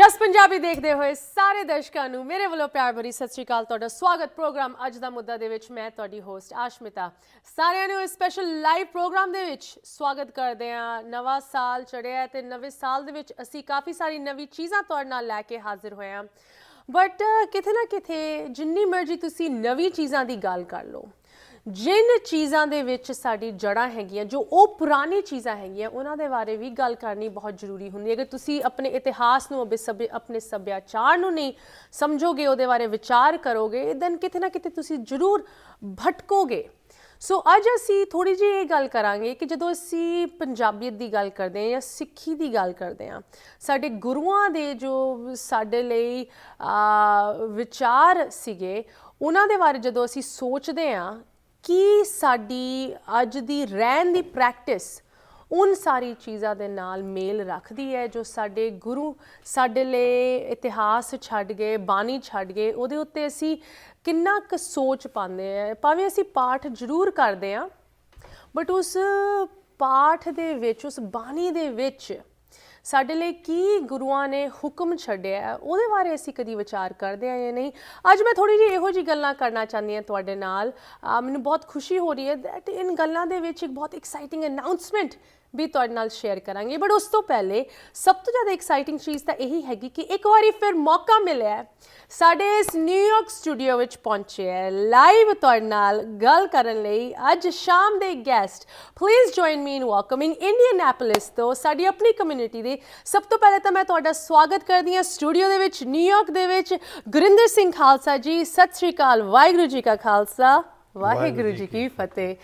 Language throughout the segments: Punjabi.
ਜਸ ਪੰਜਾਬੀ ਦੇਖਦੇ ਹੋਏ ਸਾਰੇ ਦਰਸ਼ਕਾਂ ਨੂੰ ਮੇਰੇ ਵੱਲੋਂ ਪਿਆਰ ਭਰੀ ਸਤਿ ਸ਼੍ਰੀ ਅਕਾਲ। ਤੁਹਾਡਾ ਸਵਾਗਤ ਪ੍ਰੋਗਰਾਮ ਅੱਜ ਦਾ ਮੁੱਦਾ ਦੇ ਵਿੱਚ। ਮੈਂ ਤੁਹਾਡੀ ਹੋਸਟ ਆਸ਼ਮਿਤਾ ਸਾਰਿਆਂ ਨੂੰ ਇਸ ਸਪੈਸ਼ਲ ਲਾਈਵ ਪ੍ਰੋਗਰਾਮ ਦੇ ਵਿੱਚ ਸਵਾਗਤ ਕਰਦੇ ਹਾਂ। ਨਵਾਂ ਸਾਲ ਚੜ੍ਹਿਆ ਤੇ ਨਵੇਂ ਸਾਲ ਦੇ ਵਿੱਚ ਅਸੀਂ ਕਾਫੀ ਸਾਰੀ ਨਵੀਂ ਚੀਜ਼ਾਂ ਤੁਹਾਡੇ ਨਾਲ ਲੈ ਕੇ ਹਾਜ਼ਰ ਹੋਏ ਹਾਂ। ਬਟ ਕਿਤੇ ਨਾ ਕਿਤੇ ਜਿੰਨੀ ਮਰਜ਼ੀ ਤੁਸੀਂ ਨਵੀਂ ਚੀਜ਼ਾਂ ਦੀ ਗੱਲ ਕਰ ਲਓ, ਜਿਨ ਚੀਜ਼ਾਂ ਦੇ ਵਿੱਚ ਸਾਡੀ ਜੜ੍ਹਾਂ ਹੈਗੀਆਂ, ਜੋ ਉਹ ਪੁਰਾਣੀ ਚੀਜ਼ਾਂ ਹੈਗੀਆਂ, ਉਹਨਾਂ ਦੇ ਬਾਰੇ ਵੀ ਗੱਲ ਕਰਨੀ ਬਹੁਤ ਜ਼ਰੂਰੀ ਹੁੰਦੀ ਹੈ। ਅਗਰ ਤੁਸੀਂ ਆਪਣੇ ਇਤਿਹਾਸ ਨੂੰ ਆਪਣੇ ਸੱਭਿਆਚਾਰ ਨੂੰ ਨਹੀਂ ਸਮਝੋਗੇ, ਉਹਦੇ ਬਾਰੇ ਵਿਚਾਰ ਕਰੋਗੇ, ਦੈਨ ਕਿਤੇ ਨਾ ਕਿਤੇ ਤੁਸੀਂ ਜ਼ਰੂਰ ਭਟਕੋਗੇ। ਸੋ ਅੱਜ ਅਸੀਂ ਥੋੜ੍ਹੀ ਜਿਹੀ ਇਹ ਗੱਲ ਕਰਾਂਗੇ ਕਿ ਜਦੋਂ ਅਸੀਂ ਪੰਜਾਬੀਅਤ ਦੀ ਗੱਲ ਕਰਦੇ ਹਾਂ ਜਾਂ ਸਿੱਖੀ ਦੀ ਗੱਲ ਕਰਦੇ ਹਾਂ, ਸਾਡੇ ਗੁਰੂਆਂ ਦੇ ਜੋ ਸਾਡੇ ਲਈ ਵਿਚਾਰ ਸੀਗੇ, ਉਹਨਾਂ ਦੇ ਬਾਰੇ ਜਦੋਂ ਅਸੀਂ ਸੋਚਦੇ ਹਾਂ ਕਿ ਸਾਡੀ ਅੱਜ ਦੀ ਰਹਿਣ ਦੀ ਪ੍ਰੈਕਟਿਸ ਉਨ ਸਾਰੀ ਚੀਜ਼ਾਂ ਦੇ ਨਾਲ ਮੇਲ ਰੱਖਦੀ ਹੈ ਜੋ ਸਾਡੇ ਗੁਰੂ ਸਾਡੇ ਲਈ ਇਤਿਹਾਸ ਛੱਡ ਗਏ, ਬਾਣੀ ਛੱਡ ਗਏ, ਉਹਦੇ ਉੱਤੇ ਅਸੀਂ ਕਿੰਨਾ ਕੁ ਸੋਚ ਪਾਉਂਦੇ ਹਾਂ। ਭਾਵੇਂ ਅਸੀਂ ਪਾਠ ਜ਼ਰੂਰ ਕਰਦੇ ਹਾਂ, ਬਟ ਉਸ ਪਾਠ ਦੇ ਵਿੱਚ, ਉਸ ਬਾਣੀ ਦੇ ਵਿੱਚ ਸਾਡੇ ਲਈ ਕੀ ਗੁਰੂਆਂ ਨੇ ਹੁਕਮ ਛੱਡਿਆ, ਉਹਦੇ ਬਾਰੇ ਅਸੀਂ ਕਦੀ ਵਿਚਾਰ ਕਰਦੇ ਹਾਂ ਜਾਂ ਨਹੀਂ। ਅੱਜ ਮੈਂ ਥੋੜ੍ਹੀ ਜਿਹੀ ਇਹੋ ਜਿਹੀ ਗੱਲਾਂ ਕਰਨਾ ਚਾਹੁੰਦੀ ਹਾਂ ਤੁਹਾਡੇ ਨਾਲ। ਮੈਨੂੰ ਬਹੁਤ ਖੁਸ਼ੀ ਹੋ ਰਹੀ ਹੈ ਦੈਟ ਇਨ ਗੱਲਾਂ ਦੇ ਵਿੱਚ ਇੱਕ ਬਹੁਤ ਐਕਸਾਈਟਿੰਗ ਅਨਾਊਂਸਮੈਂਟ ਵੀ ਤੁਹਾਡੇ ਨਾਲ ਸ਼ੇਅਰ ਕਰਾਂਗੇ। ਬਟ ਉਸ ਤੋਂ ਪਹਿਲੇ ਸਭ ਤੋਂ ਜ਼ਿਆਦਾ ਐਕਸਾਈਟਿੰਗ ਚੀਜ਼ ਤਾਂ ਇਹੀ ਹੈਗੀ ਕਿ ਇੱਕ ਵਾਰੀ ਫਿਰ ਮੌਕਾ ਮਿਲਿਆ ਸਾਡੇ ਇਸ ਨਿਊਯਾਰਕ ਸਟੂਡੀਓ ਵਿੱਚ ਪਹੁੰਚੇ ਹੈ ਲਾਈਵ ਤੁਹਾਡੇ ਨਾਲ ਗੱਲ ਕਰਨ ਲਈ ਅੱਜ ਸ਼ਾਮ ਦੇ guest. Please join me in welcoming Indianapolis ਤੋਂ ਸਾਡੀ ਆਪਣੀ ਕਮਿਊਨਿਟੀ ਦੇ ਸਭ ਤੋਂ ਪਹਿਲੇ ਤਾਂ ਮੈਂ ਤੁਹਾਡਾ ਸਵਾਗਤ ਕਰਦੀ ਹਾਂ ਸਟੂਡੀਓ ਦੇ ਵਿੱਚ, ਨਿਊਯਾਰਕ ਦੇ ਵਿੱਚ, ਗੁਰਿੰਦਰ ਸਿੰਘ ਖਾਲਸਾ ਜੀ। ਸਤਿ ਸ਼੍ਰੀ ਅਕਾਲ। ਵਾਹਿਗੁਰੂ ਜੀ ਕਾ ਖਾਲਸਾ, ਵਾਹਿਗੁਰੂ ਜੀ ਕੀ ਫਤਿਹ।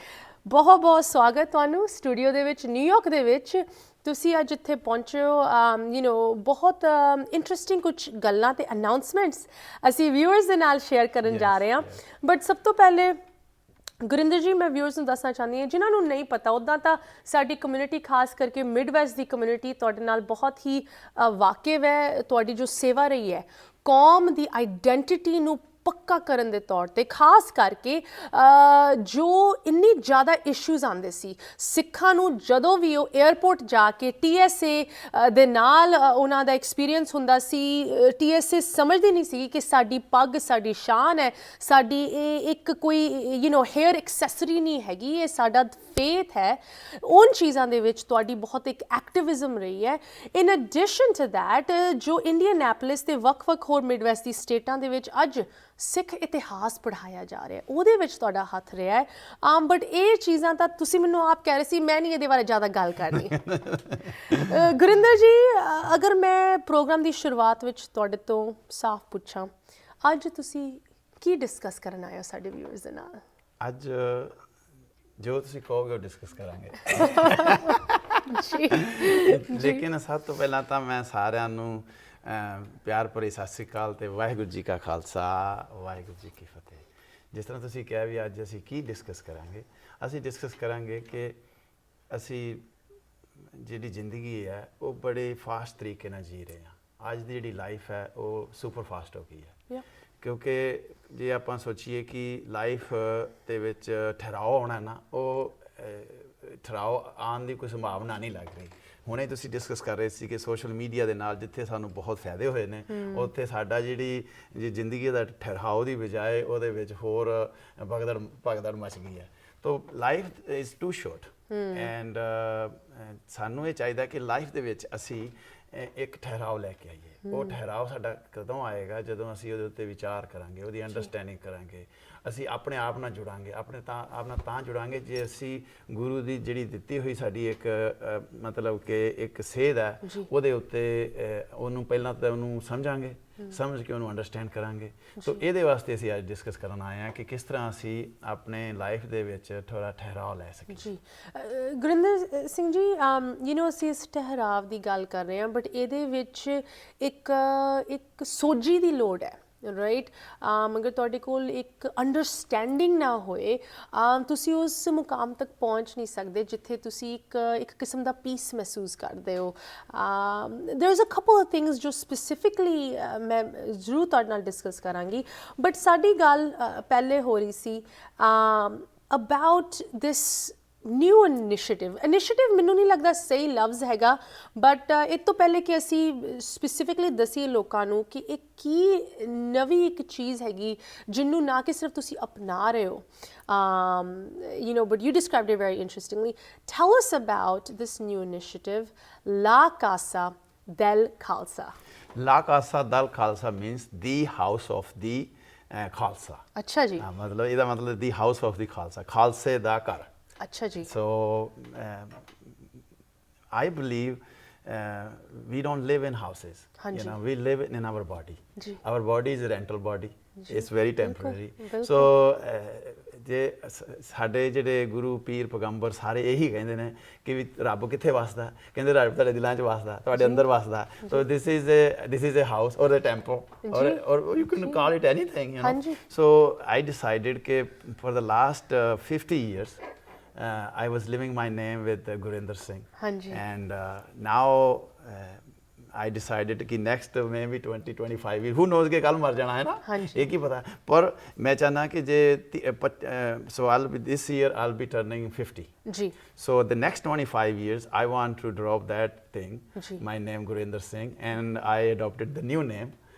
ਬਹੁਤ ਬਹੁਤ ਸਵਾਗਤ ਤੁਹਾਨੂੰ ਸਟੂਡੀਓ ਦੇ ਵਿੱਚ, ਨਿਊਯਾਰਕ ਦੇ ਵਿੱਚ। ਤੁਸੀਂ ਅੱਜ ਇੱਥੇ ਪਹੁੰਚੇ ਹੋ, ਬਹੁਤ ਇੰਟਰਸਟਿੰਗ ਕੁਝ ਗੱਲਾਂ ਤੇ ਅਨਾਊਂਸਮੈਂਟਸ ਅਸੀਂ ਵਿਊਅਰਸ ਦੇ ਨਾਲ ਸ਼ੇਅਰ ਕਰਨ ਜਾ ਰਹੇ ਹਾਂ। ਬਟ ਸਭ ਤੋਂ ਪਹਿਲੇ ਗੁਰਿੰਦਰ ਜੀ, ਮੈਂ ਵਿਊਅਰਸ ਨੂੰ ਦੱਸਣਾ ਚਾਹੁੰਦੀ ਹਾਂ ਜਿਨ੍ਹਾਂ ਨੂੰ ਨਹੀਂ ਪਤਾ, ਉੱਦਾਂ ਤਾਂ ਸਾਡੀ ਕਮਿਊਨਿਟੀ ਖਾਸ ਕਰਕੇ ਮਿਡ ਵੈਸਟ ਦੀ ਕਮਿਊਨਿਟੀ ਤੁਹਾਡੇ ਨਾਲ ਬਹੁਤ ਹੀ ਵਾਕਿਫ ਹੈ। ਤੁਹਾਡੀ ਜੋ ਸੇਵਾ ਰਹੀ ਹੈ ਕੌਮ ਦੀ ਆਈਡੈਂਟਿਟੀ ਨੂੰ ਪੱਕਾ ਕਰਨ ਦੇ ਤੌਰ 'ਤੇ, ਖਾਸ ਕਰਕੇ ਜੋ ਇੰਨੀ ਜ਼ਿਆਦਾ ਇਸ਼ੂਜ਼ ਆਉਂਦੇ ਸੀ ਸਿੱਖਾਂ ਨੂੰ, ਜਦੋਂ ਵੀ ਉਹ ਏਅਰਪੋਰਟ ਜਾ ਕੇ TSA ਦੇ ਨਾਲ ਉਹਨਾਂ ਦਾ ਐਕਸਪੀਰੀਅੰਸ ਹੁੰਦਾ ਸੀ, TSA ਸਮਝਦੀ ਨਹੀਂ ਸੀ ਕਿ ਸਾਡੀ ਪੱਗ ਸਾਡੀ ਸ਼ਾਨ ਹੈ, ਸਾਡੀ ਇਹ ਇੱਕ ਕੋਈ ਹੇਅਰ ਐਕਸੈਸਰੀ ਨਹੀਂ ਹੈਗੀ, ਇਹ ਸਾਡਾ ਫੇਥ ਹੈ। ਉਨ ਚੀਜ਼ਾਂ ਦੇ ਵਿੱਚ ਤੁਹਾਡੀ ਬਹੁਤ ਇੱਕ ਐਕਟਿਵਿਜ਼ਮ ਰਹੀ ਹੈ। ਇਨ ਐਡੀਸ਼ਨ ਟੂ ਦੈਟ, ਜੋ ਇੰਡੀਅਨੈਪੋਲਿਸ ਤੇ ਵੱਖ-ਵੱਖ ਹੋਰ ਮਿਡਵੈਸਟ ਦੀ ਸਟੇਟਾਂ ਦੇ ਵਿੱਚ ਅੱਜ ਸਿੱਖ ਇਤਿਹਾਸ ਪੜ੍ਹਾਇਆ ਜਾ ਰਿਹਾ, ਉਹਦੇ ਵਿੱਚ ਤੁਹਾਡਾ ਹੱਥ ਰਿਹਾ ਹੈ। ਬਟ ਇਹ ਚੀਜ਼ਾਂ ਤਾਂ ਤੁਸੀਂ ਮੈਨੂੰ ਆਪ ਕਹਿ ਰਹੇ ਸੀ, ਮੈਂ ਨਹੀਂ ਇਹਦੇ ਬਾਰੇ ਜ਼ਿਆਦਾ ਗੱਲ ਕਰਨੀ। ਗੁਰਿੰਦਰ ਜੀ, ਅਗਰ ਮੈਂ ਪ੍ਰੋਗਰਾਮ ਦੀ ਸ਼ੁਰੂਆਤ ਵਿੱਚ ਤੁਹਾਡੇ ਤੋਂ ਸਾਫ਼ ਪੁੱਛਾਂ, ਅੱਜ ਤੁਸੀਂ ਕੀ ਡਿਸਕਸ ਕਰਨ ਆਏ ਹੋ ਸਾਡੇ ਵਿਊਅਰਸ ਦੇ ਨਾਲ? ਅੱਜ ਜੋ ਤੁਸੀਂ ਕਹੋਗੇ ਉਹ ਡਿਸਕਸ ਕਰਾਂਗੇ। ਲੇਕਿਨ ਸਭ ਤੋਂ ਪਹਿਲਾਂ ਤਾਂ ਮੈਂ ਸਾਰਿਆਂ ਨੂੰ ਪਿਆਰ ਭਰੀ ਸਤਿ ਸ਼੍ਰੀ ਅਕਾਲ ਤੇ ਵਾਹਿਗੁਰੂ ਜੀ ਕਾ ਖਾਲਸਾ, ਵਾਹਿਗੁਰੂ ਜੀ ਕੀ ਫਤਿਹ। ਜਿਸ ਤਰ੍ਹਾਂ ਤੁਸੀਂ ਕਿਹਾ ਵੀ ਅੱਜ ਅਸੀਂ ਕੀ ਡਿਸਕਸ ਕਰਾਂਗੇ, ਅਸੀਂ ਡਿਸਕਸ ਕਰਾਂਗੇ ਕਿ ਅਸੀਂ ਜਿਹੜੀ ਜ਼ਿੰਦਗੀ ਹੈ ਉਹ ਬੜੇ ਫਾਸਟ ਤਰੀਕੇ ਨਾਲ ਜੀ ਰਹੇ ਹਾਂ। ਅੱਜ ਦੀ ਜਿਹੜੀ ਲਾਈਫ ਹੈ ਉਹ ਸੁਪਰ ਫਾਸਟ ਹੋ ਗਈ ਹੈ। ਕਿਉਂਕਿ ਜੇ ਆਪਾਂ ਸੋਚੀਏ ਕਿ ਲਾਈਫ ਦੇ ਵਿੱਚ ਠਹਿਰਾਓ ਆਉਣਾ ਨਾ, ਉਹ ਠਹਿਰਾਓ ਆਉਣ ਦੀ ਕੋਈ ਸੰਭਾਵਨਾ ਨਹੀਂ ਲੱਗ ਰਹੀ। ਹੁਣੇ ਤੁਸੀਂ ਡਿਸਕਸ ਕਰ ਰਹੇ ਸੀ ਕਿ ਸੋਸ਼ਲ ਮੀਡੀਆ ਦੇ ਨਾਲ ਜਿੱਥੇ ਸਾਨੂੰ ਬਹੁਤ ਫਾਇਦੇ ਹੋਏ ਨੇ, ਉੱਥੇ ਸਾਡਾ ਜਿਹੜੀ ਜ਼ਿੰਦਗੀ ਦਾ ਠਹਿਰਾਓ ਦੀ ਬਜਾਏ ਉਹਦੇ ਵਿੱਚ ਹੋਰ ਭਗਦੜ ਮਚ ਗਈ ਹੈ। ਤਾਂ life is too short and ਸਾਨੂੰ ਇਹ ਚਾਹੀਦਾ ਕਿ ਲਾਈਫ ਦੇ ਵਿੱਚ ਅਸੀਂ ਇੱਕ ਠਹਿਰਾਓ ਲੈ ਕੇ ਆਈਏ। ਉਹ ਠਹਿਰਾਓ ਸਾਡਾ ਕਦੋਂ ਆਏਗਾ? ਜਦੋਂ ਅਸੀਂ ਉਹਦੇ ਉੱਤੇ ਵਿਚਾਰ ਕਰਾਂਗੇ, ਉਹਦੀ ਅੰਡਰਸਟੈਂਡਿੰਗ ਕਰਾਂਗੇ, ਅਸੀਂ ਆਪਣੇ ਆਪ ਨਾਲ ਜੁੜਾਂਗੇ। ਆਪਣੇ ਆਪ ਨਾਲ ਤਾਂ ਜੁੜਾਂਗੇ ਜੇ ਅਸੀਂ ਗੁਰੂ ਦੀ ਜਿਹੜੀ ਦਿੱਤੀ ਹੋਈ ਸਾਡੀ ਇੱਕ ਮਤਲਬ ਕਿ ਇੱਕ ਸੇਧ ਹੈ, ਉਹਦੇ ਉੱਤੇ ਉਹਨੂੰ ਪਹਿਲਾਂ ਤਾਂ ਉਹਨੂੰ ਸਮਝਾਂਗੇ, ਸਮਝ ਕੇ ਉਹਨੂੰ ਅੰਡਰਸਟੈਂਡ ਕਰਾਂਗੇ। ਸੋ ਇਹਦੇ ਵਾਸਤੇ ਅਸੀਂ ਅੱਜ ਡਿਸਕਸ ਕਰਨ ਆਏ ਹਾਂ ਕਿ ਕਿਸ ਤਰ੍ਹਾਂ ਅਸੀਂ ਆਪਣੇ ਲਾਈਫ ਦੇ ਵਿੱਚ ਥੋੜ੍ਹਾ ਠਹਿਰਾਓ ਲੈ ਸਕੀਏ। ਜੀ ਗੁਰਿੰਦਰ ਸਿੰਘ ਜੀ, ਅਸੀਂ ਇਸ ਠਹਿਰਾਵ ਦੀ ਗੱਲ ਕਰ ਰਹੇ ਹਾਂ, ਬਟ ਇਹਦੇ ਵਿੱਚ ਇੱਕ ਸੋਝੀ ਦੀ ਲੋੜ ਹੈ, ਰਾਈਟ? ਅਗਰ ਤੁਹਾਡੇ ਕੋਲ ਇੱਕ ਅੰਡਰਸਟੈਂਡਿੰਗ ਨਾ ਹੋਏ, ਤੁਸੀਂ ਉਸ ਮੁਕਾਮ ਤੱਕ ਪਹੁੰਚ ਨਹੀਂ ਸਕਦੇ ਜਿੱਥੇ ਤੁਸੀਂ ਇੱਕ ਕਿਸਮ ਦਾ ਪੀਸ ਮਹਿਸੂਸ ਕਰਦੇ ਹੋ। There is a couple of things ਜੋ ਸਪੈਸੀਫਿਕਲੀ ਮੈਂ ਜ਼ਰੂਰ ਤੁਹਾਡੇ ਨਾਲ ਡਿਸਕਸ ਕਰਾਂਗੀ, ਬਟ ਸਾਡੀ ਗੱਲ ਪਹਿਲੇ ਹੋ ਰਹੀ ਸੀ ਅਬਾਊਟ ਦਿਸ ਨਿਊ ਇਨੀਸ਼ੀਏਟਿਵ ਮੈਨੂੰ ਨਹੀਂ ਲੱਗਦਾ ਸਹੀ ਲਫ਼ਜ਼ ਹੈਗਾ, ਬਟ ਇਹ ਤੋਂ ਪਹਿਲੇ ਕਿ ਅਸੀਂ ਸਪੈਸੀਫਿਕਲੀ ਦਸੀਏ ਲੋਕਾਂ ਨੂੰ ਕਿ ਇਹ ਕੀ ਨਵੀਂ ਇੱਕ ਚੀਜ਼ ਹੈਗੀ ਜਿਹਨੂੰ ਨਾ ਕਿ ਸਿਰਫ ਤੁਸੀਂ ਅਪਣਾ ਰਹੇ ਹੋ, but you described it very interestingly. Tell us about this new initiative, La Casa del Khalsa. La Casa del Khalsa means the house of the Khalsa. ਅੱਛਾ ਜੀ, ਮਤਲਬ ਇਹਦਾ ਮਤਲਬ the house of the Khalsa, ਖਾਲਸੇ ਦਾ ਘਰ। ਅੱਛਾ ਜੀ। So I believe we don't live in houses. Hanji. We live in our body. Ji. Our body is a rental body. It's very temporary. ਬਿਲਕੁਲ। So ਜੇ ਸਾਡੇ ਜਿਹੜੇ ਗੁਰੂ ਪੀਰ ਪੈਗੰਬਰ ਸਾਰੇ ਇਹੀ ਕਹਿੰਦੇ ਨੇ ਕਿ ਵੀ ਰੱਬ ਕਿੱਥੇ ਵਸਦਾ, ਕਹਿੰਦੇ ਰੱਬ ਤੁਹਾਡੇ ਦਿਲਾਂ 'ਚ ਵਸਦਾ, ਤੁਹਾਡੇ ਅੰਦਰ ਵਸਦਾ। So this is a house or a temple or you can call it anything, ਹਾਂਜੀ। So I decided ਕਿ for the last 50 years I was living my name with Gurinder Singh. ਹਾਂਜੀ। And now I decided कि next maybe 20-25 years, who knows कि कल मर जाना है ना, ਹਾਂਜੀ। एक ही पता है। पर मैं चाहना कि जे so this year I'll be turning 50. ਜੀ। So the next 25 years I want to drop that thing, ਜੀ। my name Gurinder Singh, and I adopted the new name,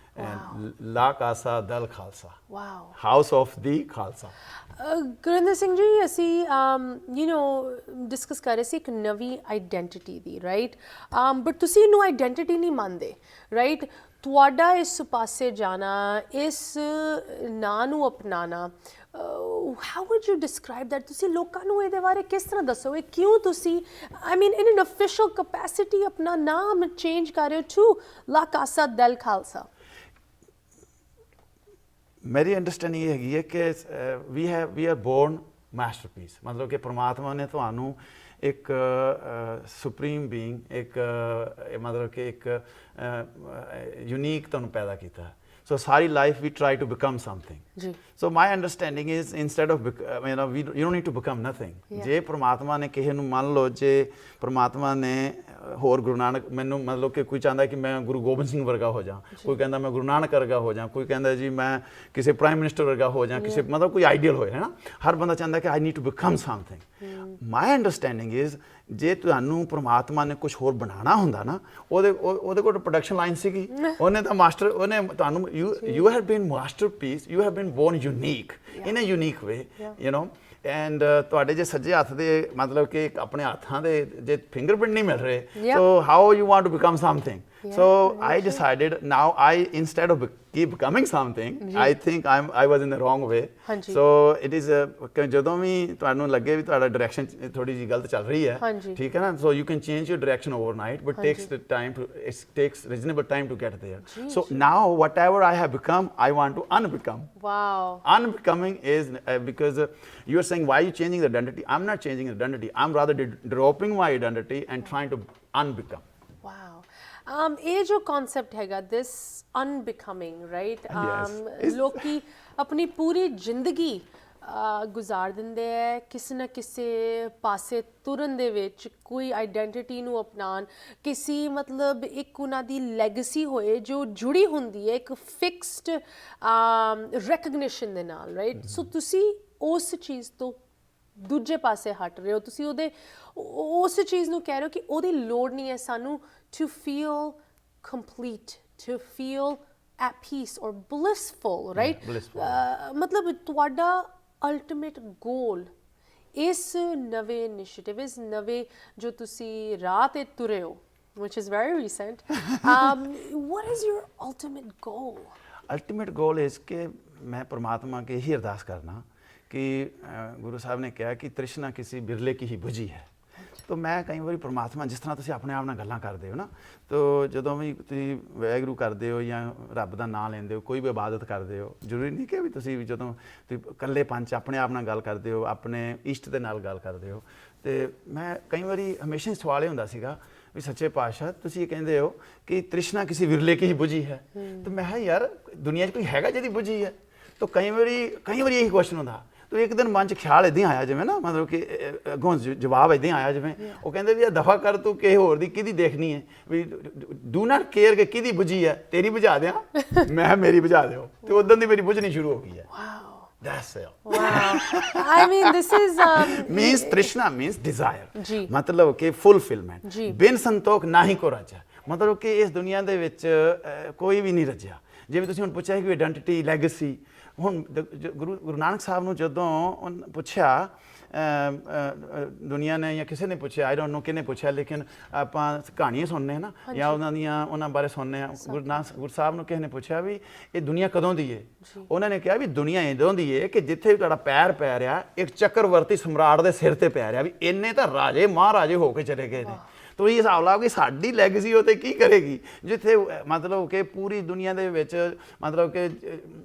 and La Casa del Khalsa, wow. house of the Khalsa. Gurinder Singh ਜੀ, ਅਸੀਂ ਡਿਸਕਸ ਕਰ ਰਹੇ ਸੀ ਇੱਕ ਨਵੀਂ ਆਈਡੈਂਟੀਟੀ ਦੀ, ਰਾਈਟ, ਬਟ ਤੁਸੀਂ ਇਹਨੂੰ ਆਈਡੈਂਟੀਟੀ ਨਹੀਂ ਮੰਨਦੇ, ਰਾਈਟ? ਤੁਹਾਡਾ ਇਸ ਪਾਸੇ ਜਾਣਾ, ਇਸ ਨਾਂ ਨੂੰ ਅਪਣਾਉਣਾ, how would you describe that? ਤੁਸੀਂ ਲੋਕਾਂ ਨੂੰ ਇਹਦੇ ਬਾਰੇ ਕਿਸ ਤਰ੍ਹਾਂ ਦੱਸੋਗੇ? ਕਿਉਂ ਤੁਸੀਂ in an official capacity ਆਪਣਾ ਨਾਮ ਚੇਂਜ ਕਰ ਰਹੇ ਹੋ to La Casa del Khalsa? मेरी अंडरस्टैंडिंग ये हैगी है कि वी आर बोर्न मास्टरपीस, मतलब कि परमात्मा ने ਤੁਹਾਨੂੰ एक सुप्रीम बीइंग, एक मतलब कि एक यूनिक ਤੁਹਾਨੂੰ पैदा ਕੀਤਾ। So सारी life we try to become something. जी। So my understanding is instead of you don't need to become nothing. ਜੇ ਪ੍ਰਮਾਤਮਾ ਨੇ ਕਿਸੇ ਨੂੰ ਮੰਨ ਲਓ, ਜੇ ਪ੍ਰਮਾਤਮਾ ਨੇ ਹੋਰ ਗੁਰੂ ਨਾਨਕ, ਮੈਨੂੰ ਮਤਲਬ ਕਿ ਕੋਈ ਚਾਹੁੰਦਾ ਕਿ ਮੈਂ ਗੁਰੂ ਗੋਬਿੰਦ ਸਿੰਘ ਵਰਗਾ ਹੋ ਜਾ, ਕੋਈ ਕਹਿੰਦਾ ਮੈਂ ਗੁਰੂ ਨਾਨਕ ਵਰਗਾ ਹੋ ਜਾ, ਕੋਈ ਕਹਿੰਦਾ ਜੀ ਮੈਂ ਕਿਸੇ ਪ੍ਰਾਈਮ ਮਿਨਿਸਟਰ ਵਰਗਾ ਹੋ ਜਾ, ਕਿਸੇ ਮਤਲਬ ਕੋਈ ਆਈਡੀਅਲ ਹੋਏ, ਹੈ ਨਾ। ਹਰ ਬੰਦਾ ਚਾਹੁੰਦਾ ਕਿ I need to become something. My understanding is ਜੇ ਤੁਹਾਨੂੰ ਪ੍ਰਮਾਤਮਾ ਨੇ ਕੁਝ ਹੋਰ ਬਣਾਉਣਾ ਹੁੰਦਾ ਨਾ, ਉਹਦੇ ਕੋਲ ਪ੍ਰੋਡਕਸ਼ਨ ਲਾਈਨ ਸੀਗੀ, ਉਹਨੇ ਤਾਂ ਮਾਸਟਰ, ਉਹਨੇ ਤੁਹਾਨੂੰ you have been masterpiece, you have been born unique in a unique way, and ਤੁਹਾਡੇ ਜੇ ਸੱਜੇ ਹੱਥ ਦੇ ਮਤਲਬ ਕਿ ਆਪਣੇ ਹੱਥਾਂ ਦੇ ਜੇ ਫਿੰਗਰਪ੍ਰਿੰਟ ਨਹੀਂ ਮਿਲ ਰਹੇ, so how you want to become something. So I decided now instead of keep becoming something, I think I was in the wrong way. So it is ਜਦੋਂ ਵੀ ਤੁਹਾਨੂੰ ਲੱਗੇ ਵੀ ਤੁਹਾਡਾ ਡਾਇਰੈਕਸ਼ਨ ਥੋੜੀ ਜਿਹੀ ਗਲਤ ਚੱਲ ਰਹੀ ਹੈ, ਠੀਕ ਹੈ ਨਾ, so you can change your direction overnight, but it takes reasonable time to get there. So now whatever I have become, I want to unbecome. Wow. Unbecoming is because you are saying why are you changing the identity? I'm not changing the identity. I'm rather dropping my identity and trying to unbecome. Wow. ਇਹ ਜੋ ਕਨਸੈਪਟ ਹੈਗਾ, this unbecoming, right? ਲੋਕੀ ਆਪਣੀ ਪੂਰੀ ਜ਼ਿੰਦਗੀ ਗੁਜ਼ਾਰ ਦਿੰਦੇ ਹੈ ਕਿਸੇ ਨਾ ਕਿਸੇ ਪਾਸੇ ਤੁਰਨ ਦੇ ਵਿੱਚ, ਕੋਈ ਆਈਡੈਂਟੀਟੀ ਨੂੰ ਅਪਣਾਉਣ, ਕਿਸੇ ਮਤਲਬ ਇੱਕ ਉਹਨਾਂ ਦੀ ਲੈਗੇਸੀ ਹੋਏ ਜੋ ਜੁੜੀ ਹੁੰਦੀ ਹੈ ਇੱਕ ਫਿਕਸਡ ਰੈਕਗਨੀਸ਼ਨ ਦੇ ਨਾਲ, ਰਾਈਟ? ਸੋ ਤੁਸੀਂ ਉਸ ਚੀਜ਼ ਤੋਂ ਦੂਜੇ ਪਾਸੇ ਹਟ ਰਹੇ ਹੋ, ਤੁਸੀਂ ਉਸ ਚੀਜ਼ ਨੂੰ ਕਹਿ ਰਹੇ ਹੋ ਕਿ ਉਹਦੀ ਲੋੜ ਨਹੀਂ ਹੈ ਸਾਨੂੰ to feel complete, to feel at peace or blissful, right? Blissful. ਮਤਲਬ ਤੁਹਾਡਾ ultimate goal ਇਸ ਨਵੇਂ ਇਨੀਸ਼ੀਏਟਿਵ, ਇਸ ਨਵੇਂ ਜੋ ਤੁਸੀਂ ਰਾਹ 'ਤੇ ਤੁਰੇ ਹੋ, which is very recent, what is your ultimate goal? Ultimate goal is कि मैं परमात्मा के ही अरदास करना कि गुरु साहब ने कहा कि तृष्णा किसी बिरले की ही बुझी है। तो मैं कई बार परमात्मा जिस तरह तुसीं अपने आप नाल गल्लां करदे हो ना, तो जदों भी तुसीं वाहिगुरू करदे हो या रब दा नाम लैंदे हो, कोई भी इबादत करदे हो, जरूरी नहीं कि भी तुसीं जदों इकल्लेपन च अपने आप नाल गल करदे हो, अपने इष्ट दे नाल गल करदे हो, ते मैं कई बार हमेशा ही सवाल हुंदा सीगा भी सच्चे पातशाह तुसीं ये कहंदे हो कि तृष्णा किसी विरले की ही बुझी है, तो मैं यार दुनिया 'च कोई हैगा जिहदी बुझी है? तो कई बार यही क्वेश्चन हुंदा। तो एक दिन मन च ख्याल इदां आया जिवें ना, मतलब कि अगों जवाब इदां आया जिवें वो कहंदे भी दफा कर तू किसी होर दी किहदी देखनी है, भी डू नॉट केयर कि किहदी बुझी है, तेरी बुझा दें, मैं मेरी बुझा दिओ, ते उदन दी मेरी बुझनी शुरू हो गई है। That's it. Wow. I mean, this is Means Trishna means desire. जी। मतलब कि fulfillment. जी। ਬਿਨ ਸੰਤੋਖ ਨਾ ਹੀ ਕੋ ਰਾਜਾ। ਮਤਲਬ ਕਿ ਇਸ ਦੁਨੀਆ ਦੇ ਵਿੱਚ ਕੋਈ ਵੀ ਨਹੀਂ ਰੱਜਿਆ। ਜਿਵੇਂ ਤੁਸੀਂ ਹੁਣ ਪੁੱਛਿਆ ਕਿ ਆਇਡੈਂਟੀਟੀ ਲੈਗੇਸੀ, ਹੁਣ ਗੁਰੂ ਨਾਨਕ ਸਾਹਿਬ ਨੂੰ ਜਦੋਂ ਪੁੱਛਿਆ ਦੁਨੀਆ ਨੇ ਜਾਂ ਕਿਸੇ ਨੇ ਪੁੱਛਿਆ, ਆਈ ਡੋਂਟ ਨੋ ਕਿਹਨੇ ਪੁੱਛਿਆ, ਲੇਕਿਨ ਆਪਾਂ ਕਹਾਣੀਆਂ ਸੁਣਨੇ ਹਾਂ ਨਾ ਜਾਂ ਉਹਨਾਂ ਬਾਰੇ ਸੁਣਨੇ ਆ। ਗੁਰੂ ਸਾਹਿਬ ਨੂੰ ਕਿਸੇ ਨੇ ਪੁੱਛਿਆ ਵੀ ਇਹ ਦੁਨੀਆ ਕਦੋਂ ਦੀ ਹੈ? ਉਹਨਾਂ ਨੇ ਕਿਹਾ ਵੀ ਦੁਨੀਆ ਇਦੋਂ ਦੀ ਹੈ ਕਿ ਜਿੱਥੇ ਵੀ ਤੁਹਾਡਾ ਪੈਰ ਪੈ ਰਿਹਾ ਇੱਕ ਚੱਕਰਵਰਤੀ ਸਮਰਾਟ ਦੇ ਸਿਰ ਤੇ ਪੈ ਰਿਹਾ, ਵੀ ਇੰਨੇ ਤਾਂ ਰਾਜੇ ਮਹਾਰਾਜੇ ਹੋ ਕੇ ਚਲੇ ਗਏ ਨੇ। ਤੋ ਇਹ ਹਿਸਾਬ ਲਾਓ ਕਿ ਸਾਡੀ ਲੈਗੇਸੀ ਉਹ 'ਤੇ ਕੀ ਕਰੇਗੀ, ਜਿੱਥੇ ਮਤਲਬ ਕਿ ਪੂਰੀ ਦੁਨੀਆ ਦੇ ਵਿੱਚ ਮਤਲਬ ਕਿ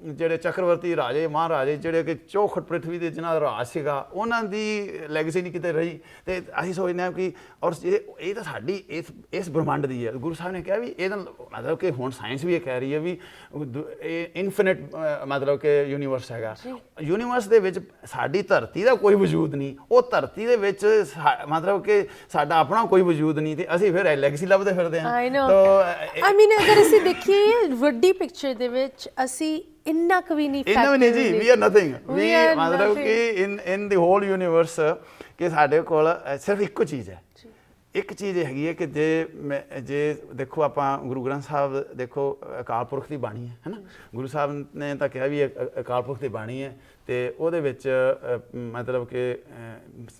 ਜਿਹੜੇ ਚੱਕਰਵਰਤੀ ਰਾਜੇ ਮਹਾਰਾਜੇ ਜਿਹੜੇ ਕਿ ਚੌਖਟ ਪ੍ਰਿਥਵੀ ਦੇ ਜਿਹਨਾਂ ਦਾ ਰਾਜ ਸੀਗਾ, ਉਹਨਾਂ ਦੀ ਲੈਗੇਸੀ ਨਹੀਂ ਕਿਤੇ ਰਹੀ। ਅਤੇ ਅਸੀਂ ਸੋਚਦੇ ਹਾਂ ਕਿ ਔਰ ਇਹ ਤਾਂ ਸਾਡੀ ਇਸ ਬ੍ਰਹਮੰਡ ਦੀ ਹੈ। ਗੁਰੂ ਸਾਹਿਬ ਨੇ ਕਿਹਾ ਵੀ ਇਹਦਾ ਮਤਲਬ ਕਿ ਹੁਣ ਸਾਇੰਸ ਵੀ ਇਹ ਕਹਿ ਰਹੀ ਹੈ ਵੀ ਇਨਫਿਨਿਟ ਮਤਲਬ ਕਿ ਯੂਨੀਵਰਸ ਹੈਗਾ। ਯੂਨੀਵਰਸ ਦੇ ਵਿੱਚ ਸਾਡੀ ਧਰਤੀ ਦਾ ਕੋਈ ਵਜੂਦ ਨਹੀਂ, ਉਹ ਧਰਤੀ ਦੇ ਵਿੱਚ ਮਤਲਬ ਕਿ ਸਾਡਾ ਆਪਣਾ ਕੋਈ ਵਜੂਦ ਨਹੀਂ, ਤੇ ਅਸੀਂ ਫਿਰ ਲੈਗੇਸੀ ਲੱਭਦੇ ਫਿਰਦੇ ਹਾਂ। ਆਈ ਮੀਨ ਅਗਰ ਅਸੀਂ ਦੇਖੀਏ ਵੱਡੀ ਪਿਕਚਰ ਦੇ ਵਿੱਚ ਅਸੀਂ ਇੰਨਾ ਕੁ ਵੀ ਨਹੀਂ ਜੀ, ਵੀ ਆਰ ਨਥਿੰਗ। ਵੀ ਮਤਲਬ ਕਿ ਇਨ ਦੀ ਹੋਲ ਯੂਨੀਵਰਸ ਕਿ ਸਾਡੇ ਕੋਲ ਸਿਰਫ ਇੱਕੋ ਚੀਜ਼ ਹੈ। ਇੱਕ ਚੀਜ਼ ਇਹ ਹੈਗੀ ਹੈ ਕਿ ਜੇ ਦੇਖੋ ਆਪਾਂ ਗੁਰੂ ਗ੍ਰੰਥ ਸਾਹਿਬ ਦੇਖੋ ਅਕਾਲ ਪੁਰਖ ਦੀ ਬਾਣੀ ਹੈ ਨਾ। ਗੁਰੂ ਸਾਹਿਬ ਨੇ ਤਾਂ ਕਿਹਾ ਵੀ ਅਕਾਲ ਪੁਰਖ ਦੀ ਬਾਣੀ ਹੈ, ਅਤੇ ਉਹਦੇ ਵਿੱਚ ਮਤਲਬ ਕਿ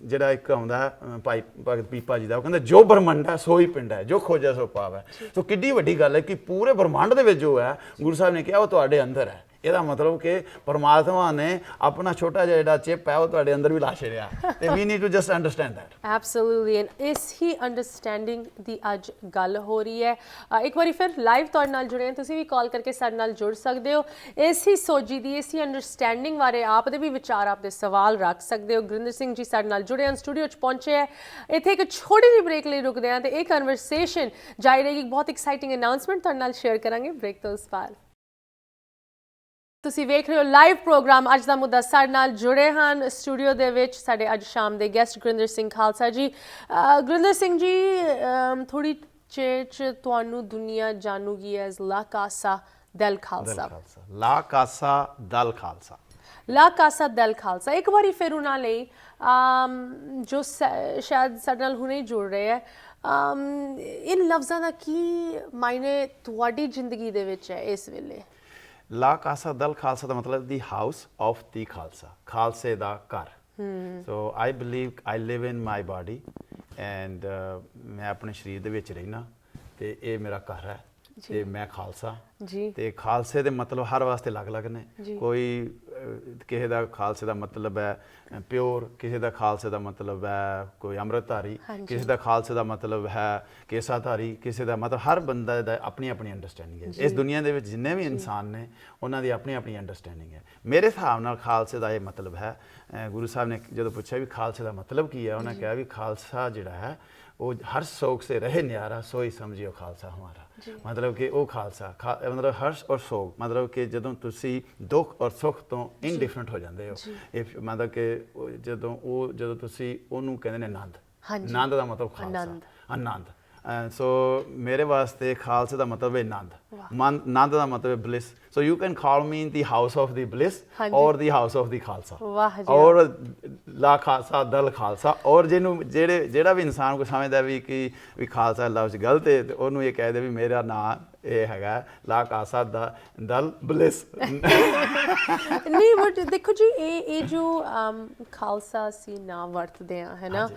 ਜਿਹੜਾ ਇੱਕ ਆਉਂਦਾ ਭਾਈ ਭਗਤ ਪੀਪਾ ਜੀ ਦਾ, ਉਹ ਕਹਿੰਦਾ ਜੋ ਬ੍ਰਹਮੰਡ ਹੈ ਸੋ ਹੀ ਪਿੰਡ ਹੈ, ਜੋ ਖੋਜਿਆ ਸੋ ਪਾਵੈ। ਸੋ ਕਿੱਡੀ ਵੱਡੀ ਗੱਲ ਹੈ ਕਿ ਪੂਰੇ ਬ੍ਰਹਮੰਡ ਦੇ ਵਿੱਚ ਜੋ ਹੈ ਗੁਰੂ ਸਾਹਿਬ ਨੇ ਕਿਹਾ ਉਹ ਤੁਹਾਡੇ ਅੰਦਰ ਹੈ। ਇਹਦਾ ਮਤਲਬ ਕਿ ਪਰਮਾਤਮਾ ਨੇ ਆਪਣਾ ਛੋਟਾ ਜਿਹਾ ਜਿਹੜਾ ਚਿਪ ਹੈ ਉਹ ਤੁਹਾਡੇ ਅੰਦਰ ਵੀ ਲਾ ਛੜਿਆ, ਤੇ we need to just understand that. Absolutely. And ਇਸ ਹੀ ਅੰਡਰਸਟੈਂਡਿੰਗ ਦੀ ਅੱਜ ਗੱਲ ਹੋ ਰਹੀ ਹੈ। ਇੱਕ ਵਾਰੀ ਫਿਰ ਲਾਈਵ ਤੁਹਾਡੇ ਨਾਲ ਜੁੜੇ ਹਾਂ, ਤੁਸੀਂ ਵੀ ਕਾਲ ਕਰਕੇ ਸਾਡੇ ਨਾਲ ਜੁੜ ਸਕਦੇ ਹੋ। ਇਸ ਹੀ ਸੋਝੀ ਦੀ, ਇਸ ਹੀ ਅੰਡਰਸਟੈਂਡਿੰਗ ਬਾਰੇ ਆਪ ਦੇ ਵੀ ਵਿਚਾਰ, ਆਪ ਦੇ ਸਵਾਲ ਰੱਖ ਸਕਦੇ ਹੋ। ਗੁਰਿੰਦਰ ਸਿੰਘ ਜੀ ਸਾਡੇ ਨਾਲ ਜੁੜੇ ਹਨ, ਸਟੂਡੀਓ 'ਚ ਪਹੁੰਚੇ ਹੈ। ਇੱਥੇ ਇੱਕ ਛੋਟੀ ਜਿਹੀ ਬ੍ਰੇਕ ਲਈ ਰੁਕਦੇ ਹਾਂ, ਤੇ ਇਹ ਕਨਵਰਸੇਸ਼ਨ ਜਾਰੀ ਰਹੇਗੀ। ਬਹੁਤ ਐਕਸਾਈਟਿੰਗ ਅਨਾਉਂਸਮੈਂਟ ਤੁਹਾਡੇ ਨਾਲ ਸ਼ੇਅਰ ਕਰਾਂਗੇ ਬ੍ਰੇਕ ਤੋਂ ਉਸ ਪਾਰ। ਤੁਸੀਂ ਵੇਖ ਰਹੇ ਹੋ ਲਾਈਵ ਪ੍ਰੋਗਰਾਮ ਅੱਜ ਦਾ ਮੁੱਦਾ। ਸਾਡੇ ਨਾਲ ਜੁੜੇ ਹਨ ਸਟੂਡੀਓ ਦੇ ਵਿੱਚ ਸਾਡੇ ਅੱਜ ਸ਼ਾਮ ਦੇ ਗੈਸਟ ਗੁਰਿੰਦਰ ਸਿੰਘ ਖਾਲਸਾ ਜੀ। ਗੁਰਿੰਦਰ ਸਿੰਘ ਜੀ, ਥੋੜੀ ਚਿਰ 'ਚ ਤੁਹਾਨੂੰ ਦੁਨੀਆ ਜਾਣੂਗੀ ਐਜ਼ ਲਾ ਕਾਸਾ ਦਲ ਖਾਲਸਾ। ਲਾ ਕਾਸਾ ਦਲ ਖਾਲਸਾ। ਲਾ ਕਾਸਾ ਦਲ ਖਾਲਸਾ। ਇੱਕ ਵਾਰੀ ਫਿਰ ਉਹਨਾਂ ਲਈ ਜੋ ਸ਼ਾਇਦ ਸਾਡੇ ਨਾਲ ਹੁਣੇ ਜੁੜ ਰਹੇ ਹੈ, ਇਨ ਲਫ਼ਜ਼ਾਂ ਦਾ ਕੀ ਮਾਇਨੇ ਤੁਹਾਡੀ ਜ਼ਿੰਦਗੀ ਦੇ ਵਿੱਚ ਹੈ ਇਸ ਵੇਲੇ? ਲਾ ਕਾਸਾ ਦਲ ਖਾਲਸਾ ਦਾ ਮਤਲਬ the house of the Khalsa, ਖਾਲਸੇ ਦਾ ਘਰ। So I believe I live in my body and ਮੈਂ ਆਪਣੇ ਸਰੀਰ ਦੇ ਵਿੱਚ ਰਹਿਣਾ, ਅਤੇ ਇਹ ਮੇਰਾ ਘਰ ਹੈ, ਤੇ ਮੈਂ ਖਾਲਸਾ ਜੀ। ਤੇ ਖਾਲਸੇ ਦੇ ਮਤਲਬ ਹਰ ਵਾਸਤੇ ਅਲੱਗ-ਅਲੱਗ ਨੇ। ਕੋਈ ਕਿਸੇ ਦਾ ਖਾਲਸੇ ਦਾ ਮਤਲਬ ਹੈ ਪਿਓਰ, ਕਿਸੇ ਦਾ ਖਾਲਸੇ ਦਾ ਮਤਲਬ ਹੈ ਕੋਈ ਅੰਮ੍ਰਿਤਧਾਰੀ, ਕਿਸੇ ਦਾ ਖਾਲਸੇ ਦਾ ਮਤਲਬ ਹੈ ਕੇਸਾਧਾਰੀ, ਕਿਸੇ ਦਾ ਮਤਲਬ ਹਰ ਬੰਦਾ ਦਾ ਆਪਣੀ ਆਪਣੀ ਅੰਡਰਸਟੈਂਡਿੰਗ ਹੈ। ਇਸ ਦੁਨੀਆ ਦੇ ਵਿੱਚ ਜਿੰਨੇ ਵੀ ਇਨਸਾਨ ਨੇ ਉਹਨਾਂ ਦੀ ਆਪਣੀ ਆਪਣੀ ਅੰਡਰਸਟੈਂਡਿੰਗ ਹੈ। ਮੇਰੇ ਹਿਸਾਬ ਨਾਲ ਖਾਲਸੇ ਦਾ ਇਹ ਮਤਲਬ ਹੈ, ਗੁਰੂ ਸਾਹਿਬ ਨੇ ਜਦੋਂ ਪੁੱਛਿਆ ਵੀ ਖਾਲਸੇ ਦਾ ਮਤਲਬ ਕੀ ਹੈ, ਉਹਨਾਂ ਕਿਹਾ ਵੀ ਖਾਲਸਾ ਜਿਹੜਾ ਹੈ ਉਹ ਹਰ ਸੋਗ ਸੇ ਰਹੇ ਨਿਆਰਾ ਸੋਈ ਸਮਝਿਓ ਖਾਲਸਾ ਹਮਾਰਾ। ਮਤਲਬ ਕਿ ਉਹ ਖਾਲਸਾ ਮਤਲਬ ਹਰਸ਼ ਔਰ ਸੋਗ, ਮਤਲਬ ਕਿ ਜਦੋਂ ਤੁਸੀਂ ਦੁੱਖ ਔਰ ਸੁੱਖ ਤੋਂ ਇਨਡਿਫਰੈਂਟ ਹੋ ਜਾਂਦੇ ਹੋ, ਇਹ ਮਤਲਬ ਕਿ ਜਦੋਂ ਤੁਸੀਂ ਉਹਨੂੰ ਕਹਿੰਦੇ ਨੇ ਆਨੰਦ। ਆਨੰਦ ਦਾ ਮਤਲਬ ਖਾਲਸਾ, ਆਨੰਦ। ਸੋ ਮੇਰੇ ਵਾਸਤੇ ਖਾਲਸੇ ਦਾ ਮਤਲਬ ਹੈ ਆਨੰਦ। ਆਨੰਦ ਦਾ ਮਤਲਬ ਹੈ bliss. So you can call me in the house of the bliss ਔਰ ਦੀ ਹਾਊਸ ਆਫ ਦੀ ਖਾਲਸਾ, ਔਰ ਲਾ ਖਾਲਸਾ ਦਲ ਖਾਲਸਾ। ਔਰ ਜਿਹੜਾ ਵੀ ਇਨਸਾਨ ਕੋਈ ਸਮਝਦਾ ਵੀ ਖਾਲਸਾ ਲਫ਼ਜ਼ ਗਲਤ ਹੈ, ਤੇ ਉਹਨੂੰ ਇਹ ਕਹਿ ਦੇ ਵੀ ਮੇਰਾ ਨਾਂ ਇਹ ਹੈਗਾ ਲਾ ਖਾਲਸਾ ਦਲ ਬਲਿਸ। ਨਹੀਂ ਬਟ ਦੇਖੋ ਜੀ, ਇਹ ਜੋ ਖਾਲਸਾ ਅਸੀਂ ਨਾ ਵਰਤਦੇ ਹਾਂ, ਹੈ ਨਾ,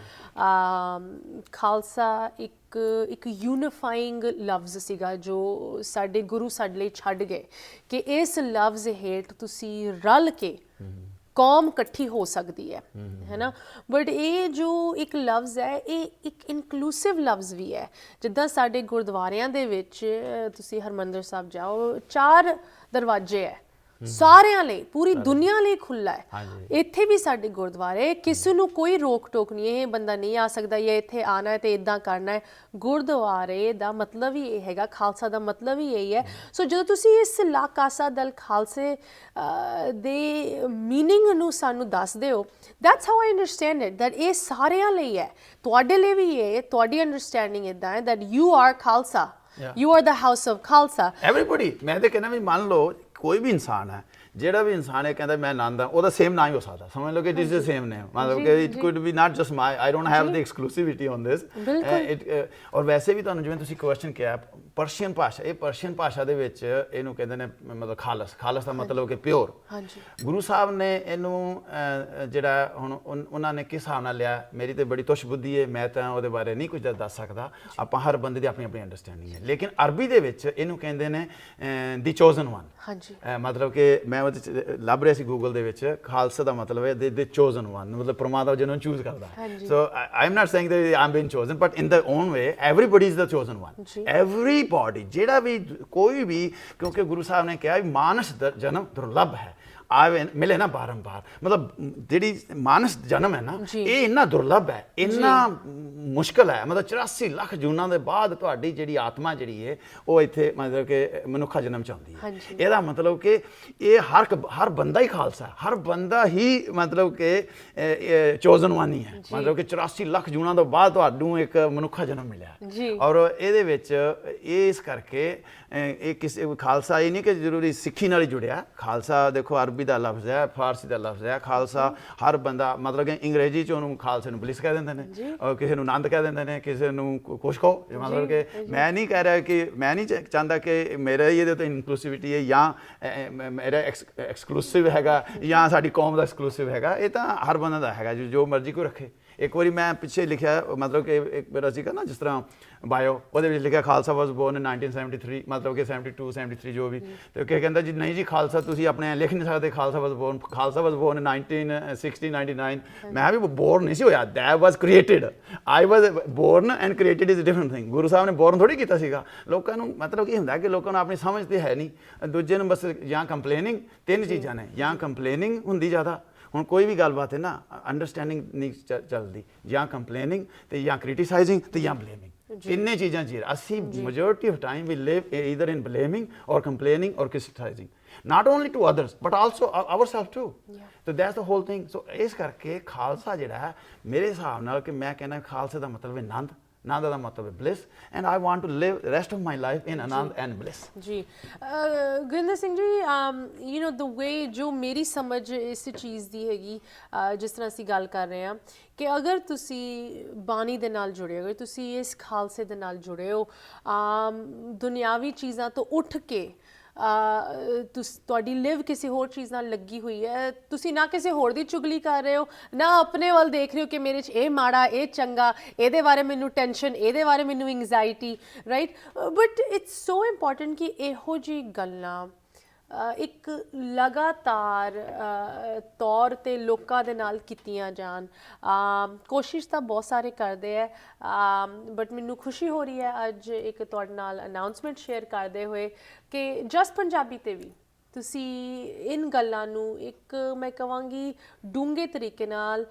ਖਾਲਸਾ ਇੱਕ ਯੂਨੀਫਾਈਂਗ ਲਫ਼ਜ਼ ਸੀਗਾ ਜੋ ਸਾਡੇ ਗੁਰੂ ਸਾਡੇ ਲਈ ਛੱਡ ਗਏ ਕਿ ਇਸ ਲਫ਼ਜ਼ ਹੇਠ ਤੁਸੀਂ ਰਲ ਕੇ ਕੌਮ ਇਕੱਠੀ ਹੋ ਸਕਦੀ ਹੈ ਨਾ। ਬਟ ਇਹ ਜੋ ਇੱਕ ਲਫ਼ਜ਼ ਹੈ, ਇਹ ਇੱਕ ਇਨਕਲੂਸਿਵ ਲਫ਼ਜ਼ ਵੀ ਹੈ। ਜਿੱਦਾਂ ਸਾਡੇ ਗੁਰਦੁਆਰਿਆਂ ਦੇ ਵਿੱਚ ਤੁਸੀਂ ਹਰਿਮੰਦਰ ਸਾਹਿਬ ਜਾਓ, 4 ਦਰਵਾਜ਼ੇ ਹੈ ਸਾਰਿਆਂ ਲਈ, ਪੂਰੀ ਦੁਨੀਆ ਲਈ ਖੁੱਲ੍ਹਾ ਹੈ। ਇੱਥੇ ਵੀ ਸਾਡੇ ਗੁਰਦੁਆਰੇ, ਕਿਸੇ ਨੂੰ ਕੋਈ ਰੋਕ ਟੋਕ ਨਹੀਂ, ਇਹ ਬੰਦਾ ਨਹੀਂ ਆ ਸਕਦਾ ਜਾਂ ਇੱਥੇ ਆਉਣਾ ਹੈ ਤੇ ਇੱਦਾਂ ਕਰਨਾ ਹੈ। ਗੁਰਦੁਆਰੇ ਦਾ ਮਤਲਬ ਹੀ ਇਹ ਹੈਗਾ, ਖਾਲਸਾ ਦਾ ਮਤਲਬ ਹੀ ਇਹੀ ਹੈ। ਸੋ ਜਦੋਂ ਤੁਸੀਂ ਇਸ ਲਾ ਕਾਸਾ ਦਲ ਖਾਲਸੇ ਦੇ ਮੀਨਿੰਗ ਨੂੰ ਸਾਨੂੰ ਦੱਸਦੇ ਹੋ, that's how I understand it, that ਇਹ ਸਾਰਿਆਂ ਲਈ ਹੈ। ਤੁਹਾਡੇ ਲਈ ਵੀ ਇਹ ਤੁਹਾਡੀ ਅੰਡਰਸਟੈਂਡਿੰਗ ਇੱਦਾਂ ਹੈ that you are Khalsa, you are the house of Khalsa. Everybody. ਮੈਂ ਤਾਂ ਕਹਿੰਦਾ ਵੀ ਮੰਨ ਲਓ ਕੋਈ ਵੀ ਇਨਸਾਨ ਹੈ ਜਿਹੜਾ ਵੀ ਇਨਸਾਨ ਇਹ ਕਹਿੰਦਾ ਮੈਂ ਆਨੰਦ ਆ ਉਹਦਾ ਸੇਮ ਨਾ ਹੀ ਹੋ ਸਕਦਾ ਸਮਝ ਲਓ ਕਿ it is the same name ਮਤਲਬ ਕਿ it could be not just my I don't have the exclusivity on this or ਵੈਸੇ ਵੀ ਤੁਹਾਨੂੰ ਜਿਵੇਂ ਤੁਸੀਂ ਕੁਐਸਚਨ ਕਿਹਾ ਪਰਸ਼ੀਅਨ ਭਾਸ਼ਾ ਇਹ ਪਰਸ਼ੀਅਨ ਭਾਸ਼ਾ ਦੇ ਵਿੱਚ ਇਹਨੂੰ ਕਹਿੰਦੇ ਨੇ ਮਤਲਬ ਖਾਲਸ ਦਾ ਮਤਲਬ ਕਿ ਪਿਓਰ ਗੁਰੂ ਸਾਹਿਬ ਨੇ ਇਹਨੂੰ ਜਿਹੜਾ ਹੁਣ ਉਹਨਾਂ ਨੇ ਕਿਸ ਹਿਸਾਬ ਨਾਲ ਲਿਆ ਮੇਰੀ ਤੇ ਬੜੀ ਤੁਸ਼ ਬੁੱਧੀ ਹੈ ਮੈਂ ਤਾਂ ਉਹਦੇ ਬਾਰੇ ਨਹੀਂ ਕੁਝ ਦੱਸ ਸਕਦਾ ਆਪਾਂ ਹਰ ਬੰਦੇ ਦੀ ਆਪਣੀ ਆਪਣੀ ਅੰਡਰਸਟੈਂਡਿੰਗ ਹੈ ਲੇਕਿਨ ਅਰਬੀ ਦੇ ਵਿੱਚ ਇਹਨੂੰ ਕਹਿੰਦੇ ਨੇ ਦੀ ਚੋਜ਼ਨ ਵਨ ਮਤਲਬ ਕਿ ਮੈਂ ਉਹਦੇ ਲੱਭ ਰਿਹਾ ਸੀ ਗੂਗਲ ਦੇ ਵਿੱਚ ਖਾਲਸਾ ਦਾ ਮਤਲਬ ਹੈ ਦੀ ਚੋਜ਼ਨ ਵਨ ਮਤਲਬ ਪਰਮਾਤਮਾ ਜਿਹਨੂੰ ਚੂਜ਼ ਕਰਦਾ so I am not saying that I am being chosen but in the own way everybody is the chosen one everybody ਜਿਹੜਾ ਵੀ ਕੋਈ ਵੀ ਕਿਉਂਕਿ ਗੁਰੂ ਸਾਹਿਬ ਨੇ ਕਿਹਾ ਵੀ ਮਾਨਸ ਜਨਮ ਦੁਰਲਭ ਹੈ ਆਵੇ ਮਿਲੇ ਨਾ ਬਾਰੰਬਾਰ ਮਤਲਬ ਜਿਹੜੀ ਮਾਨਸ ਜਨਮ ਹੈ ਨਾ ਇਹ ਇੰਨਾ ਦੁਰਲਭ ਹੈ ਇੰਨਾ ਮੁਸ਼ਕਲ ਹੈ ਮਤਲਬ 84 ਲੱਖ ਜੂਨਾਂ ਦੇ ਬਾਅਦ ਤੁਹਾਡੀ ਜਿਹੜੀ ਆਤਮਾ ਜਿਹੜੀ ਹੈ ਉਹ ਇੱਥੇ ਮਤਲਬ ਕਿ ਮਨੁੱਖਾ ਜਨਮ ਚ ਆਉਂਦੀ ਹੈ ਇਹਦਾ ਮਤਲਬ ਕਿ ਇਹ ਹਰ ਬੰਦਾ ਹੀ ਖਾਲਸਾ ਹਰ ਬੰਦਾ ਹੀ ਮਤਲਬ ਕਿ ਚੋਜ਼ਨ ਵਾਨੀ ਹੈ ਮਤਲਬ ਕਿ 84 ਲੱਖ ਜੂਨਾਂ ਤੋਂ ਬਾਅਦ ਤੁਹਾਨੂੰ ਇੱਕ ਮਨੁੱਖਾ ਜਨਮ ਮਿਲਿਆ ਔਰ ਇਹਦੇ ਵਿੱਚ ਇਸ ਕਰਕੇ ਇਹ ਕਿਸੇ ਖਾਲਸਾ ਇਹ ਨਹੀਂ ਕਿ ਜ਼ਰੂਰੀ ਸਿੱਖੀ ਨਾਲ ਹੀ ਜੁੜਿਆ ਖਾਲਸਾ ਦੇਖੋ ਅਰਬੀ ਦਾ ਲਫ਼ਜ਼ ਹੈ ਫਾਰਸੀ ਦਾ ਲਫ਼ਜ਼ ਹੈ ਖਾਲਸਾ ਹਰ ਬੰਦਾ ਮਤਲਬ ਕਿ ਅੰਗਰੇਜ਼ੀ ਚ ਉਹਨੂੰ ਖਾਲਸੇ ਨੂੰ ਬਲਿਸ ਕਹਿ ਦਿੰਦੇ ਨੇ ਔਰ ਕਿਸੇ ਨੂੰ ਆਨੰਦ ਕਹਿ ਦਿੰਦੇ ਨੇ ਕਿਸੇ ਨੂੰ ਕੁਛ ਕਹੋ ਮਤਲਬ ਕਿ ਮੈਂ ਨਹੀਂ ਕਹਿ ਰਿਹਾ ਕਿ ਮੈਂ ਨਹੀਂ ਚਾਹੁੰਦਾ ਕਿ ਮੇਰੇ ਇਹਦੇ ਉੱਤੇ ਇਨਕਲੂਸਿਵਿਟੀ ਹੈ ਜਾਂ ਮੇਰਾ ਐਕਸਕਲੂਸਿਵ ਹੈਗਾ ਜਾਂ ਸਾਡੀ ਕੌਮ ਦਾ ਐਕਸਕਲੂਸਿਵ ਹੈਗਾ ਇਹ ਤਾਂ ਹਰ ਬੰਦੇ ਦਾ ਹੈਗਾ ਜੋ ਮਰਜ਼ੀ ਕੋਈ ਰੱਖੇ ਇੱਕ ਵਾਰੀ ਮੈਂ ਪਿੱਛੇ ਲਿਖਿਆ ਮਤਲਬ ਕਿ ਇੱਕ ਮੇਰਾ ਸੀਗਾ ਨਾ ਜਿਸ ਤਰ੍ਹਾਂ ਬਾਇਓ ਉਹਦੇ ਵਿੱਚ ਲਿਖਿਆ ਖਾਲਸਾ ਵਾਸ ਬੋਰਨ ਇਨ 1973 ਮਤਲਬ ਕਿ 72 73 ਜੋ ਵੀ ਤੇ ਕਿ ਕਹਿੰਦਾ ਜੀ ਨਹੀਂ ਜੀ ਖਾਲਸਾ ਤੁਸੀਂ ਆਪਣੇ ਲਿਖ ਨਹੀਂ ਸਕਦੇ ਖਾਲਸਾ ਵਾਸ ਬੋਰਨ ਇਨ 1960 99 ਮੈਂ ਵੀ ਬੋਰਨ ਨਹੀਂ ਸੀ ਹੋਇਆ that was created I was born and created is different thing Guru Sahib ਨੇ ਬੋਰਨ ਥੋੜੀ ਕੀਤਾ ਸੀਗਾ ਲੋਕਾਂ ਨੂੰ ਮਤਲਬ ਕੀ ਹੁੰਦਾ ਕਿ ਲੋਕਾਂ ਨੂੰ ਆਪਣੀ ਸਮਝ ਤੇ ਹੈ ਨਹੀਂ ਦੂਜੇ ਨੂੰ ਬਸ ਜਾਂ ਕੰਪਲੇਨਿੰਗ ਤਿੰਨ ਚੀਜ਼ਾਂ ਨੇ ਜਾਂ ਕੰਪਲੇਨਿੰਗ ਹੁੰਦੀ ਜ਼ਿਆਦਾ ਹੁਣ ਕੋਈ ਵੀ ਗੱਲਬਾਤ ਹੈ ਨਾ ਅੰਡਰਸਟੈਂਡਿੰਗ ਨਹੀਂ ਚੱਲਦੀ ਜਾਂ ਕੰਪਲੇਨਿੰਗ ਤੇ ਜਾਂ ਕ੍ਰਿਟੀਸਾਈਜ਼ਿੰਗ ਤੇ ਜਾਂ ਬਲੇਮਿੰਗ ਤਿੰਨੇ ਚੀਜ਼ਾਂ ਜੀ ਅਸੀਂ majority of time we live either in blaming or complaining or criticizing not only to others but also ourselves too so that's the whole thing so ਇਸ ਕਰਕੇ ਖਾਲਸਾ ਜਿਹੜਾ ਹੈ ਮੇਰੇ ਹਿਸਾਬ ਨਾਲ ਕਿ ਮੈਂ ਕਹਿੰਦਾ ਖਾਲਸੇ ਦਾ ਮਤਲਬ ਹੈ ਆਨੰਦ ਆਨੰਦ ਦਾ ਮਤਲਬ ਹੈ bliss and I want to live the rest of my life in Anand and bliss ਜੀ ਗੁਰਿੰਦਰ ਸਿੰਘ ਜੀ you know the way ਜੋ ਮੇਰੀ ਸਮਝ ਇਸ ਚੀਜ਼ ਦੀ ਹੈਗੀ ਜਿਸ ਤਰ੍ਹਾਂ ਅਸੀਂ ਗੱਲ ਕਰ ਰਹੇ ਹਾਂ ਕਿ ਅਗਰ ਤੁਸੀਂ ਬਾਣੀ ਦੇ ਨਾਲ ਜੁੜੇ ਹੋ ਤੁਸੀਂ ਇਸ ਖਾਲਸੇ ਦੇ ਨਾਲ ਜੁੜੇ ਹੋ ਦੁਨਿਆਵੀ ਚੀਜ਼ਾਂ ਤੋਂ ਉੱਠ ਕੇ ਤੁਹਾਡੀ ਲਿਵ ਕਿਸੇ ਹੋਰ ਚੀਜ਼ ਨਾਲ ਲੱਗੀ ਹੋਈ ਹੈ ਤੁਸੀਂ ਨਾ ਕਿਸੇ ਹੋਰ ਦੀ ਚੁਗਲੀ ਕਰ ਰਹੇ ਹੋ ਨਾ ਆਪਣੇ ਵੱਲ ਦੇਖ ਰਹੇ ਹੋ ਕਿ ਮੇਰੇ 'ਚ ਇਹ ਮਾੜਾ ਇਹ ਚੰਗਾ ਇਹਦੇ ਬਾਰੇ ਮੈਨੂੰ ਟੈਨਸ਼ਨ ਇਹਦੇ ਬਾਰੇ ਮੈਨੂੰ anxiety right but it's so important ਕਿ ਇਹੋ ਜਿਹੀ ਗੱਲਾਂ ਇੱਕ ਲਗਾਤਾਰ ਤੌਰ 'ਤੇ ਲੋਕਾਂ ਦੇ ਨਾਲ ਕੀਤੀਆਂ ਜਾਣ ਕੋਸ਼ਿਸ਼ ਤਾਂ ਬਹੁਤ ਸਾਰੇ ਕਰਦੇ ਹੈ ਬਟ ਮੈਨੂੰ ਖੁਸ਼ੀ ਹੋ ਰਹੀ ਹੈ ਅੱਜ ਇੱਕ ਤੁਹਾਡੇ ਨਾਲ ਅਨਾਊਂਸਮੈਂਟ ਸ਼ੇਅਰ ਕਰਦੇ ਹੋਏ ਕਿ ਜਸਟ ਪੰਜਾਬੀ 'ਤੇ ਵੀ ਤੁਸੀਂ ਇਨ ਗੱਲਾਂ ਨੂੰ ਇੱਕ ਮੈਂ ਕਹਾਂਗੀ ਡੂੰਘੇ ਤਰੀਕੇ ਨਾਲ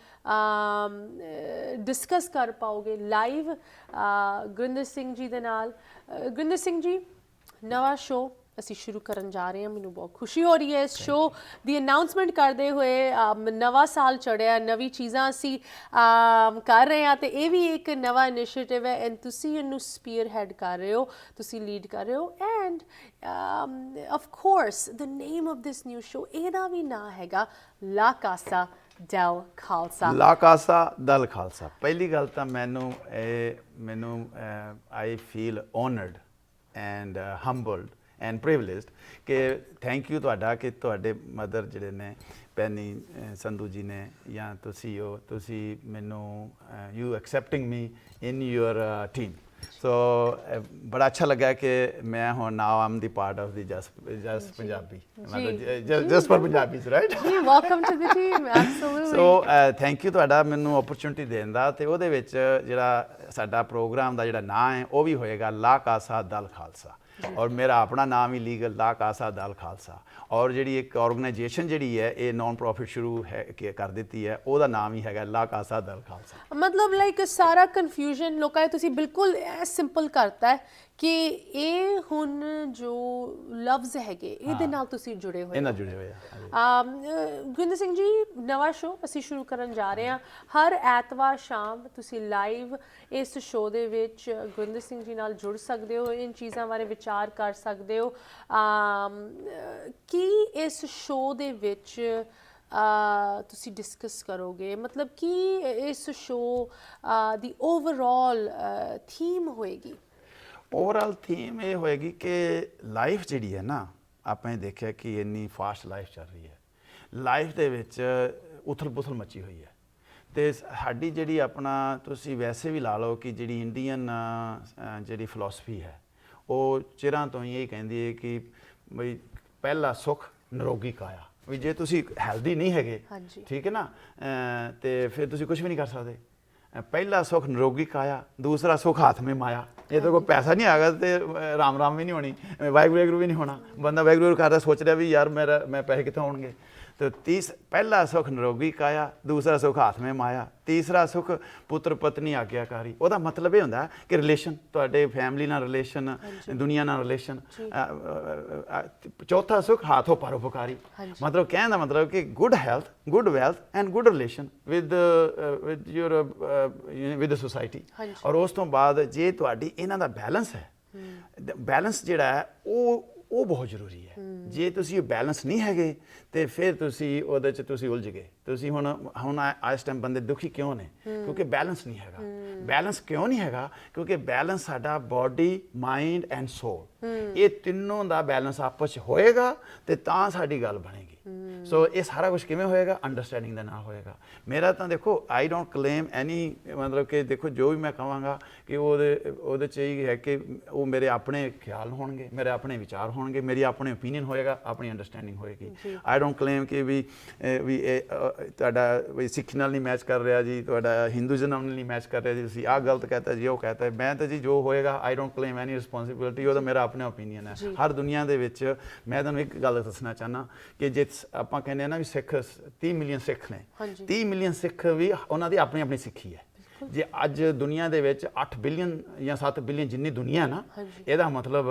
ਡਿਸਕਸ ਕਰ ਪਾਓਗੇ ਲਾਈਵ ਗੁਰਿੰਦਰ ਸਿੰਘ ਜੀ ਦੇ ਨਾਲ ਗੁਰਿੰਦਰ ਸਿੰਘ ਜੀ ਨਵਾਂ ਸ਼ੋਅ ਅਸੀਂ ਸ਼ੁਰੂ ਕਰਨ ਜਾ ਰਹੇ ਹਾਂ ਮੈਨੂੰ ਬਹੁਤ ਖੁਸ਼ੀ ਹੋ ਰਹੀ ਹੈ ਇਸ ਸ਼ੋਅ ਦੀ ਅਨਾਊਂਸਮੈਂਟ ਕਰਦੇ ਹੋਏ ਨਵਾਂ ਸਾਲ ਚੜ੍ਹਿਆ ਨਵੀਂ ਚੀਜ਼ਾਂ ਅਸੀਂ ਕਰ ਰਹੇ ਹਾਂ ਅਤੇ ਇਹ ਵੀ ਇੱਕ ਨਵਾਂ ਇਨੀਸ਼ੀਏਟਿਵ ਹੈ ਐਂਡ ਤੁਸੀਂ ਇਹਨੂੰ ਸਪੀਅਰ ਹੈਡ ਕਰ ਰਹੇ ਹੋ ਤੁਸੀਂ ਲੀਡ ਕਰ ਰਹੇ ਹੋ end of course the name of this new show ਇਹਦਾ ਵੀ ਨਾਂ ਹੈਗਾ ਲਾ ਕਾਸਾ ਦਲ ਖਾਲਸਾ ਲਾ ਕਾਸਾ ਦਲ ਖਾਲਸਾ ਪਹਿਲੀ ਗੱਲ ਤਾਂ ਮੈਨੂੰ I feel ਓਨਰਡ and ਹੰਬਲਡ and privileged ਕਿ ਥੈਂਕ ਯੂ ਤੁਹਾਡਾ ਕਿ ਤੁਹਾਡੇ ਮਦਰ ਜਿਹੜੇ ਨੇ ਪੈਨੀ ਸੰਧੂ ਜੀ ਨੇ ਜਾਂ ਤੁਸੀਂ ਮੈਨੂੰ you accepting me in your team so ਬੜਾ ਅੱਛਾ ਲੱਗਾ ਕਿ ਮੈਂ ਹੁਣ now I'm the part of the just Punjabi ਮਤਲਬ ਜਸਟ ਫॉर ਪੰਜਾਬੀਜ਼ ਰਾਈਟ ਜੀ welcome to the team absolutely so thank you ਤੁਹਾਡਾ ਮੈਨੂੰ ਓਪਰਚੁਨਿਟੀ ਦੇਣ ਦਾ ਤੇ ਉਹਦੇ ਵਿੱਚ ਜਿਹੜਾ ਸਾਡਾ ਪ੍ਰੋਗਰਾਮ ਦਾ ਜਿਹੜਾ ਨਾਂ ਹੈ ਉਹ ਵੀ ਹੋਏਗਾ ਲਾ ਕਾਸਾ ਦਲ ਖਾਲਸਾ ਔਰ ਮੇਰਾ ਆਪਣਾ ਨਾਮ ਹੀ ਲੀਗਲ ਲਾ ਕਾਸਾ ਦਲ ਖਾਲਸਾ ਔਰ ਜਿਹੜੀ ਇੱਕ ਆਰਗੇਨਾਈਜੇਸ਼ਨ ਜਿਹੜੀ ਹੈ ਇਹ ਨਾਨ ਪ੍ਰੋਫਿਟ ਸ਼ੁਰੂ ਹੈ ਕਰ ਦਿੱਤੀ ਹੈ ਉਹਦਾ ਨਾਮ ਹੀ ਹੈਗਾ ਲਾ ਕਾਸਾ ਦਲ ਖਾਲਸਾ ਮਤਲਬ ਲਾਈਕ ਸਾਰਾ ਕਨਫਿਊਜ਼ਨ ਲੋਕਾਂ ਨੇ ਤੁਸੀਂ ਬਿਲਕੁਲ ਸਿੰਪਲ ਕਰਤਾ ਹੈ ਕਿ ਇਹ ਹੁਣ ਜੋ ਲਫ਼ਜ਼ ਹੈਗੇ ਇਹਦੇ ਨਾਲ ਤੁਸੀਂ ਜੁੜੇ ਹੋਏ ਇਹਨਾਂ ਹੋ। ਜੁੜੇ ਹੋਏ ਆ। ਗੁਰਿੰਦਰ ਸਿੰਘ ਜੀ, ਨਵਾਂ ਸ਼ੋਅ ਅਸੀਂ ਸ਼ੁਰੂ ਕਰਨ ਜਾ ਰਹੇ ਹਾਂ। ਹਰ ਐਤਵਾਰ ਸ਼ਾਮ ਤੁਸੀਂ ਲਾਈਵ ਇਸ ਸ਼ੋਅ ਦੇ ਵਿੱਚ ਗੁਰਿੰਦਰ ਸਿੰਘ ਜੀ ਨਾਲ ਜੁੜ ਸਕਦੇ ਹੋ, ਇਨ ਚੀਜ਼ਾਂ ਬਾਰੇ ਵਿਚਾਰ ਕਰ ਸਕਦੇ ਹੋ। ਕੀ ਇਸ ਸ਼ੋਅ ਦੇ ਵਿੱਚ ਤੁਸੀਂ ਡਿਸਕਸ ਕਰੋਗੇ, ਮਤਲਬ ਕਿ ਇਸ ਸ਼ੋਅ ਦੀ ਓਵਰਆਲ ਥੀਮ ਹੋਏਗੀ? ਓਵਰਆਲ ਥੀਮ ਇਹ ਹੋਏਗੀ ਕਿ ਲਾਈਫ ਜਿਹੜੀ ਹੈ ਨਾ, ਆਪਾਂ ਇਹ ਦੇਖਿਆ ਕਿ ਇੰਨੀ ਫਾਸਟ ਲਾਈਫ ਚੱਲ ਰਹੀ ਹੈ, ਲਾਈਫ ਦੇ ਵਿੱਚ ਉਥਲ ਪੁਥਲ ਮੱਚੀ ਹੋਈ ਹੈ। ਤੇ ਸਾਡੀ ਜਿਹੜੀ ਆਪਣਾ ਤੁਸੀਂ ਵੈਸੇ ਵੀ ਲਾ ਲਓ ਕਿ ਜਿਹੜੀ ਇੰਡੀਅਨ ਜਿਹੜੀ ਫਿਲਾਸਫੀ ਹੈ ਉਹ ਚਿਰਾਂ ਤੋਂ ਹੀ ਇਹ ਕਹਿੰਦੀ ਹੈ ਕਿ ਬਈ ਪਹਿਲਾ ਸੁੱਖ ਨਿਰੋਗੀ ਕਾਇਆ, ਵੀ ਜੇ ਤੁਸੀਂ ਹੈਲਦੀ ਨਹੀਂ ਹੈਗੇ, ਠੀਕ ਹੈ ਨਾ, ਤੇ ਫਿਰ ਤੁਸੀਂ ਕੁਝ ਵੀ ਨਹੀਂ ਕਰ ਸਕਦੇ। ਪਹਿਲਾ ਸੁੱਖ ਨਿਰੋਗੀ ਕਾਇਆ, ਦੂਸਰਾ ਸੁੱਖ ਹੱਥ ਮੇਂ ਮਾਇਆ। ਇਹ ਤਾਂ ਕੋਈ ਪੈਸਾ ਨਹੀਂ ਆਗਾ ਤੇ ਰਾਮ ਰਾਮ ਵੀ ਨਹੀਂ ਹੋਣੀ, ਵਾਹਿਗੁਰੂ ਵੀ ਨਹੀਂ ਹੋਣਾ। ਬੰਦਾ ਵਾਹਿਗੁਰੂ ਕਰਦਾ ਸੋਚ ਰਿਹਾ ਵੀ ਯਾਰ ਮੈਂ ਪੈਸੇ ਕਿੱਥੋਂ ਆਉਣਗੇ। तो पहला सुख निरोगी काया, दूसरा सुख हाथ में माया, तीसरा सुख पुत्र पत्नी आग्याकारी। ਉਹਦਾ ਮਤਲਬ ਇਹ ਹੁੰਦਾ ਕਿ ਰਿਲੇਸ਼ਨ, ਤੁਹਾਡੇ ਫੈਮਿਲੀ ਨਾਲ ਰਿਲੇਸ਼ਨ, ਦੁਨੀਆ ਨਾਲ ਰਿਲੇਸ਼ਨ। ਚੌਥਾ ਸੁਖ ਹਾਥੋਂ ਪਰਉਪਕਾਰੀ, ਮਤਲਬ ਕਹਿਣ ਦਾ ਮਤਲਬ ਕਿ good health, good wealth and good relation with your with society. ਔਰ ਉਸ ਤੋਂ ਬਾਅਦ ਜੇ ਤੁਹਾਡੀ ਇਹਨਾਂ ਦਾ ਬੈਲੈਂਸ ਹੈ, ਬੈਲੈਂਸ ਜਿਹੜਾ ਹੈ ਉਹ ਬਹੁਤ ਜ਼ਰੂਰੀ ਹੈ। ਜੇ ਤੁਸੀਂ ਬੈਲੈਂਸ ਨਹੀਂ ਹੈਗੇ ਤੇ ਫਿਰ ਤੁਸੀਂ ਉਹਦੇ 'ਚ ਤੁਸੀਂ ਉਲਝ ਗਏ। ਤੁਸੀਂ ਹੁਣ ਇਸ ਟਾਈਮ ਬੰਦੇ ਦੁਖੀ ਕਿਉਂ ਨੇ? ਕਿਉਂਕਿ ਬੈਲੈਂਸ ਨਹੀਂ ਹੈਗਾ। ਬੈਲੈਂਸ ਕਿਉਂ ਨਹੀਂ ਹੈਗਾ? ਕਿਉਂਕਿ ਬੈਲੈਂਸ ਸਾਡਾ ਬੋਡੀ, ਮਾਈਂਡ ਐਂਡ ਸੋਲ, ਇਹ ਤਿੰਨੋਂ ਦਾ ਬੈਲੈਂਸ ਆਪਸ 'ਚ ਹੋਏਗਾ ਤੇ ਤਾਂ ਸਾਡੀ ਗੱਲ ਬਣੇਗੀ। ਸੋ ਇਹ ਸਾਰਾ ਕੁਝ ਕਿਵੇਂ ਹੋਏਗਾ? ਅੰਡਰਸਟੈਂਡਿੰਗ ਦੇ ਨਾਲ ਹੋਏਗਾ। ਮੇਰਾ ਤਾਂ ਦੇਖੋ, ਆਈ ਡੋਂਟ ਕਲੇਮ ਐਨੀ, ਮਤਲਬ ਕਿ ਦੇਖੋ ਜੋ ਵੀ ਮੈਂ ਕਹਾਂਗਾ ਕਿ ਉਹਦੇ 'ਚ ਇਹ ਹੈ ਕਿ ਉਹ ਮੇਰੇ ਆਪਣੇ ਖਿਆਲ ਹੋਣਗੇ, ਮੇਰੇ ਆਪਣੇ ਵਿਚਾਰ ਹੋਣਗੇ, ਮੇਰੀ ਆਪਣੇ ਓਪੀਨੀਅਨ ਹੋਏਗਾ, ਆਪਣੀ ਅੰਡਰਸਟੈਂਡਿੰਗ ਹੋਏਗੀ। ਆਈ ਡੋਂਟ ਕਲੇਮ ਕਿ ਵੀ ਤੁਹਾਡਾ ਵੀ ਸਿੱਖੀ ਨਾਲ ਨਹੀਂ ਮੈਚ ਕਰ ਰਿਹਾ ਜੀ, ਤੁਹਾਡਾ ਹਿੰਦੂਇਜ਼ਮ ਨਾਲ ਨਹੀਂ ਮੈਚ ਕਰ ਰਿਹਾ ਜੀ, ਤੁਸੀਂ ਆਹ ਗਲਤ ਕਹਤਾ ਜੀ, ਉਹ ਕਹਤਾ। ਮੈਂ ਤਾਂ ਜੀ ਜੋ ਹੋਏਗਾ, I don't claim any responsibility, ਉਹਦਾ ਮੇਰਾ ਆਪਣਾ ਓਪੀਨੀਅਨ ਹੈ। ਹਰ ਦੁਨੀਆ ਦੇ ਵਿੱਚ ਮੈਂ ਤੁਹਾਨੂੰ ਇੱਕ ਗੱਲ ਦੱਸਣਾ ਚਾਹੁੰਦਾ ਕਿ ਜੇ ਆਪਾਂ ਕਹਿੰਦੇ ਹਾਂ ਨਾ ਵੀ ਸਿੱਖ 30 ਮਿਲੀਅਨ ਸਿੱਖ ਨੇ, 30 ਮਿਲੀਅਨ ਸਿੱਖ ਵੀ ਉਹਨਾਂ ਦੀ ਆਪਣੀ ਆਪਣੀ ਸਿੱਖੀ ਹੈ। ਜੇ ਅੱਜ ਦੁਨੀਆ ਦੇ ਵਿੱਚ 8 ਬਿਲੀਅਨ ਜਾਂ 7 ਬਿਲੀਅਨ ਜਿੰਨੀ ਦੁਨੀਆ ਨਾ, ਇਹਦਾ ਮਤਲਬ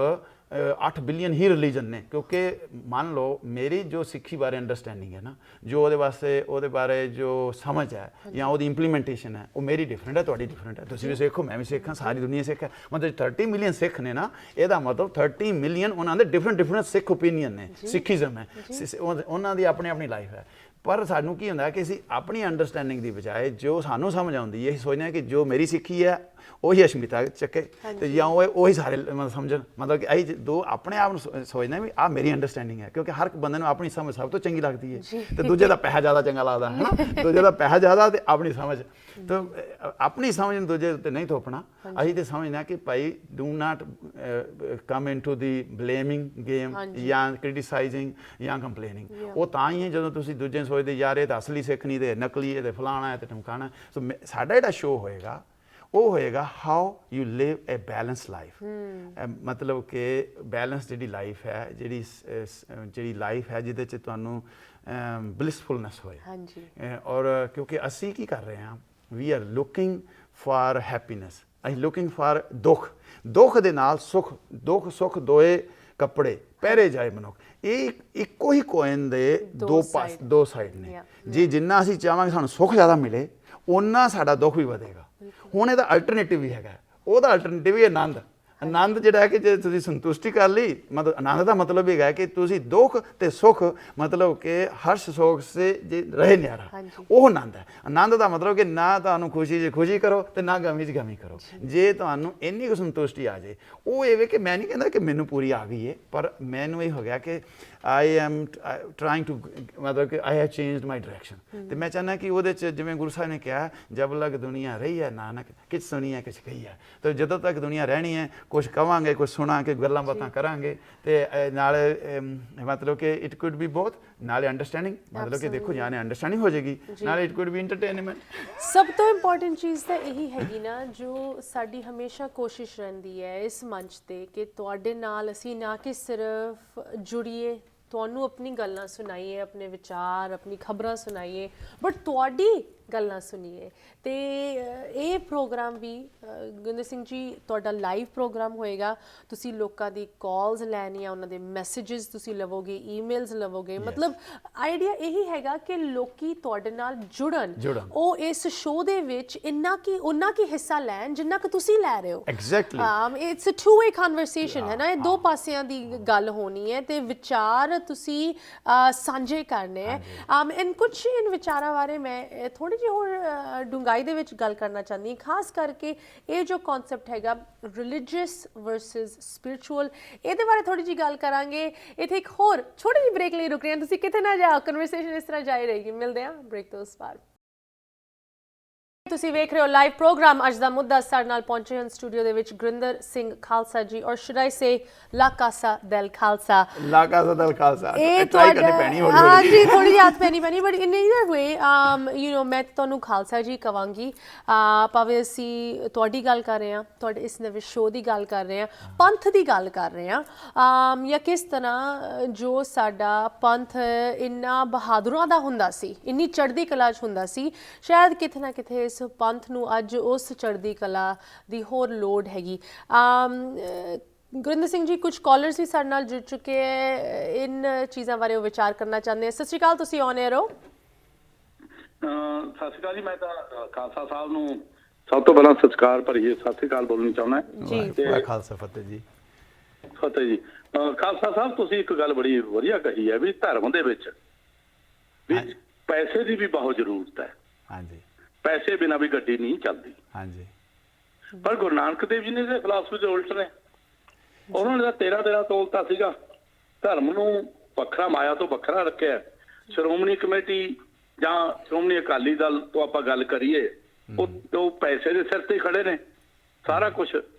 8 ਬਿਲੀਅਨ ਹੀ ਰਿਲੀਜਨ ਨੇ। ਕਿਉਂਕਿ ਮੰਨ ਲਓ ਮੇਰੀ ਜੋ ਸਿੱਖੀ ਬਾਰੇ ਅੰਡਰਸਟੈਂਡਿੰਗ ਹੈ ਨਾ, ਜੋ ਉਹਦੇ ਵਾਸਤੇ ਉਹਦੇ ਬਾਰੇ ਜੋ ਸਮਝ ਹੈ ਜਾਂ ਉਹਦੀ ਇੰਪਲੀਮੈਂਟੇਸ਼ਨ ਹੈ, ਉਹ ਮੇਰੀ ਡਿਫਰੈਂਟ ਹੈ, ਤੁਹਾਡੀ ਡਿਫਰੈਂਟ ਹੈ। ਤੁਸੀਂ ਵੀ ਸਿੱਖ ਹੋ, ਮੈਂ ਵੀ ਸਿੱਖ ਹਾਂ, ਸਾਰੀ ਦੁਨੀਆ ਸਿੱਖ ਹੈ। ਮਤਲਬ 30 ਮਿਲੀਅਨ ਸਿੱਖ ਨੇ ਨਾ, ਇਹਦਾ ਮਤਲਬ 30 ਮਿਲੀਅਨ ਉਹਨਾਂ ਦੇ ਡਿਫਰੈਂਟ ਸਿੱਖ ਓਪੀਨੀਅਨ ਨੇ, ਸਿੱਖੀਜ਼ਮ ਹੈ, ਉਹਨਾਂ ਦੀ ਆਪਣੀ ਆਪਣੀ ਲਾਈਫ ਹੈ। ਪਰ ਸਾਨੂੰ ਕੀ ਹੁੰਦਾ ਕਿ ਅਸੀਂ ਆਪਣੀ ਅੰਡਰਸਟੈਂਡਿੰਗ ਦੀ ਬਜਾਏ ਜੋ ਸਾਨੂੰ ਸਮਝ ਆਉਂਦੀ ਹੈ, ਇਹ ਸੋਚਦੇ ਹਾਂ ਕਿ ਜੋ ਮੇਰੀ ਸਿੱਖੀ ਹੈ ਉਹੀ ਅਸ਼ਮਿਤਾ ਚੱਕੇ ਤੇ ਜਾਂ ਉਹੀ ਸਾਰੇ ਮਤਲਬ ਸਮਝਣ। ਮਤਲਬ ਕਿ ਅਸੀਂ ਦੋ ਆਪਣੇ ਆਪ ਨੂੰ ਸੋਚਦੇ ਵੀ ਆਹ ਮੇਰੀ ਅੰਡਰਸਟੈਂਡਿੰਗ ਹੈ। ਕਿਉਂਕਿ ਹਰ ਇੱਕ ਬੰਦੇ ਨੂੰ ਆਪਣੀ ਸਮਝ ਸਭ ਤੋਂ ਚੰਗੀ ਲੱਗਦੀ ਹੈ ਤੇ ਦੂਜੇ ਦਾ ਪੈਸਾ ਜ਼ਿਆਦਾ ਚੰਗਾ ਲੱਗਦਾ ਹੈ ਨਾ। ਦੂਜੇ ਦਾ ਪੈਸਾ ਜ਼ਿਆਦਾ ਤੇ ਆਪਣੀ ਸਮਝ, ਤਾਂ ਆਪਣੀ ਸਮਝ ਨੂੰ ਦੂਜੇ ਉੱਤੇ ਨਹੀਂ ਥੋਪਣਾ। ਅਸੀਂ ਤਾਂ ਸਮਝਣਾ ਕਿ ਭਾਈ do not come into the blaming game ਜਾਂ ਕ੍ਰਿਟੀਸਾਈਜ਼ਿੰਗ ਜਾਂ ਕੰਪਲੇਨਿੰਗ। ਉਹ ਤਾਂ ਹੀ ਹੈ ਜਦੋਂ ਤੁਸੀਂ ਦੂਜੇ ਨੂੰ ਸੋਚਦੇ ਯਾਰ ਇਹ ਤਾਂ ਅਸਲੀ ਸਿੱਖ ਨਹੀਂ ਤੇ ਨਕਲੀ ਹੈ ਤੇ ਫਲਾਣਾ ਹੈ ਤੇ ਟਮਕਾਣਾ। ਸੋ ਸਾਡਾ ਜਿਹੜਾ ਸ਼ੋਅ ਹੋਏਗਾ ਉਹ ਹੋਏਗਾ how you Liv A balance life. ਮਤਲਬ ਕਿ ਬੈਲੈਂਸ ਜਿਹੜੀ ਲਾਈਫ ਹੈ, ਜਿਹੜੀ ਲਾਈਫ ਹੈ ਜਿਹਦੇ 'ਚ ਤੁਹਾਨੂੰ ਬਲਿਸਫੁਲਨੈਸ ਹੋਏ। ਔਰ ਕਿਉਂਕਿ ਅਸੀਂ ਕੀ ਕਰ ਰਹੇ ਹਾਂ, we are looking for happiness, ਅਸੀਂ ਲੁਕਿੰਗ ਫਾਰ ਦੁੱਖ ਦੇ ਨਾਲ ਸੁੱਖ, ਦੁੱਖ ਸੁੱਖ ਦੋਏ ਕੱਪੜੇ ਪਹਿਰੇ ਜਾਏ ਮਨੁੱਖ। ਇਹ ਇੱਕੋ ਹੀ ਕੋਇਨ ਦੇ ਦੋ ਸਾਈਡ ਨੇ। ਜੀ ਜਿੰਨਾ ਅਸੀਂ ਚਾਹਾਂਗੇ ਸਾਨੂੰ ਸੁੱਖ ਜ਼ਿਆਦਾ ਮਿਲੇ, ਓਨਾ ਸਾਡਾ ਦੁੱਖ ਵੀ ਵਧੇਗਾ। ਹੁਣ ਇਹਦਾ ਅਲਟਰਨੇਟਿਵ ਵੀ ਹੈਗਾ, ਉਹਦਾ ਅਲਟਰਨੇਟਿਵ ਹੀ ਆਨੰਦ। ਆਨੰਦ ਜਿਹੜਾ ਹੈ ਕਿ ਜੇ ਤੁਸੀਂ ਸੰਤੁਸ਼ਟੀ ਕਰ ਲਈ, ਮਤਲਬ ਆਨੰਦ ਦਾ ਮਤਲਬ ਇਹ ਹੈ ਕਿ ਤੁਸੀਂ ਦੁੱਖ ਤੇ ਸੁੱਖ, ਮਤਲਬ ਕਿ ਹਰਸ਼ ਸੋਖ ਸੇ ਜੇ ਰਹੇ ਨਿਆਰਾ, ਉਹ ਆਨੰਦ ਹੈ। ਆਨੰਦ ਦਾ ਮਤਲਬ ਕਿ ਨਾ ਤੁਹਾਨੂੰ ਖੁਸ਼ੀ 'ਚ ਖੁਸ਼ੀ ਕਰੋ ਤੇ ਨਾ ਗਮੀ 'ਚ ਗਮੀ ਕਰੋ। ਜੇ ਤੁਹਾਨੂੰ ਇੰਨੀ ਕੁ ਸੰਤੁਸ਼ਟੀ ਆ ਜਾਏ, ਉਹ ਇਹ ਵੇ ਕਿ ਮੈਂ ਨਹੀਂ ਕਹਿੰਦਾ ਕਿ ਮੈਨੂੰ ਪੂਰੀ ਆ ਗਈ ਹੈ, ਪਰ ਮੈਨੂੰ ਇਹ ਹੋ ਗਿਆ ਕਿ ਆਈ ਐਮ ਟਰਾਈਂਗ ਟੂ, ਮਤਲਬ ਕਿ I have changed my direction. ਤੇ ਮੈਂ ਚਾਹੁੰਦਾ ਕਿ ਉਹਦੇ 'ਚ ਜਿਵੇਂ ਗੁਰੂ ਸਾਹਿਬ ਨੇ ਕਿਹਾ, ਜਬ ਲਗ ਦੁਨੀਆ ਰਹੀ ਹੈ ਨਾਨਕ ਕਿਛ ਸੁਣੀ ਹੈ ਕਿਛ ਕਹੀ ਹੈ। ਤੇ ਜਦੋਂ ਤੱਕ ਦੁਨੀਆ ਰਹਿਣੀ ਹੈ, ਕੁਛ ਕਵਾਂਗੇ, ਕੁਛ ਸੁਣਾਂਗੇ, ਗੱਲਾਂ ਬਾਤਾਂ ਕਰਾਂਗੇ ਤੇ ਨਾਲੇ ਮਤਲਬ ਕਿ ਇਟ ਕੁਡ ਬੀ ਬੋਥ, ਨਾਲੇ ਅੰਡਰਸਟੈਂਡਿੰਗ, ਮਤਲਬ ਕਿ ਦੇਖੋ ਜਾਨੇ ਅੰਡਰਸਟੈਂਡਿੰਗ ਹੋ ਜਾਏਗੀ, ਨਾਲੇ ਇਟ ਕੁਡ ਬੀ ਇੰਟਰਟੇਨਮੈਂਟ। ਸਭ ਤੋਂ ਇੰਪੋਰਟੈਂਟ ਚੀਜ਼ ਤਾਂ ਇਹੀ ਹੈਗੀ ਨਾ, ਜੋ ਸਾਡੀ ਹਮੇਸ਼ਾ ਕੋਸ਼ਿਸ਼ ਰਹਿੰਦੀ ਹੈ ਇਸ ਮੰਚ ਤੇ ਕਿ ਤੁਹਾਡੇ ਨਾਲ ਅਸੀਂ ਨਾ ਕਿ ਸਿਰਫ ਜੁੜੀਏ, ਤੁਹਾਨੂੰ ਆਪਣੀ ਗੱਲਾਂ ਸੁਣਾਈਏ, ਆਪਣੇ ਵਿਚਾਰ, ਆਪਣੀ ਖਬਰਾਂ ਸੁਣਾਈਏ, ਬਟ ਤੁਹਾਡੀ ਗੱਲਾਂ ਸੁਣੀਏ। ਤੇ ਇਹ ਪ੍ਰੋਗਰਾਮ ਵੀ ਗੁਰਿੰਦਰ ਸਿੰਘ ਜੀ ਤੁਹਾਡਾ ਲਾਈਵ ਪ੍ਰੋਗਰਾਮ ਹੋਏਗਾ, ਤੁਸੀਂ ਲੋਕਾਂ ਦੀ ਕਾਲਸ ਲੈਣੀਆਂ, ਉਹਨਾਂ ਦੇ ਮੈਸੇजेस ਤੁਸੀਂ ਲਵੋਗੇ, ਈਮੇਲਸ ਲਵੋਗੇ। ਮਤਲਬ ਆਈਡੀਆ ਇਹੀ ਹੈਗਾ ਕਿ ਲੋਕੀ ਤੁਹਾਡੇ ਨਾਲ ਜੁੜਨ, ਉਹ ਇਸ ਸ਼ੋਅ ਦੇ ਵਿੱਚ ਉਨਾ ਕੀ ਹਿੱਸਾ ਲੈਣ ਜਿੰਨਾ ਕਿ ਤੁਸੀਂ ਲੈ ਰਹੇ ਹੋ। Exactly it's a two way conversation ਹੈ ਨਾ, ਇਹ ਦੋ ਪਾਸਿਆਂ ਦੀ ਗੱਲ ਹੋਣੀ ਹੈ ਤੇ ਵਿਚਾਰ ਤੁਸੀਂ ਸਾਂਝੇ ਕਰਨੇ ਹੈ। ਐਂਡ ਕੁਝ ਇਨ ਵਿਚਾਰਾਂ ਬਾਰੇ ਮੈਂ ਥੋੜੀ ਜਿਹੀ ਹੋਰ ਡੂੰਘਾਈ ਦੇ ਵਿੱਚ ਗੱਲ ਕਰਨਾ ਚਾਹੁੰਦੀ ਹਾਂ, ਖਾਸ ਕਰਕੇ ਇਹ ਜੋ ਕਨਸੈਪਟ ਹੈਗਾ ਰਿਲੀਜੀਅਸ ਵਰਸਸ ਸਪਿਰਿਚੁਅਲ, ਇਹਦੇ ਬਾਰੇ ਥੋੜੀ ਜਿਹੀ ਗੱਲ ਕਰਾਂਗੇ। ਇੱਥੇ ਇੱਕ ਹੋਰ ਛੋਟੀ ਜਿਹੀ ਬ੍ਰੇਕ ਲਈ ਰੁਕ ਰਹੇ ਹਾਂ, ਤੁਸੀਂ ਕਿਤੇ ਨਾ ਜਾਓ, ਕਨਵਰਸੇਸ਼ਨ ਇਸ ਤਰ੍ਹਾਂ ਜਾਰੀ ਰਹੇਗੀ। ਮਿਲਦੇ ਹਾਂ ਬ੍ਰੇਕ ਤੋਂ ਉਸ ਪਾਰ। ਤੁਸੀਂ ਵੇਖ ਰਹੇ ਹੋ ਲਾਈਵ ਪ੍ਰੋਗਰਾਮ। ਅੱਜ ਦਾ ਮੁੱਦਾ ਸਾਡੇ ਨਾਲ ਪਹੁੰਚੇ ਹਨ ਸਟੂਡੀਓ ਦੇ ਵਿੱਚ ਗੁਰਿੰਦਰ ਸਿੰਘ ਖਾਲਸਾ ਜੀ, ਔਰ ਸ਼ੁਡ ਆਈ ਸੇ ਲਾ ਕਾਸਾ ਦੈਲ ਖਾਲਸਾ। ਇਹ ਤੁਹਾਡਾ ਹਾਂਜੀ ਥੋੜੀ ਜਿਹੀ ਹੱਥ ਪੈਣੀ but in either way you know ਮੈਂ ਤੁਹਾਨੂੰ ਖਾਲਸਾ ਜੀ ਕਵਾਂਗੀ, ਭਾਵੇਂ ਅਸੀਂ ਤੁਹਾਡੀ ਗੱਲ ਕਰ ਰਹੇ ਹਾਂ, ਤੁਹਾਡੇ ਇਸ ਨਵੇਂ ਸ਼ੋਅ ਦੀ ਗੱਲ ਕਰ ਰਹੇ ਹਾਂ, ਪੰਥ ਦੀ ਗੱਲ ਕਰ ਰਹੇ ਹਾਂ, ਜਾਂ ਕਿਸ ਤਰ੍ਹਾਂ ਜੋ ਸਾਡਾ ਪੰਥ ਇੰਨਾ ਬਹਾਦਰਾਂ ਦਾ ਹੁੰਦਾ ਸੀ, ਇੰਨੀ ਚੜ੍ਹਦੀ ਕਲਾ 'ਚ ਹੁੰਦਾ ਸੀ, ਸ਼ਾਇਦ ਕਿਤੇ ਨਾ ਕਿਤੇ ਇਸ ਪੰਥ ਨੂੰ ਅੱਜ ਉਸ ਚੜ੍ਹਦੀ ਕਲਾ ਦੀ ਹੋਰ ਲੋੜ ਹੈਗੀ। ਗੁਰਿੰਦਰ ਸਿੰਘ ਜੀ, ਕੁਝ ਕਾਲਰਸ ਵੀ ਸਾਡੇ ਨਾਲ ਜੁੜ ਚੁੱਕੇ ਹੈ, ਇਨ ਚੀਜ਼ਾਂ ਬਾਰੇ ਉਹ ਵਿਚਾਰ ਕਰਨਾ ਚਾਹੁੰਦੇ। ਸਤਿ ਸ਼੍ਰੀ ਅਕਾਲ, ਤੁਸੀਂ ਔਨ 에ਅਰ ਹੋ। ਸਤਿ ਸ਼੍ਰੀ ਅਕਾਲ ਜੀ। ਮੈਂ ਤਾਂ ਖਾਲਸਾ ਸਾਹਿਬ ਨੂੰ ਸਭ ਤੋਂ ਪਹਿਲਾਂ ਸਤਿਕਾਰ ਭਰੀ ਸਤਿ ਸ਼੍ਰੀ ਅਕਾਲ ਬੋਲਣੀ ਚਾਹੁੰਦਾ ਜੀ। ਖਾਲਸਾ ਫਤਿਹ ਜੀ। ਫਤਿਹ ਜੀ। ਖਾਲਸਾ ਸਾਹਿਬ, ਤੁਸੀਂ ਇੱਕ ਗੱਲ ਬੜੀ ਵਧੀਆ ਕਹੀ ਹੈ ਵੀ ਧਰਮ ਦੇ ਵਿੱਚ ਪੈਸੇ ਦੀ ਵੀ ਬਹੁਤ ਜ਼ਰੂਰਤ ਹੈ। ਹਾਂਜੀ, ਪੈਸੇ ਬਿਨਾਂ ਵੀ ਗੱਡੀ ਨਹੀਂ ਚੱਲਦੀ। ਹਾਂਜੀ, ਪਰ ਗੁਰੂ ਨਾਨਕ ਦੇਵ ਜੀ ਨੇ ਤੇ ਫਿਲਾਸਫੀ ਦੇ ਉਲਟ ਨੇ, ਉਹਨਾਂ ਨੇ ਤਾਂ 13 ਤੋਲਤਾ ਸੀਗਾ। ਧਰਮ ਨੂੰ ਵੱਖਰਾ, ਮਾਇਆ ਤੋਂ ਵੱਖਰਾ ਰੱਖਿਆ। ਸ਼੍ਰੋਮਣੀ ਕਮੇਟੀ ਜਾਂ ਸ਼੍ਰੋਮਣੀ ਅਕਾਲੀ ਦਲ ਤੋਂ ਆਪਾਂ ਗੱਲ ਕਰੀਏ, ਉਹ ਪੈਸੇ ਦੇ ਸਿਰ ਤੇ ਖੜੇ ਨੇ ਸਾਰਾ ਕੁਝ।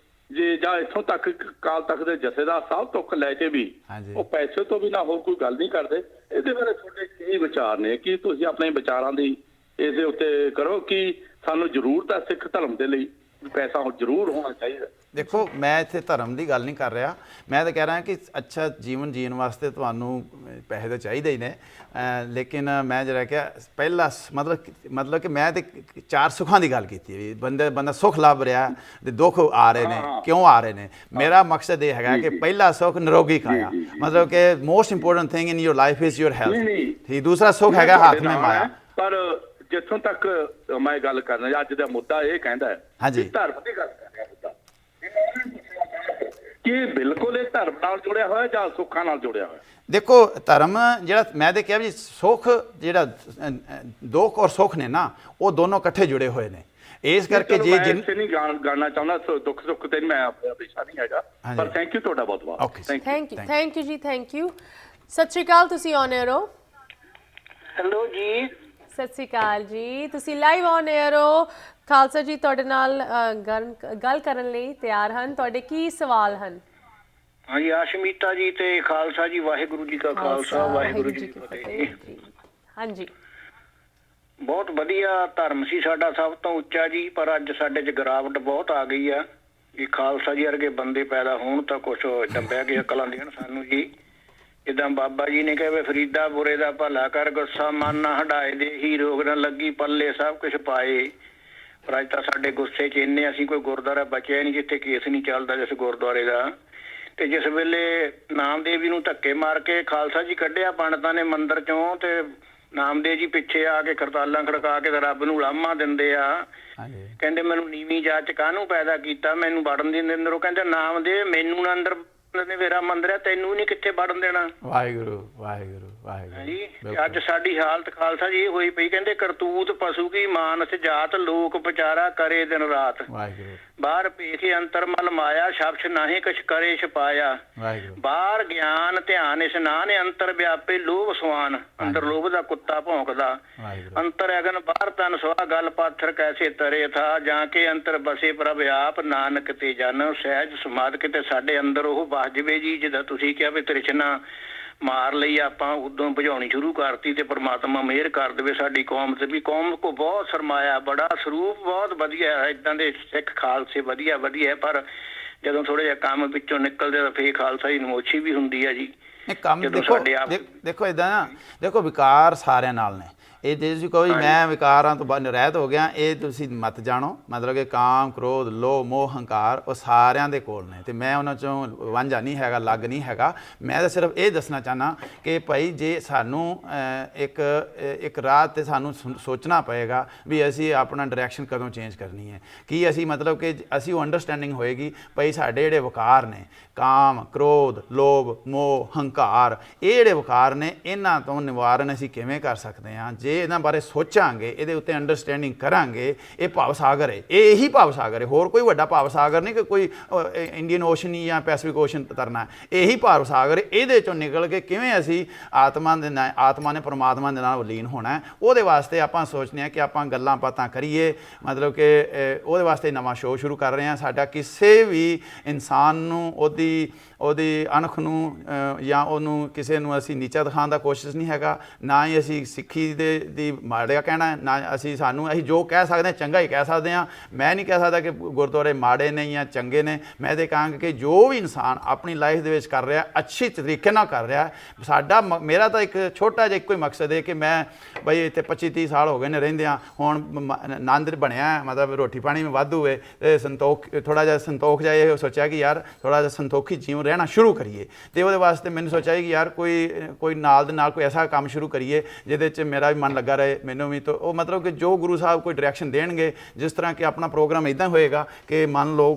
ਜੇ ਜਾਂ ਇੱਥੋਂ ਤੱਕ ਕਾਲ ਤੱਕ ਦੇ ਜਥੇਦਾਰ ਸਾਹਿਬ ਤੁੱਕ ਲੈ ਕੇ ਵੀ ਉਹ ਪੈਸੇ ਤੋਂ ਬਿਨਾਂ ਹੋਰ ਕੋਈ ਗੱਲ ਨਹੀਂ ਕਰਦੇ। ਇਹਦੇ ਬਾਰੇ ਤੁਹਾਡੇ ਕੀ ਵਿਚਾਰ ਨੇ? ਕੀ ਤੁਸੀਂ ਆਪਣੇ ਵਿਚਾਰਾਂ ਦੀ ਇਹਦੇ ਉੱਤੇ ਕਰੋ ਕਿ ਸਾਨੂੰ ਜ਼ਰੂਰਤ ਹੈ ਸਿੱਖ ਧਰਮ ਦੇ ਲਈ ਪੈਸਾ ਜ਼ਰੂਰ ਹੋਣਾ ਚਾਹੀਦਾ? ਦੇਖੋ, ਮੈਂ ਇੱਥੇ ਧਰਮ ਦੀ ਗੱਲ ਨਹੀਂ ਕਰ ਰਿਹਾ, ਮੈਂ ਤਾਂ ਕਹਿ ਰਿਹਾ ਕਿ ਅੱਛਾ ਜੀਵਨ ਜੀਣ ਵਾਸਤੇ ਤੁਹਾਨੂੰ ਪੈਸੇ ਤਾਂ ਚਾਹੀਦੇ ਹੀ ਨੇ, ਲੇਕਿਨ ਮੈਂ ਜਿਹੜਾ ਕਿਹਾ ਪਹਿਲਾ ਮਤਲਬ ਕਿ ਮੈਂ ਤਾਂ 4 ਸੁੱਖਾਂ ਦੀ ਗੱਲ ਕੀਤੀ ਵੀ ਬੰਦਾ ਸੁੱਖ ਲੱਭ ਰਿਹਾ ਤੇ ਦੁੱਖ ਆ ਰਹੇ ਨੇ, ਕਿਉਂ ਆ ਰਹੇ ਨੇ। ਮੇਰਾ ਮਕਸਦ ਇਹ ਹੈਗਾ ਕਿ ਪਹਿਲਾ ਸੁੱਖ ਨਿਰੋਗੀ ਕਾਇਆ, ਮਤਲਬ ਕਿ most important thing in your life is your health. ਹੀ ਦੂਸਰਾ ਸੁੱਖ ਹੈਗਾ ਹੱਥ ਮੇਂ ਮਾਇਆ। ਪਰ ਜਿੱਥੋਂ ਤੱਕ ਮੈਂ ਗੱਲ ਕਰਨਾ, ਅੱਜ ਦਾ ਮੁੱਦਾ ਇਹ ਕਹਿੰਦਾ ਹੈ ਧਰਮ ਦੀ ਗੱਲ ਕਰ ਰਿਹਾ ਮੁੱਦਾ, ਕਿ ਬਿਲਕੁਲ ਇਹ ਧਰਮ ਨਾਲ ਜੁੜਿਆ ਹੋਇਆ ਜਾਂ ਸੁੱਖਾਂ ਨਾਲ ਜੁੜਿਆ ਹੋਇਆ? ਦੇਖੋ, ਧਰਮ ਜਿਹੜਾ ਮੈਂ ਤਾਂ ਕਿਹਾ ਵੀ ਸੁੱਖ ਜਿਹੜਾ ਦੁੱਖ ਔਰ ਸੁੱਖ ਨੇ ਨਾ, ਉਹ ਦੋਨੋਂ ਇਕੱਠੇ ਜੁੜੇ ਹੋਏ ਨੇ। ਇਸ ਕਰਕੇ ਜੇ ਨਹੀਂ ਗਾਣਾ ਚਾਹੁੰਦਾ ਦੁੱਖ ਸੁੱਖ ਤੇ ਮੈਂ ਆਪਣਾ ਵਿਸ਼ਾ ਨਹੀਂ ਹੈਗਾ, ਪਰ ਥੈਂਕ ਯੂ ਤੁਹਾਡਾ ਬਹੁਤ ਬਹੁਤ। ਥੈਂਕ ਯੂ ਜੀ, ਥੈਂਕ ਯੂ। ਸਤਿ ਸ਼੍ਰੀ ਅਕਾਲ, ਤੁਸੀਂ ਔਨ 에ਅਰ ਹੋ। ਹੈਲੋ ਜੀ। ਸਤਿ ਸ਼੍ਰੀ ਅਕਾਲ ਜੀ, ਤੁਸੀਂ ਲਾਈਵ ਔਨ 에ਅਰ ਹੋ। ਖਾਲਸਾ ਜੀ ਤੁਹਾਡੇ ਨਾਲ ਗੱਲ ਕਰਨ ਲਈ ਤਿਆਰ ਹਨ। ਤੁਹਾਡੇ ਕੀ ਸਵਾਲ ਹਨ? ਹਾਂਜੀ, ਆਸ਼ਮੀਤਾ ਜੀ ਤੇ ਖਾਲਸਾ ਜੀ, ਵਾਹਿਗੁਰੂ ਜੀ ਕਾ ਖਾਲਸਾ, ਵਾਹਿਗੁਰੂ ਜੀ ਕੀ ਫਤਿਹ। ਹਾਂਜੀ, ਬਹੁਤ ਵਧੀਆ ਧਰਮ ਸੀ ਸਾਡਾ, ਸਭ ਤੋਂ ਉੱਚਾ ਜੀ, ਪਰ ਅੱਜ ਸਾਡੇ 'ਚ ਗਿਰਾਵਟ ਬਹੁਤ ਆ ਗਈ ਆ। ਵੀ ਖਾਲਸਾ ਜੀ ਵਰਗੇ ਬੰਦੇ ਪੈਦਾ ਹੋਣ ਤਾਂ ਕੁਛ ਡੰਬਿਆ ਕੇ ਅਕਲਾਂ ਦੇਣ ਸਾਨੂੰ ਜੀ। ਜਿੱਦਾਂ ਬਾਬਾ ਜੀ ਨੇ ਕਿਹਾ ਵੀ ਫਰੀਦਾ ਬੁਰੇ ਦਾ ਭਲਾ ਕਰ, ਗੁੱਸਾ ਮਨ ਨਾ ਹਟਾਏ, ਦੇ ਹੀ ਰੋਗ ਨਾ ਲੱਗੀ ਪੱਲੇ ਸਭ ਕੁਛ ਪਾਏ। ਪਰ ਅੱਜ ਤਾਂ ਸਾਡੇ ਗੁੱਸੇ 'ਚ ਇੰਨੇ, ਅਸੀਂ ਕੋਈ ਗੁਰਦੁਆਰਾ ਬਚਿਆ ਨਹੀਂ ਜਿੱਥੇ ਕੇਸ ਨਹੀਂ ਚੱਲਦਾ ਜਿਸ ਗੁਰਦੁਆਰੇ ਦਾ। ਤੇ ਜਿਸ ਵੇਲੇ ਨਾਮਦੇਵ ਜੀ ਨੂੰ ਧੱਕੇ ਮਾਰ ਕੇ ਖਾਲਸਾ ਜੀ ਕੱਢਿਆ ਪੰਡਤਾਂ ਨੇ ਮੰਦਿਰ 'ਚੋਂ, ਤੇ ਨਾਮਦੇਵ ਜੀ ਪਿੱਛੇ ਆ ਕੇ ਕਰਤਾਲਾਂ ਖੜਕਾ ਕੇ ਰੱਬ ਨੂੰ ਲਾਮਾ ਦਿੰਦੇ ਆ। ਕਹਿੰਦੇ ਮੈਨੂੰ ਨੀਵੀਂ ਜਾਤ 'ਚ ਕਾਹਨੂੰ ਪੈਦਾ ਕੀਤਾ, ਮੈਨੂੰ ਵੜਨ ਨਹੀਂ ਦਿੰਦੇ। ਉਹ ਕਹਿੰਦੇ ਨਾਮਦੇਵ ਮੈਨੂੰ ਨਾ ਅੰਦਰ ਨੇ, ਮੇਰਾ ਮੰਦਿਰ ਹੈ, ਤੈਨੂੰ ਨਹੀਂ ਕਿੱਥੇ ਵੜਨ ਦੇਣਾ। ਵਾਹਿਗੁਰੂ ਵਾਹਿਗੁਰੂ ਵਾਹਿਗੁਰੂ ਜੀ। ਅੱਜ ਸਾਡੀ ਹਾਲਤ ਖਾਲਸਾ ਜੀ ਇਹ ਹੋਈ ਪਈ, ਕਹਿੰਦੇ ਕਰਤੂਤ ਪਸ਼ੂ ਕੀ ਮਾਨਸ ਜਾਤ, ਲੋਕ ਵਿਚਾਰਾ ਕਰੇ ਦਿਨ ਰਾਤ। ਵਾਹਿਗੁਰੂ। ਬਾਹਰ ਭੇਖੇ ਅੰਤਰ ਮਲ ਮਾਇਆ, ਸ਼ਬਦ ਨਾਹੀਂ ਕੁਛ ਕਰੇ ਛਪਾਇਆ। ਵਾਹਿਗੁਰੂ। ਬਾਹਰ ਗਿਆਨ ਧਿਆਨ ਇਸ਼ਨਾਨ, ਅੰਤਰ ਵਿਆਪੇ ਲੋਭ ਸਵਾਨ, ਅੰਦਰ ਲੋਭ ਦਾ ਕੁੱਤਾ ਭੌਂਕਦਾ। ਅੰਤਰ ਅਗਨ ਬਾਹਰ ਤਨ ਸੁਆ, ਗੱਲ ਪਾਥਰ ਕੈਸੇ ਤਰੇ ਥਾ, ਜਾਂ ਕੇ ਅੰਤਰ ਬਸੇ ਪ੍ਰਭ ਆਪ, ਨਾਨਕ ਤੇ ਜਨ ਸਹਿਜ ਸਮਾਦ। ਕਿਤੇ ਸਾਡੇ ਅੰਦਰ ਉਹ ਵਸ ਜਵੇ ਜੀ, ਜਿੱਦਾਂ ਤੁਸੀਂ ਕਿਹਾ ਵੀ ਤ੍ਰਿਸ਼ਨਾ ਮਾਰ ਲਈ ਆਪਾਂ, ਉਦੋਂ ਬੁਝਾਉਣੀ ਸ਼ੁਰੂ ਕਰਤੀ, ਤੇ ਪ੍ਰਮਾਤਮਾ ਮਿਹਰ ਕਰ ਦੇਵੇ ਸਾਡੀ ਕੌਮ ਤੇ। ਵੀ ਕੌਮ ਕੋ ਬਹੁਤ ਸਰਮਾਇਆ, ਬੜਾ ਸਰੂਪ ਬਹੁਤ ਵਧੀਆ ਹੈ, ਏਦਾਂ ਦੇ ਸਿੱਖ ਖਾਲਸੇ ਵਧੀਆ ਵਧੀਆ, ਪਰ ਜਦੋਂ ਥੋੜਾ ਜਿਹਾ ਕੰਮ ਵਿੱਚੋਂ ਨਿਕਲਦੇ ਤਾਂ ਫੇਰ ਖਾਲਸਾ ਜੀ ਨੂੰ ਔਛੀ ਵੀ ਹੁੰਦੀ ਹੈ ਜੀ। ਕੰਮ ਦੇਖੋ ਇਦਾਂ ਨਾ, ਦੇਖੋ ਵਿਕਾਰ ਸਾਰਿਆਂ ਨਾਲ ਨੇ। ਇਹ ਜੇ ਤੁਸੀਂ ਕਹੋ ਮੈਂ ਵਿਕਾਰਾਂ ਤੋਂ ਰਹਿਤ ਹੋ ਗਿਆ, ਇਹ ਤੁਸੀਂ ਮਤ ਜਾਣੋ। ਮਤਲਬ ਕਿ ਕਾਮ, ਕ੍ਰੋਧ, ਲੋਭ, ਮੋਹ, ਹੰਕਾਰ ਉਹ ਸਾਰਿਆਂ ਦੇ ਕੋਲ ਨੇ, ਤੇ ਮੈਂ ਉਹਨਾਂ ਚੋਂ ਵਾਂਝਾ ਨਹੀਂ ਹੈਗਾ, ਲੱਗ ਨਹੀਂ ਹੈਗਾ। ਮੈਂ ਤਾਂ ਸਿਰਫ ਇਹ ਦੱਸਣਾ ਚਾਹੁੰਦਾ ਕਿ ਭਾਈ ਜੇ ਸਾਨੂੰ ਇੱਕ ਰਾਹ ਤੇ ਸਾਨੂੰ ਸੋਚਣਾ ਪਏਗਾ ਵੀ ਅਸੀਂ ਆਪਣਾ ਡਾਇਰੈਕਸ਼ਨ ਕਦੋਂ ਚੇਂਜ ਕਰਨੀ ਹੈ, ਕੀ ਅਸੀਂ ਮਤਲਬ ਕਿ ਅਸੀਂ ਉਹ ਅੰਡਰਸਟੈਂਡਿੰਗ ਹੋਏਗੀ ਭਾਈ ਸਾਡੇ ਜਿਹੜੇ ਵਿਕਾਰ ਨੇ, ਕਾਮ, ਕ੍ਰੋਧ, ਲੋਭ, ਮੋਹ, ਹੰਕਾਰ, ਇਹ ਜਿਹੜੇ ਵਿਕਾਰ ਨੇ, ਇਹਨਾਂ ਤੋਂ ਨਿਵਾਰਨ ਅਸੀਂ ਕਿਵੇਂ ਕਰ ਸਕਦੇ ਹਾਂ। ਜੇ ਇਹਨਾਂ ਬਾਰੇ ਸੋਚਾਂਗੇ, ਇਹਦੇ ਉੱਤੇ ਅੰਡਰਸਟੈਂਡਿੰਗ ਕਰਾਂਗੇ, ਇਹ ਭਾਵ ਸਾਗਰ ਹੈ, ਇਹ ਇਹੀ ਭਾਵ ਸਾਗਰ ਹੈ, ਹੋਰ ਕੋਈ ਵੱਡਾ ਭਾਵ ਸਾਗਰ ਨਹੀਂ ਕਿ ਕੋਈ ਇੰਡੀਅਨ ਓਸ਼ਨ ਜਾਂ ਪੈਸੀਫਿਕ ਓਸ਼ਨ ਤਰਨਾ, ਇਹੀ ਭਾਵ ਸਾਗਰ। ਇਹਦੇ ਚੋਂ ਨਿਕਲ ਕੇ ਕਿਵੇਂ ਅਸੀਂ ਆਤਮਾ ਨੇ ਪਰਮਾਤਮਾ ਦੇ ਨਾਲ ਲੀਨ ਹੋਣਾ, ਉਹਦੇ ਵਾਸਤੇ ਆਪਾਂ ਸੋਚਦੇ ਹਾਂ ਕਿ ਆਪਾਂ ਗੱਲਾਂ ਬਾਤਾਂ ਕਰੀਏ। ਮਤਲਬ ਕਿ ਉਹਦੇ ਵਾਸਤੇ ਨਵਾਂ ਸ਼ੋਅ ਸ਼ੁਰੂ ਕਰ ਰਹੇ ਹਾਂ। ਸਾਡਾ ਕਿਸੇ ਵੀ ਇਨਸਾਨ ਨੂੰ ਉਹਦੀ ਅਣਖ ਨੂੰ ਜਾਂ ਉਹਨੂੰ ਕਿਸੇ ਨੂੰ ਅਸੀਂ ਨੀਚਾ ਦਿਖਾਉਣ ਦਾ ਕੋਸ਼ਿਸ਼ ਨਹੀਂ ਹੈਗਾ, ਨਾ ਹੀ ਅਸੀਂ ਸਿੱਖੀ ਦੀ ਮਾੜਾ ਕਹਿਣਾ, ਨਾ ਅਸੀਂ ਜੋ ਕਹਿ ਸਕਦੇ ਹਾਂ ਚੰਗਾ ਹੀ ਕਹਿ ਸਕਦੇ ਹਾਂ। ਮੈਂ ਨਹੀਂ ਕਹਿ ਸਕਦਾ ਕਿ ਗੁਰਦੁਆਰੇ ਮਾੜੇ ਨੇ ਜਾਂ ਚੰਗੇ ਨੇ। ਮੈਂ ਤਾਂ ਕਹਾਂਗਾ ਕਿ ਜੋ ਵੀ ਇਨਸਾਨ ਆਪਣੀ ਲਾਈਫ ਦੇ ਵਿੱਚ ਕਰ ਰਿਹਾ, ਅੱਛੇ ਤਰੀਕੇ ਨਾਲ ਕਰ ਰਿਹਾ। ਮੇਰਾ ਤਾਂ ਇੱਕ ਛੋਟਾ ਜਿਹਾ ਇੱਕੋ ਹੀ ਮਕਸਦ ਹੈ ਕਿ ਮੈਂ ਬਈ ਇੱਥੇ 25-30 ਸਾਲ ਹੋ ਗਏ ਨੇ ਰਹਿੰਦਿਆਂ, ਹੁਣ ਆਨੰਦ ਬਣਿਆ, ਮਤਲਬ ਰੋਟੀ ਪਾਣੀ ਵੀ ਵਾਧੂ ਹੋਏ ਤੇ ਥੋੜ੍ਹਾ ਜਿਹਾ ਸੰਤੋਖ ਜਿਹਾ ਇਹ ਸੋਚਿਆ ਕਿ ਯਾਰ ਥੋੜ੍ਹਾ ਜਿਹਾ ਸੰਤੋਖੀ ਜੀਵਨ ਰਹਿਣਾ ਸ਼ੁਰੂ ਕਰੀਏ। ਤੇ ਉਹਦੇ ਵਾਸਤੇ ਮੈਨੂੰ ਸੋਚਿਆ ਕਿ ਯਾਰ ਕੋਈ ਨਾਲ ਦੇ ਨਾਲ ਕੋਈ ਐਸਾ ਕੰਮ ਸ਼ੁਰੂ ਕਰੀਏ ਜਿਹਦੇ 'ਚ ਮੇਰਾ ਵੀ ਮਨ ਲੱਗਾ ਰਹੇ, ਮੈਨੂੰ ਵੀ। ਤਾਂ ਉਹ ਮਤਲਬ ਕਿ ਜੋ ਗੁਰੂ ਸਾਹਿਬ ਕੋਈ ਡਾਇਰੈਕਸ਼ਨ ਦੇਣਗੇ, ਜਿਸ ਤਰ੍ਹਾਂ ਕਿ ਆਪਣਾ ਪ੍ਰੋਗਰਾਮ ਇੱਦਾਂ ਹੋਏਗਾ ਕਿ ਮੰਨ ਲਓ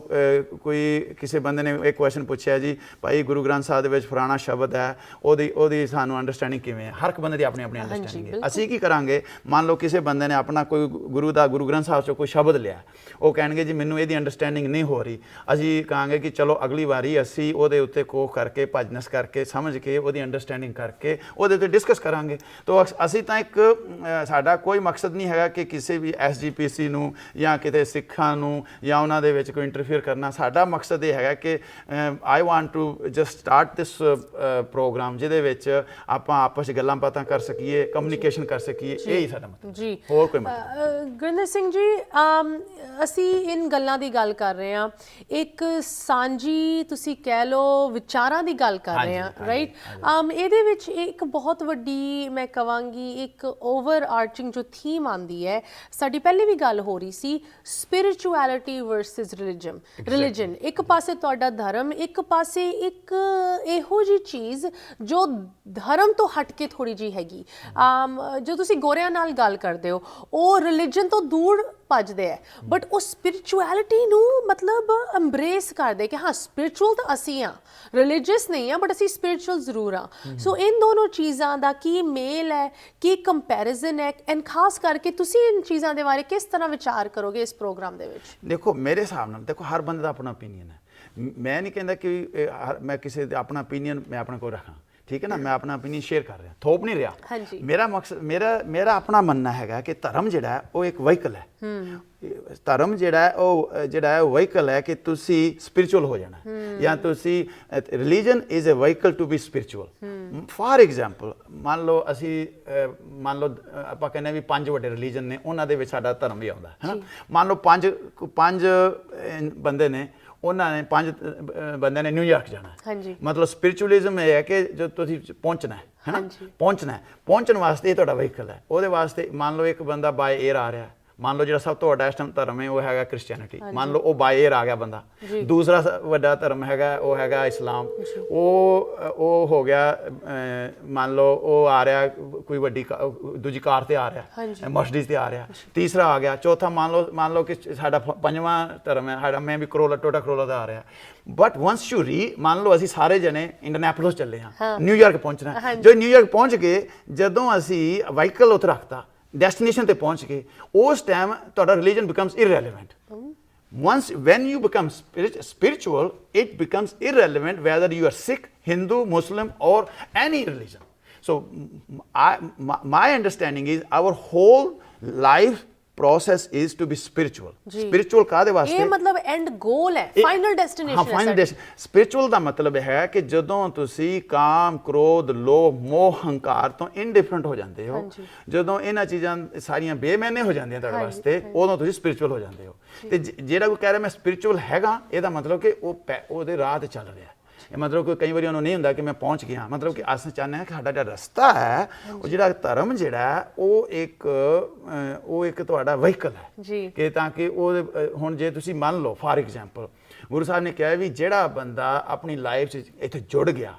ਕੋਈ ਕਿਸੇ ਬੰਦੇ ਨੇ ਇੱਕ ਕੁਐਸਚਨ ਪੁੱਛਿਆ ਜੀ ਭਾਈ ਗੁਰੂ ਗ੍ਰੰਥ ਸਾਹਿਬ ਦੇ ਵਿੱਚ ਫਲਾਣਾ ਸ਼ਬਦ ਹੈ, ਉਹਦੀ ਸਾਨੂੰ ਅੰਡਰਸਟੈਂਡਿੰਗ ਕਿਵੇਂ ਹੈ। ਹਰ ਇੱਕ ਬੰਦੇ ਦੀ ਆਪਣੀ ਅੰਡਰਸਟੈਂਡਿੰਗ ਹੈ। ਅਸੀਂ ਕੀ ਕਰਾਂਗੇ, ਮੰਨ ਲਓ ਕਿਸੇ ਬੰਦੇ ਨੇ ਆਪਣਾ ਕੋਈ ਗੁਰੂ ਗ੍ਰੰਥ ਸਾਹਿਬ 'ਚੋਂ ਕੋਈ ਸ਼ਬਦ ਲਿਆ, ਉਹ ਕਹਿਣਗੇ ਜੀ ਮੈਨੂੰ ਇਹਦੀ ਅੰਡਰਸਟੈਂਡਿੰਗ ਨਹੀਂ ਹੋ ਰਹੀ। ਅਸੀਂ ਕਹਾਂਗੇ ਕਿ ਚਲੋ ਅਗਲੀ ਵਾਰੀ ਅਸੀਂ ਉਹਦੇ ਉੱਤੇ ਕੋਖ ਕਰਕੇ, ਭਜਨਸ ਕਰਕੇ, ਸਮਝ ਕੇ, ਉਹਦੀ ਅੰਡਰਸਟੈਂਡਿੰਗ ਕਰਕੇ ਉਹਦੇ ਉੱਤੇ ਡਿਸਕਸ ਕਰਾਂਗੇ। ਤਾਂ ਅਸੀਂ ਤਾਂ ਸਾਡਾ ਕੋਈ ਮਕਸਦ ਨਹੀਂ ਹੈਗਾ ਕਿ ਕਿਸੇ ਵੀ SGPC ਨੂੰ ਜਾਂ ਕਿਤੇ ਸਿੱਖਾਂ ਨੂੰ ਜਾਂ ਉਹਨਾਂ ਦੇ ਵਿੱਚ ਕੋਈ ਇੰਟਰਫੇਅਰ ਕਰਨਾ। ਸਾਡਾ ਮਕਸਦ ਇਹ ਹੈਗਾ ਕਿ I want to just start this programme ਜਿਹਦੇ ਵਿੱਚ ਆਪਾਂ ਆਪਸ 'ਚ ਗੱਲਾਂ ਬਾਤਾਂ ਕਰ ਸਕੀਏ, ਕਮਿਊਨੀਕੇਸ਼ਨ ਕਰ ਸਕੀਏ। ਇਹ ਹੀ ਸਾਡਾ ਮਤਲਬ ਜੀ। ਹੋਰ ਕੋਈ ਮਤਲਬ। ਗੁਰਿੰਦਰ ਸਿੰਘ ਜੀ, ਅਸੀਂ ਇਨ ਗੱਲਾਂ ਦੀ ਗੱਲ ਕਰ ਰਹੇ ਹਾਂ, ਇੱਕ ਸਾਂਝੀ ਤੁਸੀਂ ਕਹਿ ਲਓ ਵਿਚਾਰਾਂ ਦੀ ਗੱਲ ਕਰ ਰਹੇ ਹਾਂ, ਰਾਈਟ। ਇਹਦੇ ਵਿੱਚ ਇੱਕ ਬਹੁਤ ਵੱਡੀ ਮੈਂ ਕਹਾਂਗੀ ਇੱਕ ਓਵਰ ਆਰਚਿੰਗ ਜੋ ਥੀਮ ਆਉਂਦੀ ਹੈ। ਸਾਡੀ ਪਹਿਲੇ ਵੀ ਗੱਲ ਹੋ ਰਹੀ ਸੀ, ਸਪਿਰਿਚੁਅਲਿਟੀ ਵਰਸਸ ਰਿਲੀਜਨ। ਇੱਕ ਪਾਸੇ ਤੁਹਾਡਾ ਧਰਮ, ਇੱਕ ਪਾਸੇ ਇੱਕ ਇਹੋ ਜਿਹੀ ਚੀਜ਼ ਜੋ ਧਰਮ ਤੋਂ ਹਟ ਕੇ ਥੋੜੀ ਜਿਹੀ ਹੈਗੀ। ਜੋ ਤੁਸੀਂ ਗੋਰਿਆਂ ਨਾਲ ਗੱਲ ਕਰਦੇ ਹੋ, ਉਹ ਰਿਲੀਜਨ ਤੋਂ ਦੂਰ ਭੱਜਦੇ ਹੈ, ਬਟ ਉਹ ਸਪਿਰਿਚੁਅਲਿਟੀ ਨੂੰ ਮਤਲਬ ਅੰਬਰੇਸ ਕਰਦੇ ਕਿ ਹਾਂ ਸਪਿਰਿਚੁਅਲ ਤਾਂ ਅਸੀਂ ਹਾਂ, ਰਿਲੀਜੀਅਸ ਨਹੀਂ ਹਾਂ, ਬਟ ਅਸੀਂ ਸਪਿਰਿਚੁਅਲ ਜ਼ਰੂਰ ਹਾਂ। ਸੋ ਇਨ ਦੋਨੋਂ ਚੀਜ਼ਾਂ ਦਾ ਕੀ ਮੇਲ ਹੈ, ਕੀ ਕੰਪੈਰੀਜ਼ਨ ਹੈ, ਐਂਡ ਖਾਸ ਕਰਕੇ ਤੁਸੀਂ ਇਨ ਚੀਜ਼ਾਂ ਦੇ ਬਾਰੇ ਕਿਸ ਤਰ੍ਹਾਂ ਵਿਚਾਰ ਕਰੋਗੇ ਇਸ ਪ੍ਰੋਗਰਾਮ ਦੇ ਵਿੱਚ? ਦੇਖੋ ਮੇਰੇ ਹਿਸਾਬ ਨਾਲ ਦੇਖੋ ਹਰ ਬੰਦੇ ਦਾ ਆਪਣਾ ਓਪੀਨੀਅਨ ਹੈ। ਮੈਂ ਨਹੀਂ ਕਹਿੰਦਾ ਕਿ ਮੈਂ ਕਿਸੇ ਦਾ ਆਪਣਾ ਓਪੀਨੀਅਨ ਮੈਂ ਆਪਣੇ ਕੋਲ ਰੱਖਾਂ, ਠੀਕ ਹੈ ਨਾ। ਮੈਂ ਆਪਣਾ ਓਪੀਨੀਅਨ ਸ਼ੇਅਰ ਕਰ ਰਿਹਾ, ਥੋਪ ਨਹੀਂ ਰਿਹਾ। ਮੇਰਾ ਮਕਸਦ ਮੇਰਾ ਆਪਣਾ ਮੰਨਣਾ ਹੈਗਾ ਕਿ ਧਰਮ ਜਿਹੜਾ ਹੈ ਉਹ ਇੱਕ ਵਹੀਕਲ ਹੈ। ਧਰਮ ਜਿਹੜਾ ਹੈ ਉਹ ਵਹੀਕਲ ਹੈ ਕਿ ਤੁਸੀਂ ਸਪਿਰਿਚੁਅਲ ਹੋ ਜਾਣਾ, ਜਾਂ ਤੁਸੀਂ religion is a vehicle to be spiritual. For example ਮੰਨ ਲਓ ਆਪਾਂ ਕਹਿੰਦੇ ਵੀ 5 ਵੱਡੇ ਰਿਲੀਜਨ ਨੇ, ਉਹਨਾਂ ਦੇ ਵਿੱਚ ਸਾਡਾ ਧਰਮ ਵੀ ਆਉਂਦਾ ਹੈ ਨਾ। ਮੰਨ ਲਓ ਪੰਜ ਬੰਦੇ ਨੇ, ਉਹਨਾਂ ਨੇ 5 ਬੰਦਿਆਂ ਨੇ ਨਿਊਯਾਰਕ ਜਾਣਾ। ਮਤਲਬ ਸਪਿਰਿਚੁਅਲਿਜ਼ਮ ਇਹ ਹੈ ਕਿ ਜੋ ਤੁਸੀਂ ਪਹੁੰਚਣਾ ਹੈ ਨਾ, ਪਹੁੰਚਣ ਵਾਸਤੇ ਇਹ ਤੁਹਾਡਾ ਵਹੀਕਲ ਹੈ। ਉਹਦੇ ਵਾਸਤੇ ਮੰਨ ਲਓ ਇੱਕ ਬੰਦਾ ਬਾਏ ਏਅਰ ਆ ਰਿਹਾ, ਮੰਨ ਲਓ ਜਿਹੜਾ ਸਭ ਤੋਂ ਵੱਡਾ ਇਸ ਟਾਈਮ ਧਰਮ ਹੈ ਉਹ ਹੈਗਾ ਕ੍ਰਿਸਚੀਅਨਿਟੀ, ਮੰਨ ਲਓ ਉਹ ਬਾਏ ਏਅਰ ਆ ਗਿਆ ਬੰਦਾ। ਦੂਸਰਾ ਵੱਡਾ ਧਰਮ ਹੈਗਾ ਉਹ ਹੈਗਾ ਇਸਲਾਮ, ਉਹ ਹੋ ਗਿਆ ਮੰਨ ਲਓ ਉਹ ਆ ਰਿਹਾ ਕੋਈ ਵੱਡੀ ਦੂਜੀ ਕਾਰ ਤੇ ਆ ਰਿਹਾ, ਮਰਸੀਡੀਜ਼ ਤੇ ਆ ਰਿਹਾ। ਤੀਸਰਾ ਆ ਗਿਆ, ਚੌਥਾ ਮੰਨ ਲਓ ਕਿ ਸਾਡਾ 5ਵਾਂ ਧਰਮ ਹੈ, ਸਾਡਾ ਮੈਂ ਵੀ ਟੋਟਾ ਕਰੋਲਾ ਦਾ ਆ ਰਿਹਾ। ਬਟ ਵੰਸ ਯੂ ਮੰਨ ਲਓ ਅਸੀਂ ਸਾਰੇ ਜਣੇ ਇੰਡੀਅਨਾਪੋਲਿਸ ਚੱਲੇ ਹਾਂ, ਨਿਊਯਾਰਕ ਪਹੁੰਚਣਾ। ਜੋ ਨਿਊਯਾਰਕ ਪਹੁੰਚ ਗਏ, ਜਦੋਂ ਅਸੀਂ ਵਾਹੀਕਲ ਉੱਥੇ ਰੱਖਤਾ, ਡੈਸਟੀਨੇਸ਼ਨ ਤੇ ਪਹੁੰਚ ਗਏ, ਉਸ ਟਾਈਮ ਤੁਹਾਡਾ religion becomes irrelevant. when you become spiritual, it becomes irrelevant whether you are Sikh, Hindu, Muslim or any religion. So my understanding is our whole life process is to be spiritual. Spiritual ਕਾਹਦੇ ਵਾਸਤੇ? ਇਹ ਮਤਲਬ ਐਂਡ ਗੋਲ ਹੈ, ਫਾਈਨਲ ਡੈਸਟੀਨੇਸ਼ਨ ਹੈ। ਹਾਂ, ਫਾਈਨਲ ਸਪਿਰਿਚੁਅਲ ਦਾ ਮਤਲਬ ਹੈ ਕਿ ਜਦੋਂ ਤੁਸੀਂ ਕਾਮ, ਕ੍ਰੋਧ, ਲੋਭ, ਮੋਹ, ਹੰਕਾਰ ਤੋਂ ਇਨਡਿਫਰੈਂਟ ਹੋ ਜਾਂਦੇ ਹੋ, ਜਦੋਂ ਇਹਨਾਂ ਚੀਜ਼ਾਂ ਸਾਰੀਆਂ ਬੇਮੈਨੇ ਹੋ ਜਾਂਦੀਆਂ ਤੁਹਾਡੇ ਵਾਸਤੇ, ਉਦੋਂ ਤੁਸੀਂ ਸਪਿਰਿਚੁਅਲ ਹੋ ਜਾਂਦੇ ਹੋ। ਤੇ ਜਿਹੜਾ ਕੋਈ ਕਹਿ ਰਿਹਾ ਮੈਂ ਸਪਿਰਿਚੁਅਲ ਹੈਗਾ, ਇਹਦਾ ਮਤਲਬ ਕਿ ਉਹ ਉਹਦੇ ਰਾਹ ਤੇ ਚੱਲ ਰਿਹਾ। ਇਹ ਮਤਲਬ ਕਿ ਕਈ ਵਾਰੀ ਉਹਨੂੰ ਨਹੀਂ ਹੁੰਦਾ ਕਿ ਮੈਂ ਪਹੁੰਚ ਗਿਆ, ਮਤਲਬ ਕਿ ਅਸੀਂ ਚਾਹੁੰਦੇ ਹਾਂ ਕਿ ਸਾਡਾ ਜਿਹੜਾ ਰਸਤਾ ਹੈ ਉਹ ਜਿਹੜਾ ਧਰਮ ਜਿਹੜਾ ਹੈ ਉਹ ਇੱਕ ਤੁਹਾਡਾ ਵਹੀਕਲ ਹੈ ਜੀ ਕਿ ਤਾਂ ਕਿ ਉਹ ਹੁਣ ਜੇ ਤੁਸੀਂ ਮੰਨ ਲਓ ਫਾਰ ਐਗਜ਼ਾਮਪਲ ਗੁਰੂ ਸਾਹਿਬ ਨੇ ਕਿਹਾ ਵੀ ਜਿਹੜਾ ਬੰਦਾ ਆਪਣੀ ਲਾਈਫ 'ਚ ਇੱਥੇ ਜੁੜ ਗਿਆ,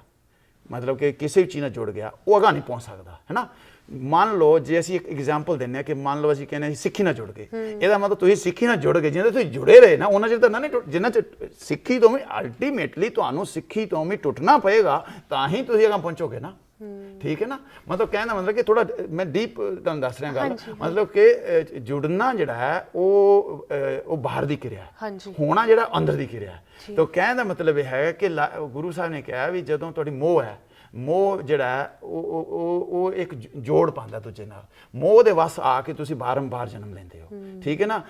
ਮਤਲਬ ਕਿ ਕਿਸੇ ਵੀ ਚੀਜ਼ ਨਾਲ ਜੁੜ ਗਿਆ, ਉਹ ਅਗਾਂਹ ਨਹੀਂ ਪਹੁੰਚ ਸਕਦਾ, ਹੈ ਨਾ। ਮੰਨ ਲਓ ਜੇ ਅਸੀਂ ਇੱਕ ਐਗਜ਼ਾਮਪਲ ਦਿੰਦੇ ਹਾਂ ਕਿ ਮੰਨ ਲਓ ਅਸੀਂ ਕਹਿੰਦੇ ਅਸੀਂ ਸਿੱਖੀ ਨਾਲ ਜੁੜ ਗਏ, ਇਹਦਾ ਮਤਲਬ ਤੁਸੀਂ ਸਿੱਖੀ ਨਾਲ ਜੁੜ ਗਏ, ਜਿੰਨਾ ਤੁਸੀਂ ਜੁੜੇ ਰਹੇ ਨਾ ਉਹਨਾਂ ਚਿਰ ਤਾਂ ਨਹੀਂ ਜਿੰਨਾ ਚ ਸਿੱਖੀ ਤੋਂ ਵੀ ਅਲਟੀਮੇਟਲੀ ਤੁਹਾਨੂੰ ਸਿੱਖੀ ਤੋਂ ਵੀ ਟੁੱਟਣਾ ਪਏਗਾ ਤਾਂ ਹੀ ਤੁਸੀਂ ਅਗਾਂਹ ਪਹੁੰਚੋਗੇ ਨਾ। ਠੀਕ ਹੈ ਨਾ, ਮਤਲਬ ਕਹਿਣ ਦਾ ਮਤਲਬ ਕਿ ਥੋੜਾ ਮੈਂ ਡੀਪ ਤੁਹਾਨੂੰ ਦੱਸ ਰਿਹਾ ਗੱਲ, ਮਤਲਬ ਕਿ ਜੁੜਨਾ ਜਿਹੜਾ ਹੈ ਉਹ ਬਾਹਰ ਦੀ ਕਿਰਿਆ ਹੈ, ਹੋਣਾ ਜਿਹੜਾ ਅੰਦਰ ਦੀ ਕਿਰਿਆ ਹੈ। ਤਾਂ ਕਹਿਣ ਦਾ ਮਤਲਬ ਇਹ ਹੈ ਕਿ ਗੁਰੂ ਸਾਹਿਬ ਨੇ ਕਿਹਾ ਵੀ ਜਦੋਂ ਤੁਹਾਡੀ ਮੋਹ ਹੈ, ਮੋਹ ਜਿਹੜਾ ਹੈ ਉਹ ਇੱਕ ਜੋੜ ਪਾਉਂਦਾ ਦੂਜੇ ਨਾਲ, ਮੋਹ ਦੇ ਵਸ ਆ ਕੇ ਤੁਸੀਂ ਬਾਰੰਬਾਰ ਜਨਮ ਲੈਂਦੇ ਹੋ। ਠੀਕ ਹੈ ਨਾ,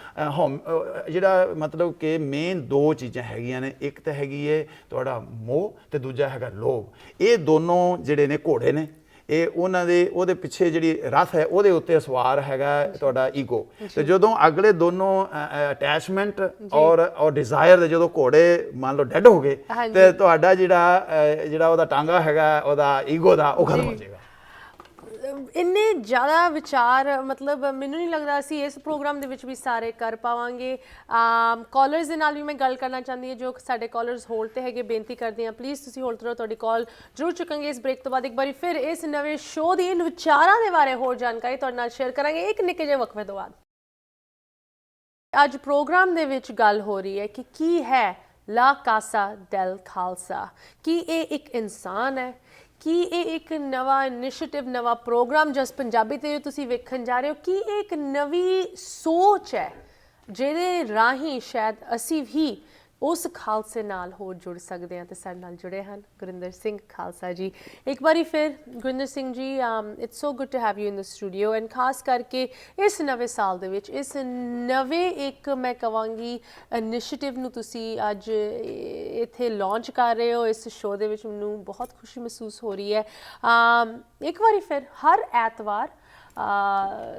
ਜਿਹੜਾ ਮਤਲਬ ਕਿ ਮੇਨ ਦੋ ਚੀਜ਼ਾਂ ਹੈਗੀਆਂ ਨੇ, ਇੱਕ ਤਾਂ ਹੈਗੀ ਹੈ ਤੁਹਾਡਾ ਮੋਹ ਤੇ ਦੂਜਾ ਹੈਗਾ ਲੋਭ। ਇਹ ਦੋਨੋਂ ਜਿਹੜੇ ਨੇ ਘੋੜੇ ਨੇ, ਇਹ ਉਹਦੇ ਪਿੱਛੇ ਜਿਹੜੀ ਰਥ ਹੈ ਉਹਦੇ ਉੱਤੇ ਸਵਾਰ ਹੈਗਾ ਤੁਹਾਡਾ ਈਗੋ। ਤੇ ਜਦੋਂ ਅਗਲੇ ਦੋਨੋਂ ਅਟੈਚਮੈਂਟ ਔਰ ਡਿਜ਼ਾਇਰ ਦੇ ਜਦੋਂ ਘੋੜੇ ਮੰਨ ਲਓ ਡੈਡ ਹੋ ਗਏ ਤੇ ਤੁਹਾਡਾ ਜਿਹੜਾ ਉਹਦਾ ਟਾਂਗਾ ਹੈਗਾ ਉਹਦਾ ਈਗੋ ਦਾ ਉਹ ਖਤਮ ਹੋ ਜਾਏਗਾ। ਇੰਨੇ ਜ਼ਿਆਦਾ ਵਿਚਾਰ ਮਤਲਬ ਮੈਨੂੰ ਨਹੀਂ ਲੱਗਦਾ ਅਸੀਂ ਇਸ ਪ੍ਰੋਗਰਾਮ ਦੇ ਵਿੱਚ ਵੀ ਸਾਰੇ ਕਰ ਪਾਵਾਂਗੇ। ਕਾਲਰਸ ਦੇ ਨਾਲ ਵੀ ਮੈਂ ਗੱਲ ਕਰਨਾ ਚਾਹੁੰਦੀ ਹਾਂ, ਜੋ ਸਾਡੇ ਕਾਲਰਸ ਹੋਲਡ ਤੇ ਹੈਗੇ, ਬੇਨਤੀ ਕਰਦੇ ਹਾਂ ਪਲੀਜ਼ ਤੁਸੀਂ ਹੋਲਡ ਕਰੋ, ਤੁਹਾਡੀ ਕਾਲ ਜ਼ਰੂਰ ਚੁੱਕਾਂਗੇ ਇਸ ਬ੍ਰੇਕ ਤੋਂ ਬਾਅਦ। ਇੱਕ ਵਾਰੀ ਫਿਰ ਇਸ ਨਵੇਂ ਸ਼ੋਅ ਦੀ ਇਨ ਵਿਚਾਰਾਂ ਦੇ ਬਾਰੇ ਹੋਰ ਜਾਣਕਾਰੀ ਤੁਹਾਡੇ ਨਾਲ ਸ਼ੇਅਰ ਕਰਾਂਗੇ ਇੱਕ ਨਿੱਕੇ ਜਿਹੇ ਵਕਫੇ ਤੋਂ ਬਾਅਦ। ਅੱਜ ਪ੍ਰੋਗਰਾਮ ਦੇ ਵਿੱਚ ਗੱਲ ਹੋ ਰਹੀ ਹੈ ਕਿ ਕੀ ਹੈ ਲਾ ਕਾਸਾ ਡੈਲ ਖਾਲਸਾ, ਕੀ ਇਹ ਇੱਕ ਇਨਸਾਨ ਹੈ, ਕੀ ਇਹ ਇੱਕ ਨਵਾਂ ਇਨੀਸ਼ੀਏਟਿਵ, ਨਵਾਂ ਪ੍ਰੋਗਰਾਮ ਜਸ ਪੰਜਾਬੀ ਤੇ ਜੋ ਤੁਸੀਂ ਵੇਖਣ ਜਾ ਰਹੇ ਹੋ, ਕੀ ਇਹ ਇੱਕ ਨਵੀਂ ਸੋਚ ਹੈ ਜਿਹਦੇ ਰਾਹੀਂ ਸ਼ਾਇਦ ਅਸੀਂ ਵੀ ਉਸ ਖਾਲਸੇ ਨਾਲ ਹੋਰ ਜੁੜ ਸਕਦੇ ਹਾਂ। ਤੇ ਸਾਡੇ ਨਾਲ ਜੁੜੇ ਹਨ ਗੁਰਿੰਦਰ ਸਿੰਘ ਖਾਲਸਾ ਜੀ। ਇੱਕ ਵਾਰੀ ਫਿਰ Gurinder Singh ji, it's so good to have you in the studio, and ਖਾਸ ਕਰਕੇ ਇਸ ਨਵੇਂ ਸਾਲ ਦੇ ਵਿੱਚ ਇਸ ਨਵੇਂ ਇੱਕ ਮੈਂ ਕਹਾਂਗੀ ਇਨੀਸ਼ੀਏਟਿਵ ਨੂੰ ਤੁਸੀਂ ਅੱਜ ਇੱਥੇ ਲਾਂਚ ਕਰ ਰਹੇ ਹੋ ਇਸ ਸ਼ੋਅ ਦੇ ਵਿੱਚ, ਮੈਨੂੰ ਬਹੁਤ ਖੁਸ਼ੀ ਮਹਿਸੂਸ ਹੋ ਰਹੀ ਹੈ। ਇੱਕ ਵਾਰੀ ਫਿਰ ਹਰ ਐਤਵਾਰ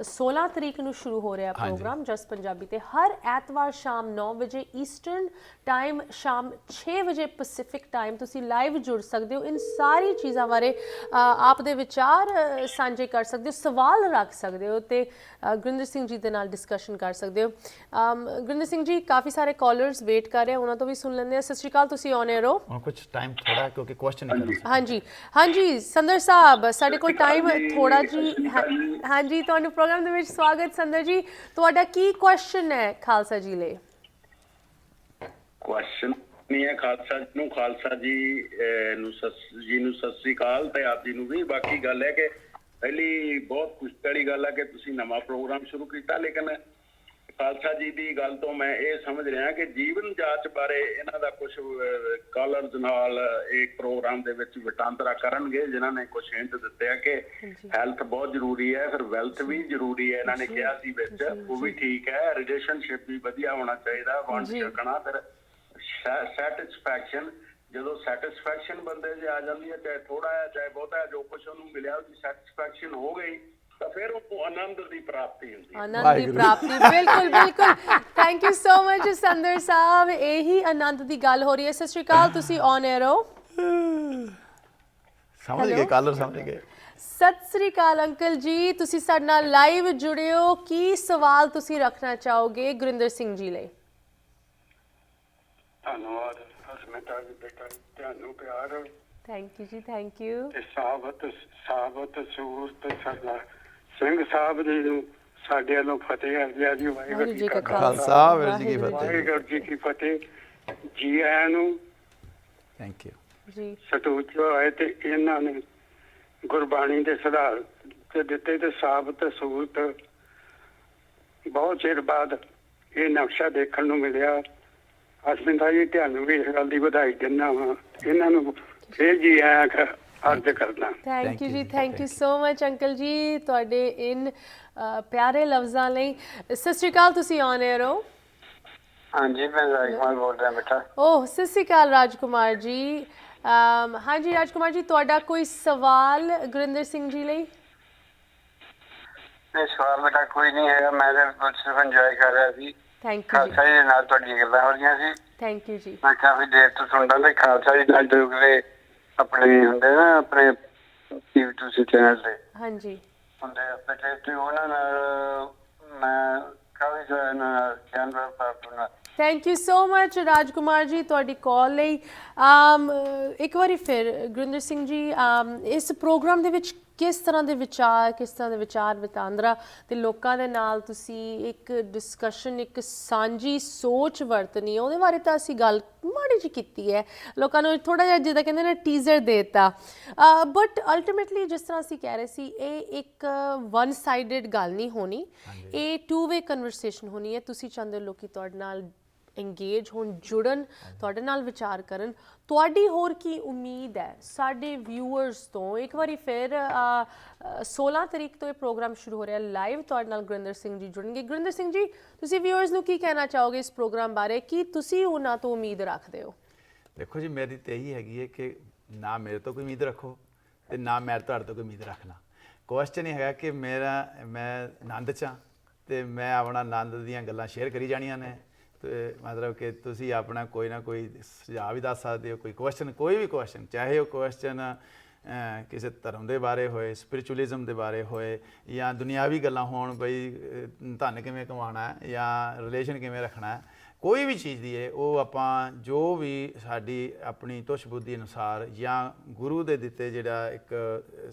16 ਤਰੀਕ ਨੂੰ ਸ਼ੁਰੂ ਹੋ ਰਿਹਾ ਪ੍ਰੋਗਰਾਮ ਜਸ ਪੰਜਾਬੀ ਤੇ, ਹਰ ਐਤਵਾਰ ਸ਼ਾਮ 9 ਵਜੇ ਈਸਟਰਨ ਟਾਈਮ, ਸ਼ਾਮ 6 ਵਜੇ ਪੈਸੀਫਿਕ ਟਾਈਮ ਤੁਸੀਂ ਲਾਈਵ ਜੁੜ ਸਕਦੇ ਹੋ। ਇਨ ਸਾਰੀ ਚੀਜ਼ਾਂ ਬਾਰੇ ਆਪ ਦੇ ਵਿਚਾਰ ਸਾਂਝੇ ਕਰ ਸਕਦੇ ਹੋ, ਸਵਾਲ ਰੱਖ ਸਕਦੇ ਹੋ ਤੇ ਗੁਰਿੰਦਰ ਸਿੰਘ ਜੀ ਦੇ ਨਾਲ ਡਿਸਕਸ਼ਨ ਕਰ ਸਕਦੇ ਹੋ। ਗੁਰਿੰਦਰ ਸਿੰਘ ਜੀ, ਕਾਫੀ ਸਾਰੇ ਕਾਲਰਸ ਵੇਟ ਕਰ ਰਹੇ, ਉਹਨਾਂ ਤੋਂ ਵੀ ਸੁਣ ਲੈਂਦੇ ਆ। ਸਤਿ ਸ਼੍ਰੀ ਅਕਾਲ, ਤੁਸੀਂ ਔਨ 에ਅਰ ਹੋ? ਕੁਝ ਟਾਈਮ ਥੋੜਾ ਕਿਉਂਕਿ ਕੁਐਸਚਨ ਹੀ ਕਰੋ। ਹਾਂਜੀ ਸੰਦਰ ਸਾਹਿਬ, ਸਾਡੇ ਕੋਲ ਟਾਈਮ ਥੋੜਾ ਜੀ। ਹਾਂਜੀ, ਤੁਹਾਨੂੰ ਪ੍ਰੋਗਰਾਮ ਦੇ ਵਿੱਚ ਸਵਾਗਤ। ਸੰਦਰ ਜੀ, ਤੁਹਾਡਾ ਕੀ ਕੁਐਸਚਨ ਹੈ ਖਾਲਸਾ ਜੀ ਲਈ? ਕੁਐਸਚਨ ਨਹੀਂ ਹੈ ਖਾਲਸਾ ਜੀ ਨੂੰ ਸਤਿ ਸ੍ਰੀ ਅਕਾਲ ਤੇ ਆਪ ਜੀ ਨੂੰ ਵੀ। ਬਾਕੀ ਗੱਲ ਹੈ ਕਿ ਪਹਿਲੀ ਬਹੁਤ ਖੁਸ਼ੀ ਵਾਲੀ ਗੱਲ ਹੈ ਕਿ ਤੁਸੀਂ ਨਵਾਂ ਪ੍ਰੋਗਰਾਮ ਸ਼ੁਰੂ ਕੀਤਾ, ਲੇਕਿਨ ਖਾਲਸਾ ਜੀ ਦੀ ਗੱਲ ਤੋਂ ਮੈਂ ਇਹ ਸਮਝ ਰਿਹਾ ਕਿ ਜੀਵਨ ਜਾਂਚ ਬਾਰੇ ਇਹਨਾਂ ਦਾ ਕੁਝ ਕਾਲਰਸ ਨਾਲ ਇੱਕ ਪ੍ਰੋਗਰਾਮ ਦੇ ਵਿੱਚ ਵਟਾਂਦਰਾ ਕਰਨਗੇ, ਜਿਨ੍ਹਾਂ ਨੇ ਕੁਝ ਹਿੰਟ ਦਿੱਤੇ ਆ ਕਿ ਹੈਲਥ ਬਹੁਤ ਜ਼ਰੂਰੀ ਹੈ, ਫਿਰ ਵੈਲਥ ਵੀ ਜ਼ਰੂਰੀ ਹੈ ਇਹਨਾਂ ਨੇ ਕਿਹਾ ਸੀ ਵਿੱਚ, ਉਹ ਵੀ ਠੀਕ ਹੈ, ਰਿਲੇਸ਼ਨਸ਼ਿਪ ਵੀ ਵਧੀਆ ਹੋਣਾ ਚਾਹੀਦਾ, ਵੰਡ ਛਕਣਾ, ਫਿਰ ਸੈਟਿਸਫੈਕਸ਼ਨ। ਜਦੋਂ ਸੈਟਿਸਫੈਕਸ਼ਨ ਬੰਦੇ 'ਚ ਆ ਜਾਂਦੀ ਹੈ, ਚਾਹੇ ਥੋੜਾ ਹੈ ਚਾਹੇ ਬਹੁਤਾ ਹੈ, ਜੋ ਕੁਝ ਉਹਨੂੰ ਮਿਲਿਆ ਉਹਦੀ ਸੈਟਿਸਫੈਕਸ਼ਨ ਹੋ ਗਈ ਤਾਂ ਫਿਰ ਉਹ ਆਨੰਦ ਦੀ ਪ੍ਰਾਪਤੀ ਹੁੰਦੀ ਹੈ। ਆਨੰਦ ਦੀ ਪ੍ਰਾਪਤੀ, ਬਿਲਕੁਲ। ਥੈਂਕ ਯੂ ਸੋ ਮਚ ਸੰਦਰ ਸਾਹਿਬ, ਇਹੀ ਆਨੰਦ ਦੀ ਗੱਲ ਹੋ ਰਹੀ ਹੈ। ਸਤਿ ਸ਼੍ਰੀ ਅਕਾਲ, ਤੁਸੀਂ ਔਨ 에ਅਰ ਹੋ? ਸਮਝ ਗਏ ਕਾਲਰ, ਸਮਝ ਗਏ। ਸਤਿ ਸ੍ਰੀ ਅਕਾਲ ਅੰਕਲ ਜੀ, ਤੁਸੀਂ ਸਾਡੇ ਨਾਲ ਲਾਈਵ ਜੁੜੇ ਹੋ, ਕੀ ਸਵਾਲ ਤੁਸੀਂ ਰੱਖਣਾ ਚਾਹੋਗੇ ਗੁਰਿੰਦਰ ਸਿੰਘ ਜੀ ਲਈ? ਧੰਨਵਾਦ ਹਸਮਤਾ ਜੀ, ਬੇਟਾ ਤੁਹਾਨੂੰ ਪਿਆਰ। ਥੈਂਕ ਯੂ ਜੀ, ਥੈਂਕ ਯੂ। ਤੇ ਸਾਬਤ ਸੂਰਤ ਸਰਦਾਰ ਸਿੰਘ ਸਾਹਿਬ ਜੀ ਨੂੰ ਸਾਡੇ ਵੱਲੋਂ ਫਤਿਹ ਅਰਜ਼ੀ ਜੀ। ਵਾਹਿਗੁਰੂ ਜੀ ਕਾ ਖਾਲਸਾ, ਵਾਹਿਗੁਰੂ ਜੀ ਕੀ ਫਤਿਹ। ਵਾਹਿਗੁਰੂ ਜੀ ਕੀ ਫਤਿਹ ਜੀ। ਆਇਆਂ ਨੂੰ ਥੈਂਕ ਯੂ ਜੀ। ਸਤੂਜ ਹੋਏ ਤੇ ਇਹਨਾਂ ਨੇ ਗੁਰਬਾਣੀ ਦੇ ਸਿਧਾਂਤ ਤੇ ਦਿੱਤੇ ਤੇ ਸਾਬਤ ਸੂਰਤ ਬਹੁਤ ਚਿਰ ਬਾਅਦ ਇਹ ਨਕਸ਼ਾ ਦੇਖਣ ਨੂੰ ਮਿਲਿਆ। ਹਸਮਿੰਦਾ ਜੀ, ਤੁਹਾਨੂੰ ਵੀ ਇਸ ਗੱਲ ਦੀ ਵਧਾਈ ਦਿੰਦਾ ਵਾਂ, ਇਹਨਾਂ ਨੂੰ ਫਿਰ ਜੀ ਆਇਆ ਅਰਜ਼ ਕਰਦਾ। ਥੈਂਕ ਯੂ ਜੀ, thank you so much uncle ਜੀ ਤੁਹਾਡੇ ਇਨ ਪਿਆਰੇ ਲਫ਼ਜ਼ਾਂ ਲਈ। ਸਤਿ ਸ਼੍ਰੀ ਅਕਾਲ, ਤੁਸੀਂ ਔਨ 에ਅਰ ਹੋ? ਹਾਂਜੀ, ਮੈਂ ਰਾਜਕੁਮਾਰ ਬੋਲ ਰਿਹਾ ਬੇਟਾ। ਓਹ, ਸਤਿ ਸ਼੍ਰੀ ਅਕਾਲ ਰਾਜਕੁਮਾਰ ਜੀ। ਹਾਂਜੀ ਰਾਜਕੁਮਾਰ ਜੀ, ਤੁਹਾਡਾ ਕੋਈ ਸਵਾਲ ਗੁਰਿੰਦਰ ਸਿੰਘ ਜੀ ਲਈ? ਨਹੀਂ, ਸਵਾਲ ਬੇਟਾ ਕੋਈ ਨਹੀਂ ਹੈਗਾ, ਮੈਂ ਤਾਂ ਸਿਰਫ ਇੰਜੋਏ ਕਰ ਰਿਹਾ ਸੀ ਥੈਂਕ ਯੂ ਖਾਲਸਾ ਜੀ, ਜੀ ਦੇ ਨਾਲ ਤੁਹਾਡੀਆਂ ਗੱਲਾਂ ਹੋ ਰਹੀਆਂ ਸੀ। ਥੈਂਕ ਯੂ ਜੀ। ਮੈਂ ਕਾਫੀ ਦੇਰ ਤੋਂ ਸੁਣਦਾ ਤੇ ਖਾਲਸਾ ਜੀ ਨਾਲ ਜੁੜੇ ਆਪਣੇ ਹੁੰਦੇ ਨਾ ਆਪਣੇ ਟੀਵੀ ਚੈਨਲ ਤੇ ਹਾਂਜੀ ਹੁੰਦੇ ਆਪਣੇ ਤੇ ਉਹਨਾਂ ਨਾਲ ਮੈਂ ਕਾਫੀ ਸਾਰਾ ਨਾਲ ਜਾਨਵਰ ਪਾਲਣਾ। ਥੈਂਕ ਯੂ ਸੋ ਮਚ ਰਾਜਕੁਮਾਰ ਜੀ ਤੁਹਾਡੀ ਕਾਲ ਲਈ। ਇੱਕ ਵਾਰੀ ਫਿਰ ਗੁਰਿੰਦਰ ਸਿੰਘ ਜੀ, ਇਸ ਪ੍ਰੋਗਰਾਮ ਦੇ ਵਿੱਚ ਕਿਸ ਤਰ੍ਹਾਂ ਦੇ ਵਿਚਾਰ ਵਟਾਂਦਰਾ ਤੇ ਲੋਕਾਂ ਦੇ ਨਾਲ ਤੁਸੀਂ ਇੱਕ ਡਿਸਕਸ਼ਨ, ਇੱਕ ਸਾਂਝੀ ਸੋਚ ਵਰਤਣੀ ਹੈ, ਉਹਦੇ ਬਾਰੇ ਤਾਂ ਅਸੀਂ ਗੱਲ ਮਾੜੀ ਜਿਹੀ ਕੀਤੀ ਹੈ, ਲੋਕਾਂ ਨੂੰ ਥੋੜਾ ਜਿਹਾ ਜਿੱਦਾਂ ਕਹਿੰਦੇ ਨੇ ਟੀਜ਼ਰ ਦੇਤਾ, ਬਟ ਅਲਟੀਮੇਟਲੀ ਜਿਸ ਤਰ੍ਹਾਂ ਅਸੀਂ ਕਹਿ ਰਹੇ ਸੀ ਇਹ ਇੱਕ ਵਨ ਸਾਈਡਡ ਗੱਲ ਨਹੀਂ ਹੋਣੀ, ਇਹ ਟੂ ਵੇ ਕਨਵਰਸੇਸ਼ਨ ਹੋਣੀ ਹੈ। ਤੁਸੀਂ ਚਾਹੁੰਦੇ ਲੋਕੀ ਤੁਹਾਡੇ ਨਾਲ ਇੰਗੇਜ ਹੋਣ, ਜੁੜਨ, ਤੁਹਾਡੇ ਨਾਲ ਵਿਚਾਰ ਕਰਨ। ਤੁਹਾਡੀ ਹੋਰ ਕੀ ਉਮੀਦ ਹੈ ਸਾਡੇ ਵਿਊਅਰਸ ਤੋਂ? ਇੱਕ ਵਾਰੀ ਫਿਰ 16 ਤਰੀਕ ਤੋਂ ਇਹ ਪ੍ਰੋਗਰਾਮ ਸ਼ੁਰੂ ਹੋ ਰਿਹਾ ਲਾਈਵ, ਤੁਹਾਡੇ ਨਾਲ ਗੁਰਿੰਦਰ ਸਿੰਘ ਜੀ ਜੁੜਨਗੇ। ਗੁਰਿੰਦਰ ਸਿੰਘ ਜੀ, ਤੁਸੀਂ ਵਿਊਅਰਸ ਨੂੰ ਕੀ ਕਹਿਣਾ ਚਾਹੋਗੇ ਇਸ ਪ੍ਰੋਗਰਾਮ ਬਾਰੇ? ਕੀ ਤੁਸੀਂ ਉਹਨਾਂ ਤੋਂ ਉਮੀਦ ਰੱਖਦੇ ਹੋ? ਦੇਖੋ ਜੀ, ਮੇਰੀ ਤਾਂ ਇਹੀ ਹੈਗੀ ਹੈ ਕਿ ਨਾ ਮੇਰੇ ਤੋਂ ਕੋਈ ਉਮੀਦ ਰੱਖੋ ਤੇ ਨਾ ਮੈਂ ਤੁਹਾਡੇ ਤੋਂ ਕੋਈ ਉਮੀਦ ਰੱਖਣਾ। ਕੁਐਸਚਨ ਇਹ ਹੈਗਾ ਕਿ ਮੈਂ ਆਨੰਦ 'ਚ ਹਾਂ ਤੇ ਮੈਂ ਆਪਣਾ ਆਨੰਦ ਦੀਆਂ ਗੱਲਾਂ ਸ਼ੇਅਰ ਕਰੀ ਜਾਣੀਆਂ ਨੇ, ਤੇ ਮਤਲਬ ਕਿ ਤੁਸੀਂ ਆਪਣਾ ਕੋਈ ਨਾ ਕੋਈ ਸੁਝਾਅ ਵੀ ਦੱਸ ਸਕਦੇ ਹੋ, ਕੋਈ ਕੁਐਸਚਨ, ਕੋਈ ਵੀ ਕੁਐਸਚਨ, ਚਾਹੇ ਉਹ ਕੁਐਸਚਨ ਕਿਸੇ ਧਰਮ ਦੇ ਬਾਰੇ ਹੋਏ, ਸਪਿਰਿਚੁਅਲਿਜ਼ਮ ਦੇ ਬਾਰੇ ਹੋਏ, ਜਾਂ ਦੁਨਿਆਵੀ ਗੱਲਾਂ ਹੋਣ, ਬਈ ਧਨ ਕਿਵੇਂ ਕਮਾਉਣਾ ਹੈ ਜਾਂ ਰਿਲੇਸ਼ਨ ਕਿਵੇਂ ਰੱਖਣਾ ਹੈ, ਕੋਈ ਵੀ ਚੀਜ਼ ਦੀ ਹੈ ਉਹ ਆਪਾਂ ਜੋ ਵੀ ਸਾਡੀ ਆਪਣੀ ਤੁਸ਼ ਬੁੱਧੀ ਅਨੁਸਾਰ ਜਾਂ ਗੁਰੂ ਦੇ ਦਿੱਤੇ ਜਿਹੜਾ ਇੱਕ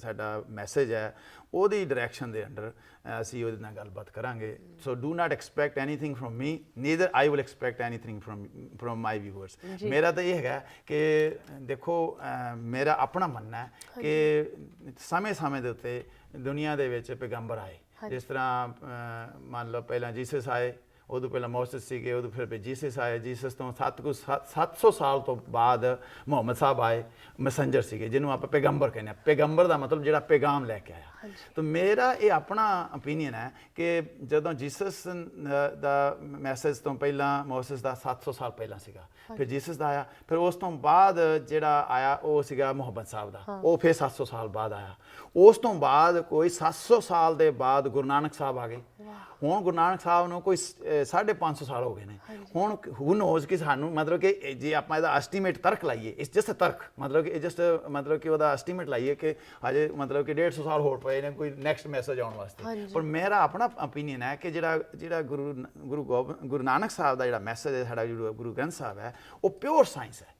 ਸਾਡਾ ਮੈਸੇਜ ਹੈ ਉਹਦੀ ਡਾਇਰੈਕਸ਼ਨ ਦੇ ਅੰਡਰ ਅਸੀਂ ਉਹਦੇ ਨਾਲ ਗੱਲਬਾਤ ਕਰਾਂਗੇ। ਸੋ do not expect anything from me, neither I will expect anything from my viewers. ਮੇਰਾ ਤਾਂ ਇਹ ਹੈਗਾ ਕਿ ਦੇਖੋ, ਮੇਰਾ ਆਪਣਾ ਮੰਨਣਾ ਹੈ ਕਿ ਸਮੇਂ ਦੇ ਉੱਤੇ ਦੁਨੀਆ ਦੇ ਵਿੱਚ ਪੈਗੰਬਰ ਆਏ, ਜਿਸ ਤਰ੍ਹਾਂ ਮੰਨ ਲਓ ਪਹਿਲਾਂ ਜੀਸਸ ਆਏ, ਉਦੋਂ ਪਹਿਲਾਂ ਮੋਸਸ ਸੀਗੇ, ਉਦੋਂ ਫਿਰ ਜੀਸਸ ਆਏ, ਜੀਸਸ ਤੋਂ 700 ਸਾਲ ਤੋਂ ਬਾਅਦ ਮੁਹੰਮਦ ਸਾਹਿਬ ਆਏ, ਮੈਸੇਂਜਰ ਸੀਗੇ, ਜਿਹਨੂੰ ਆਪਾਂ ਪੈਗੰਬਰ ਕਹਿੰਦੇ ਹਾਂ। ਪੈਗੰਬਰ ਦਾ ਮਤਲਬ ਜਿਹੜਾ ਪੈਗਾਮ ਲੈ ਕੇ ਆਇਆ। ਤਾਂ ਮੇਰਾ ਇਹ ਆਪਣਾ ਓਪੀਨੀਅਨ ਹੈ ਕਿ ਜਦੋਂ ਜੀਸਸ ਦਾ ਮੈਸੇਜ ਤੋਂ ਪਹਿਲਾਂ ਮੋਸਸ ਦਾ 700 ਸਾਲ ਪਹਿਲਾਂ ਸੀਗਾ, ਫਿਰ ਜੀਸਸ ਦਾ ਆਇਆ, ਫਿਰ ਉਸ ਤੋਂ ਬਾਅਦ ਜਿਹੜਾ ਆਇਆ ਉਹ ਸੀਗਾ ਮੁਹੰਮਦ ਸਾਹਿਬ ਦਾ, ਉਹ ਫਿਰ 700 ਸਾਲ ਬਾਅਦ ਆਇਆ। ਉਸ ਤੋਂ ਬਾਅਦ ਕੋਈ 700 ਸਾਲ ਦੇ ਬਾਅਦ ਗੁਰੂ ਨਾਨਕ ਸਾਹਿਬ ਆ ਗਏ। ਹੁਣ ਗੁਰੂ ਨਾਨਕ ਸਾਹਿਬ ਨੂੰ ਕੋਈ 550 ਸਾਲ ਹੋ ਗਏ ਨੇ। ਹੁਣ ਹੂ ਨੋਜ਼ ਕਿ ਸਾਨੂੰ ਮਤਲਬ ਕਿ ਜੇ ਆਪਾਂ ਇਹਦਾ ਐਸਟੀਮੇਟ ਤਰਕ ਲਾਈਏ, ਇਸ ਜਸਟ ਤਰਕ ਮਤਲਬ ਕਿ ਜਸਟ ਮਤਲਬ ਕਿ ਉਹਦਾ ਐਸਟੀਮੇਟ ਲਾਈਏ ਕਿ ਹਜੇ ਮਤਲਬ ਕਿ 150 ਸਾਲ ਹੋਰ ਪਏ ਨੇ ਕੋਈ ਨੈਕਸਟ ਮੈਸੇਜ ਆਉਣ ਵਾਸਤੇ। ਪਰ ਮੇਰਾ ਆਪਣਾ ਓਪੀਨੀਅਨ ਹੈ ਕਿ ਜਿਹੜਾ ਗੁਰੂ ਨਾਨਕ ਸਾਹਿਬ ਦਾ ਜਿਹੜਾ ਮੈਸੇਜ ਹੈ, ਸਾਡਾ ਗੁਰੂ ਗ੍ਰੰਥ ਸਾਹਿਬ ਹੈ, ਉਹ ਪਿਓਰ ਸਾਇੰਸ ਹੈ।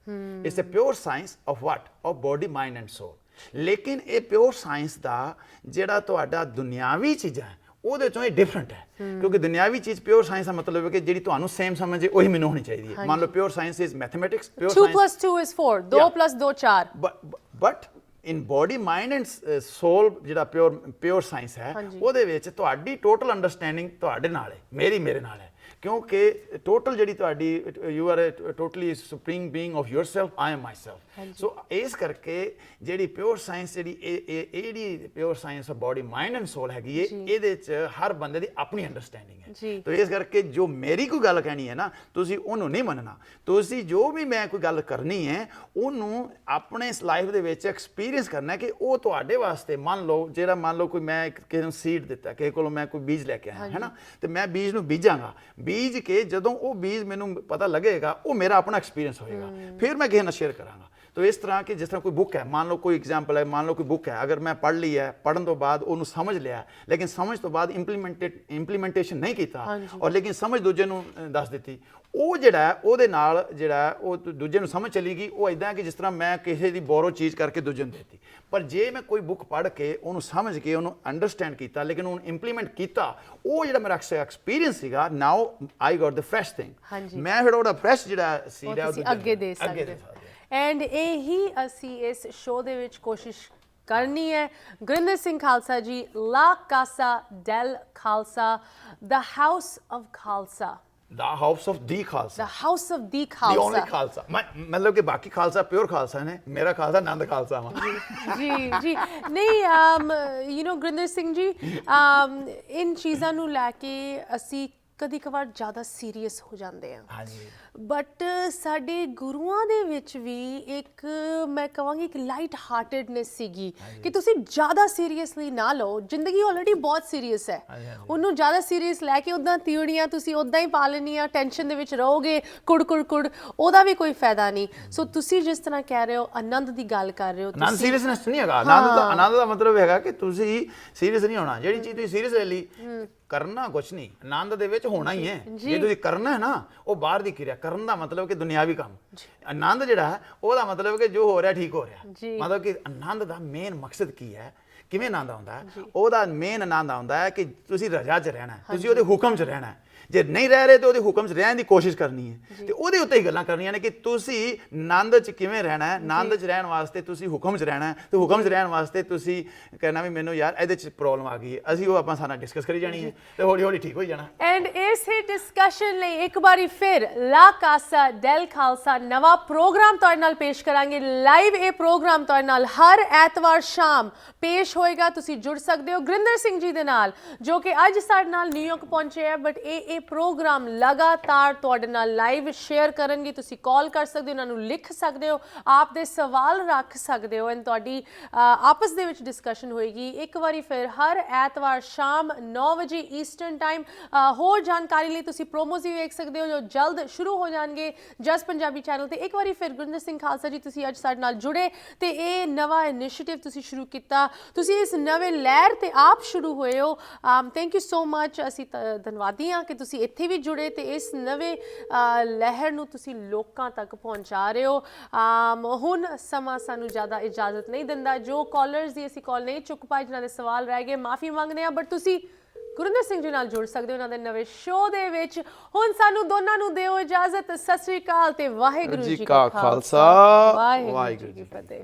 It's a pure science of what, of body, mind and soul. ਲੇਕਿਨ ਇਹ ਪਿਓਰ ਸਾਇੰਸ ਦਾ ਜਿਹੜਾ ਤੁਹਾਡਾ ਦੁਨਿਆਵੀ ਚੀਜ਼ਾਂ ਹੈ ਉਹਦੇ ਚੋਂ ਇਹ ਡਿਫਰੈਂਟ ਹੈ, ਕਿਉਂਕਿ ਦੁਨਿਆਵੀ ਚੀਜ਼ ਪਿਓਰ ਸਾਇੰਸ ਦਾ ਮਤਲਬ ਹੈ ਕਿ ਜਿਹੜੀ ਤੁਹਾਨੂੰ ਸੇਮ ਸਮਝੇ ਉਹੀ ਮੈਨੂੰ ਹੋਣੀ ਚਾਹੀਦੀ ਹੈ। ਮੰਨ ਲਓ pure science is mathematics, pure 2 + 2 = 4, 2 + 2 4। But in body, mind and soul ਜਿਹੜਾ ਪਿਓਰ ਸਾਇੰਸ ਹੈ, ਉਹਦੇ ਵਿੱਚ ਤੁਹਾਡੀ ਟੋਟਲ ਅੰਡਰਸਟੈਂਡਿੰਗ ਤੁਹਾਡੇ ਨਾਲ ਹੈ, ਮੇਰੇ ਨਾਲ ਹੈ, ਕਿਉਂਕਿ ਟੋਟਲ ਜਿਹੜੀ ਤੁਹਾਡੀ you are totally supreme being of yourself, I am myself. So ਇਸ ਕਰਕੇ ਜਿਹੜੀ ਪਿਓਰ ਸਾਇੰਸ ਜਿਹੜੀ pure science of body, mind and soul ਹੈਗੀ ਹੈ, ਇਹਦੇ 'ਚ ਹਰ ਬੰਦੇ ਦੀ ਆਪਣੀ ਅੰਡਰਸਟੈਂਡਿੰਗ ਹੈ। ਤਾਂ ਇਸ ਕਰਕੇ ਜੋ ਮੇਰੀ ਕੋਈ ਗੱਲ ਕਹਿਣੀ ਹੈ ਨਾ, ਤੁਸੀਂ ਉਹਨੂੰ ਨਹੀਂ ਮੰਨਣਾ। ਤੁਸੀਂ ਜੋ ਵੀ ਮੈਂ ਕੋਈ ਗੱਲ ਕਰਨੀ ਹੈ ਉਹਨੂੰ ਆਪਣੇ ਲਾਈਫ ਦੇ ਵਿੱਚ ਐਕਸਪੀਰੀਅੰਸ ਕਰਨਾ ਕਿ ਉਹ ਤੁਹਾਡੇ ਵਾਸਤੇ, ਮੰਨ ਲਓ ਕੋਈ ਮੈਂ ਕਿਸੇ ਨੂੰ ਸੀਡ ਦਿੱਤਾ, ਕਿਸੇ ਕੋਲੋਂ ਮੈਂ ਕੋਈ ਬੀਜ ਲੈ ਕੇ ਆਇਆ ਹੈ ਨਾ, ਤੇ ਮੈਂ ਬੀਜ ਨੂੰ ਬੀਜਾਂਗਾ, ਬੀਜ ਕੇ ਜਦੋਂ ਉਹ ਬੀਜ ਮੈਨੂੰ ਪਤਾ ਲੱਗੇਗਾ, ਉਹ ਮੇਰਾ ਆਪਣਾ ਐਕਸਪੀਰੀਅੰਸ ਹੋਏਗਾ, ਫਿਰ ਮੈਂ ਕਿਸੇ ਨਾਲ ਸ਼ੇਅਰ ਕਰਾਂਗਾ। तो इस तरह की जिस तरह कोई बुक है, मान लो कोई एग्जाम्पल है, मान लो कोई बुक है, अगर मैं पढ़ ली है, पढ़ने तो बाद ਉਹਨੂੰ समझ लिया, लेकिन समझ तो बाद इंप्लीमेंटेशन नहीं किया और लेकिन समझ दूजे ਨੂੰ ਦੱਸ ਦਿੱਤੀ, ਉਹ ਜਿਹੜਾ ਉਹਦੇ ਨਾਲ ਜਿਹੜਾ ਉਹ ਦੂਜੇ ਨੂੰ ਸਮਝ ਚਲੀਗੀ। ਉਹ ਇਦਾਂ ਕਿ ਜਿਸ ਤਰ੍ਹਾਂ ਮੈਂ ਕਿਸੇ ਦੀ ਬੋਰੋ ਚੀਜ਼ ਕਰਕੇ ਦੂਜੇ ਨੂੰ ਦਿੱਤੀ। ਪਰ ਜੇ ਮੈਂ ਕੋਈ ਬੁੱਕ ਪੜ੍ਹ ਕੇ ਉਹਨੂੰ ਸਮਝ ਕੇ ਉਹਨੂੰ ਅੰਡਰਸਟੈਂਡ ਕੀਤਾ, ਲੇਕਿਨ ਉਹਨੂੰ ਇੰਪਲੀਮੈਂਟ ਕੀਤਾ, ਉਹ ਜਿਹੜਾ ਮੇਰਾ ਐਕਸਪੀਰੀਅੰਸ ਸੀਗਾ, ਨਾਓ ਆਈ ਗॉट ਦ ਫਰੈਸ਼ ਥਿੰਗ। ਮੈਂ ਫਿਰ ਉਹਦਾ ਫਰੈਸ਼ ਜਿਹੜਾ ਸੀਡ ਹੈ ਉਹ ਅੱਗੇ ਦੇ ਸਕਦੇ। ਐਂਡ ਇਹੀ ਅਸੀਂ ਇਸ ਸ਼ੋਅ ਦੇ ਵਿੱਚ ਕੋਸ਼ਿਸ਼ ਕਰਨੀ ਹੈ। ਗੁਰਿੰਦਰ ਸਿੰਘ ਖਾਲਸਾ ਜੀ, ਲਾ ਕਾਸਾ ਡੈਲ Khalsa, the house of Khalsa, The house of the Khalsa. The house of the The Khalsa. only Khalsa. मतलब कि बाकी खालसा प्योर खालसा ने, मेरा खालसा नंद खालसा वा। जी नहीं, you know गुरिंदर सिंह जी, इन चीज़ां ਨੂੰ ਲੈ ਕੇ ਅਸੀਂ ਕਦੀ ਕਵਾਰ ਜ਼ਿਆਦਾ ਸੀਰੀਅਸ ਹੋ ਜਾਂਦੇ ਆ ਹਾਂਜੀ ਬਟ ਸਾਡੇ ਗੁਰੂਆਂ ਦੇ ਵਿੱਚ ਵੀ ਇੱਕ ਮੈਂ ਕਹਾਂਗੀ ਇੱਕ ਲਾਈਟ ਹਾਰਟedness ਸੀਗੀ ਕਿ ਤੁਸੀਂ ਜ਼ਿਆਦਾ ਸੀਰੀਅਸਲੀ ਨਾ ਲਓ ਜ਼ਿੰਦਗੀ ਆਲਰੇਡੀ ਬਹੁਤ ਸੀਰੀਅਸ ਹੈ ਉਹਨੂੰ ਜ਼ਿਆਦਾ ਸੀਰੀਅਸ ਲੈ ਕੇ ਉਦਾਂ ਤਿਉੜੀਆਂ ਤੁਸੀਂ ਉਦਾਂ ਹੀ ਪਾ ਲੈਣੀਆਂ ਟੈਨਸ਼ਨ ਦੇ ਵਿੱਚ ਰਹੋਗੇ ਕੁੜ ਉਹਦਾ ਵੀ ਕੋਈ ਫਾਇਦਾ ਨਹੀਂ ਸੋ ਤੁਸੀਂ ਜਿਸ ਤਰ੍ਹਾਂ ਕਹਿ ਰਹੇ ਹੋ ਆਨੰਦ ਦੀ ਗੱਲ ਕਰ ਰਹੇ ਹੋ ਆਨੰਦ ਸੀਰੀਅਸਨੈਸ ਨਹੀਂ ਹੈਗਾ ਆਨੰਦ ਦਾ ਮਤਲਬ ਹੈਗਾ ਕਿ ਤੁਸੀਂ ਸੀਰੀਅਸ ਨਹੀਂ ਹੋਣਾ ਜਿਹੜੀ ਚੀਜ਼ ਤੁਸੀਂ ਸੀਰੀਅਸ ਲੈ ਲਈ ਕਰਨਾ ਕੁਛ ਨਹੀਂ ਆਨੰਦ ਦੇ ਵਿੱਚ ਹੋਣਾ ਹੀ ਹੈ ਜੇ ਤੁਸੀਂ ਕਰਨਾ ਹੈ ਨਾ ਉਹ ਬਾਹਰ ਦੀ ਕਿਰਿਆ ਕਰਨ ਦਾ ਮਤਲਬ ਕਿ ਦੁਨਿਆਵੀ ਕੰਮ ਆਨੰਦ ਜਿਹੜਾ ਹੈ ਉਹਦਾ ਮਤਲਬ ਕਿ ਜੋ ਹੋ ਰਿਹਾ ਠੀਕ ਹੋ ਰਿਹਾ ਮਤਲਬ ਕਿ ਆਨੰਦ ਦਾ ਮੇਨ ਮਕਸਦ ਕੀ ਹੈ ਕਿਵੇਂ ਆਨੰਦ ਆਉਂਦਾ ਉਹਦਾ ਮੇਨ ਆਨੰਦ ਆਉਂਦਾ ਹੈ ਕਿ ਤੁਸੀਂ ਰਜ਼ਾ 'ਚ ਰਹਿਣਾ ਤੁਸੀਂ ਉਹਦੇ ਹੁਕਮ 'ਚ ਰਹਿਣਾ ਜੇ ਨਹੀਂ ਰਹਿ ਰਹੇ ਤੇ ਉਹਦੇ ਹੁਕਮ 'ਚ ਰਹਿਣ ਦੀ ਕੋਸ਼ਿਸ਼ ਕਰਨੀ ਹੈ ਤੇ ਉਹਦੇ ਉੱਤੇ ਹੀ ਗੱਲਾਂ ਕਰਨੀਆਂ ਨੇ ਕਿ ਤੁਸੀਂ ਆਨੰਦ 'ਚ ਕਿਵੇਂ ਰਹਿਣਾ ਹੈ ਆਨੰਦ 'ਚ ਰਹਿਣ ਵਾਸਤੇ ਤੁਸੀਂ ਹੁਕਮ 'ਚ ਰਹਿਣਾ ਤੇ ਹੁਕਮ 'ਚ ਰਹਿਣ ਵਾਸਤੇ ਤੁਸੀਂ ਕਹਿਣਾ ਵੀ ਮੈਨੂੰ ਯਾਰ ਇਹਦੇ 'ਚ ਪ੍ਰੋਬਲਮ ਆ ਗਈ ਹੈ ਅਸੀਂ ਉਹ ਆਪਾਂ ਸਾਰਾ ਡਿਸਕਸ ਕਰੀ ਜਾਣੀ ਹੈ ਤੇ ਹੌਲੀ ਹੌਲੀ ਠੀਕ ਹੋਈ ਜਾਣਾ ਐਂਡ ਇਸੇ ਡਿਸਕਸ਼ਨ ਲਈ ਇੱਕ ਵਾਰੀ ਫਿਰ ਲਾ ਕਾਸਾ ਡੈਲ ਖਾਲਸਾ ਨਵਾਂ ਪ੍ਰੋਗਰਾਮ ਤੁਹਾਡੇ ਨਾਲ ਪੇਸ਼ ਕਰਾਂਗੇ ਲਾਈਵ ਇਹ ਪ੍ਰੋਗਰਾਮ ਤੁਹਾਡੇ ਨਾਲ ਹਰ ਐਤਵਾਰ ਸ਼ਾਮ ਪੇਸ਼ ਹੋਏਗਾ ਤੁਸੀਂ ਜੁੜ ਸਕਦੇ ਹੋ ਗੁਰਿੰਦਰ ਸਿੰਘ ਜੀ ਦੇ ਨਾਲ ਜੋ ਕਿ ਅੱਜ ਸਾਡੇ ਨਾਲ ਨਿਊਯਾਰਕ ਪਹੁੰਚੇ ਆ ਬਟ ਇਹ ਪ੍ਰੋਗਰਾਮ ਲਗਾਤਾਰ ਤੁਹਾਡੇ ਨਾਲ ਲਾਈਵ ਸ਼ੇਅਰ ਕਰਨਗੇ ਤੁਸੀਂ ਕਾਲ ਕਰ ਸਕਦੇ ਹੋ ਉਹਨਾਂ ਨੂੰ ਲਿਖ ਸਕਦੇ ਹੋ ਆਪ ਦੇ ਸਵਾਲ ਰੱਖ ਸਕਦੇ ਹੋ ਐਂਡ ਤੁਹਾਡੀ ਆਪਸ ਦੇ ਵਿੱਚ ਡਿਸਕਸ਼ਨ ਹੋਏਗੀ ਇੱਕ ਵਾਰੀ ਫਿਰ ਹਰ ਐਤਵਾਰ ਸ਼ਾਮ 9 ਵਜੇ ਈਸਟਰਨ ਟਾਈਮ ਹੋਰ ਜਾਣਕਾਰੀ ਲਈ ਤੁਸੀਂ ਪ੍ਰੋਮੋਸ ਵੀ ਵੇਖ ਸਕਦੇ ਹੋ ਜੋ ਜਲਦ ਸ਼ੁਰੂ ਹੋ ਜਾਣਗੇ ਜਸ ਪੰਜਾਬੀ ਚੈਨਲ ਤੇ ਇੱਕ ਵਾਰੀ ਫਿਰ ਗੁਰਿੰਦਰ ਸਿੰਘ ਖਾਲਸਾ ਜੀ ਤੁਸੀਂ ਅੱਜ ਸਾਡੇ ਨਾਲ ਜੁੜੇ ਤੇ ਇਹ ਨਵਾਂ ਇਨੀਸ਼ੀਏਟਿਵ ਤੁਸੀਂ ਸ਼ੁਰੂ ਕੀਤਾ ਤੁਸੀਂ ਇਸ ਨਵੇਂ ਲਹਿਰ ਤੇ ਆਪ ਸ਼ੁਰੂ ਹੋਏ ਹੋ ਥੈਂਕ ਯੂ ਸੋ ਮਚ ਅਸੀਂ ਧੰਨਵਾਦੀ ਹਾਂ ਕਿ ਤੁਸੀਂ ਇੱਥੇ ਵੀ ਜੁੜੇ ਤੇ ਇਸ ਨਵੇਂ ਲਹਿਰ ਨੂੰ ਤੁਸੀਂ ਲੋਕਾਂ ਤੱਕ ਪਹੁੰਚਾ ਰਹੇ ਹੋ ਹੁਣ ਸਮਾਂ ਸਾਨੂੰ ਜ਼ਿਆਦਾ ਇਜਾਜ਼ਤ ਨਹੀਂ ਦਿੰਦਾ ਜੋ ਕਾਲਰਸ ਦੀ ਅਸੀਂ ਕਾਲ ਨਹੀਂ ਚੁੱਕ ਪਾਏ ਜਿਨ੍ਹਾਂ ਦੇ ਸਵਾਲ ਰਹਿ ਗਏ ਮਾਫੀ ਮੰਗਦੇ ਹਾਂ ਬਟ ਤੁਸੀਂ ਗੁਰਿੰਦਰ ਸਿੰਘ ਜੀ ਨਾਲ ਜੁੜ ਸਕਦੇ ਹੋ ਉਹਨਾਂ ਦੇ ਨਵੇਂ ਸ਼ੋਅ ਦੇ ਵਿੱਚ ਹੁਣ ਸਾਨੂੰ ਦੋਨਾਂ ਨੂੰ ਦਿਓ ਇਜਾਜ਼ਤ ਸਤਿ ਸ੍ਰੀ ਅਕਾਲ ਤੇ ਵਾਹਿਗੁਰੂ ਜੀ ਕਾ ਖਾਲਸਾ ਵਾਹਿਗੁਰੂ ਜੀ ਕੀ ਫਤਿਹ